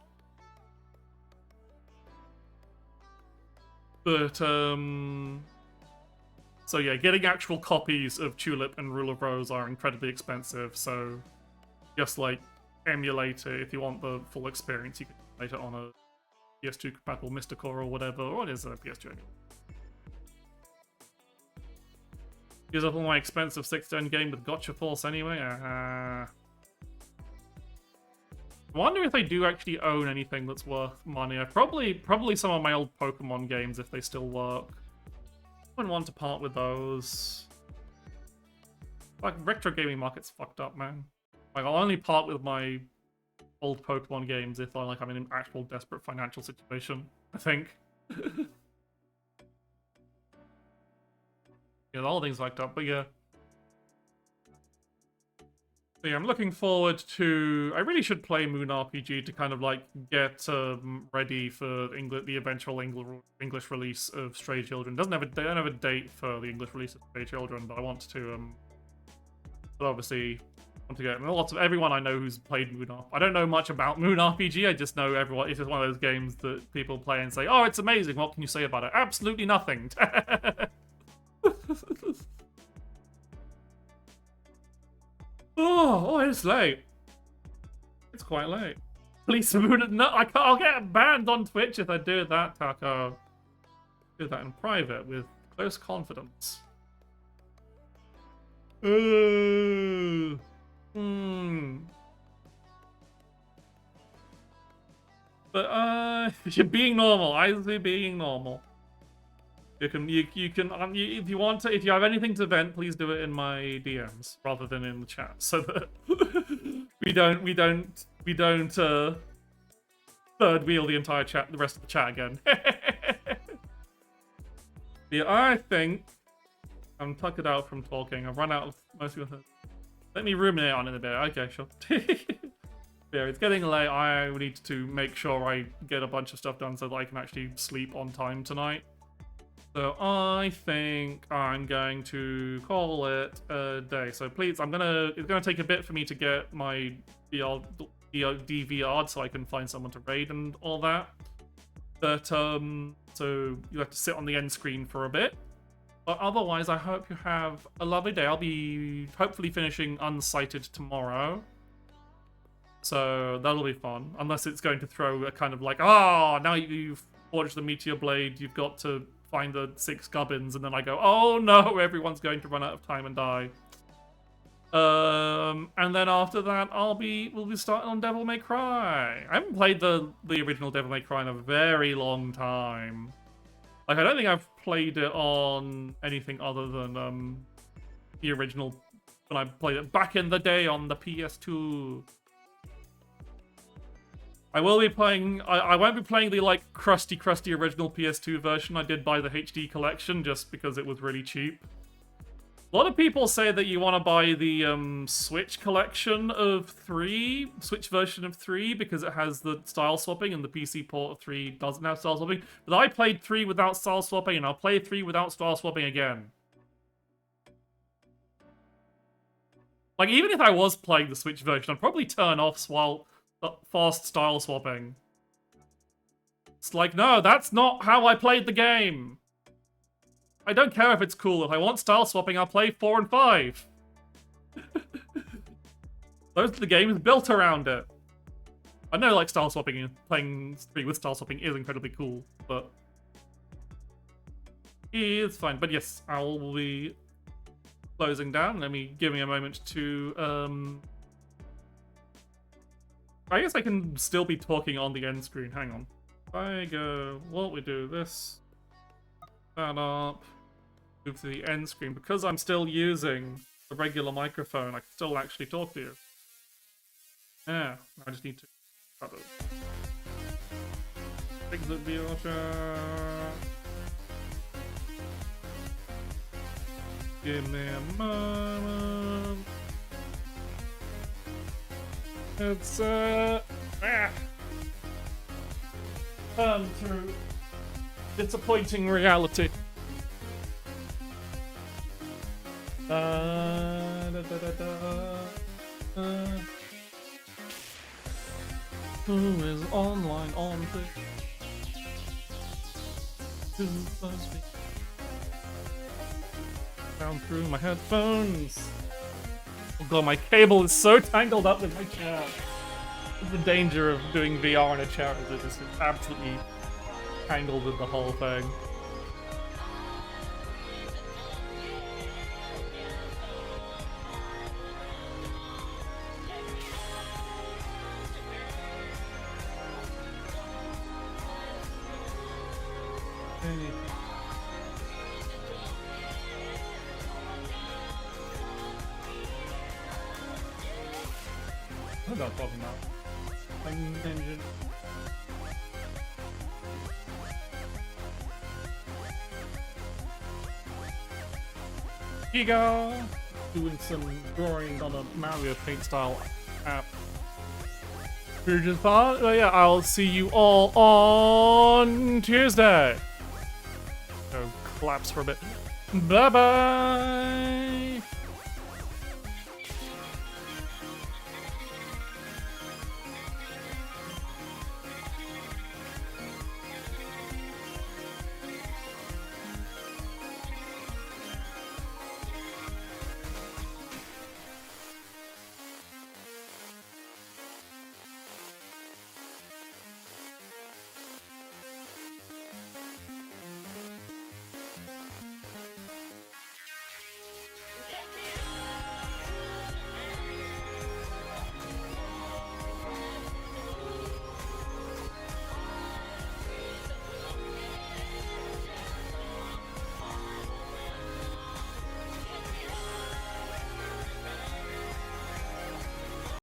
But so yeah, getting actual copies of Tulip and Rule of Rose are incredibly expensive, so just like emulate it if you want the full experience. You can emulate it on a PS2 compatible Mr. Core or whatever, or it is a PS2 anyway. Use up all my expensive 6th-gen game with Gotcha Force anyway. I wonder if they do actually own anything that's worth money. Probably some of my old Pokemon games if they still work. I wouldn't want to part with those. Like, retro gaming market's fucked up, man. Like, I'll only part with my old Pokemon games if I'm in an actual desperate financial situation, I think. Yeah, the whole thing's fucked up, but yeah. So yeah, I'm looking forward to... I really should play Moon RPG to kind of, like, get ready for the eventual English release of Stray Children. They don't have a date for the English release of Stray Children, but I want to, but obviously... want to get everyone I know who's played Moon RPG. I don't know much about Moon RPG. I just know everyone. It's just one of those games that people play and say, "Oh, it's amazing. What can you say about it?" Absolutely nothing. Oh, it's late. It's quite late. Please, Moon. No, I can't. I'll get banned on Twitch if I do that, Taco. Do that in private with close confidence. But you're being normal. I'll being normal. You can if you want to, if you have anything to vent, please do it in my DMs rather than in the chat, so that we don't third wheel the entire chat, the rest of the chat again. Yeah, I think I'm tuckered out from talking. I've run out of most of the. Let me ruminate on it a bit. Okay, sure. Yeah, it's getting late. I need to make sure I get a bunch of stuff done so that I can actually sleep on time tonight. So I think I'm going to call it a day. So please, it's gonna take a bit for me to get my DVR'd so I can find someone to raid and all that. But so you have to sit on the end screen for a bit. But otherwise, I hope you have a lovely day. I'll be hopefully finishing Unsighted tomorrow. So that'll be fun. Unless it's going to throw a kind of like, now you've forged the Meteor Blade, you've got to find the 6 gubbins, and then I go, oh no, everyone's going to run out of time and die. And then after that, we'll be starting on Devil May Cry. I haven't played the original Devil May Cry in a very long time. Like, I don't think I've played it on anything other than the original when I played it back in the day on the PS2. I will be playing. I won't be playing the like crusty original PS2 version. I did buy the HD collection just because it was really cheap. A lot of people say that you want to buy the Switch collection of 3, Switch version of 3, because it has the style swapping, and the PC port of 3 doesn't have style swapping. But I played 3 without style swapping, and I'll play 3 without style swapping again. Like, even if I was playing the Switch version, I'd probably turn off fast style swapping. It's like, no, that's not how I played the game. I don't care if it's cool. If I want style swapping, I'll play 4 and 5. Those are the games built around it. I know, like, style swapping and playing 3 with style swapping is incredibly cool, but it's fine. But yes, I will be closing down. Let me give me a moment to I guess I can still be talking on the end screen. Hang on. I go, we do this, that up, move to the end screen. Because I'm still using the regular microphone, I can still actually talk to you. Yeah, I just need to exit VRChat. Give me a moment. It's turn through disappointing reality. Who is online on Twitch? Who loves me? Down through my headphones. Oh god, my cable is so tangled up with my chair. The danger of doing VR in a chair is it's absolutely tangled with the whole thing. was I talking about? Engine. Giga! Doing some drawing on a Mario Paint style app. VRChat part? Oh yeah, I'll see you all on Tuesday. Go collapse for a bit. Bye bye!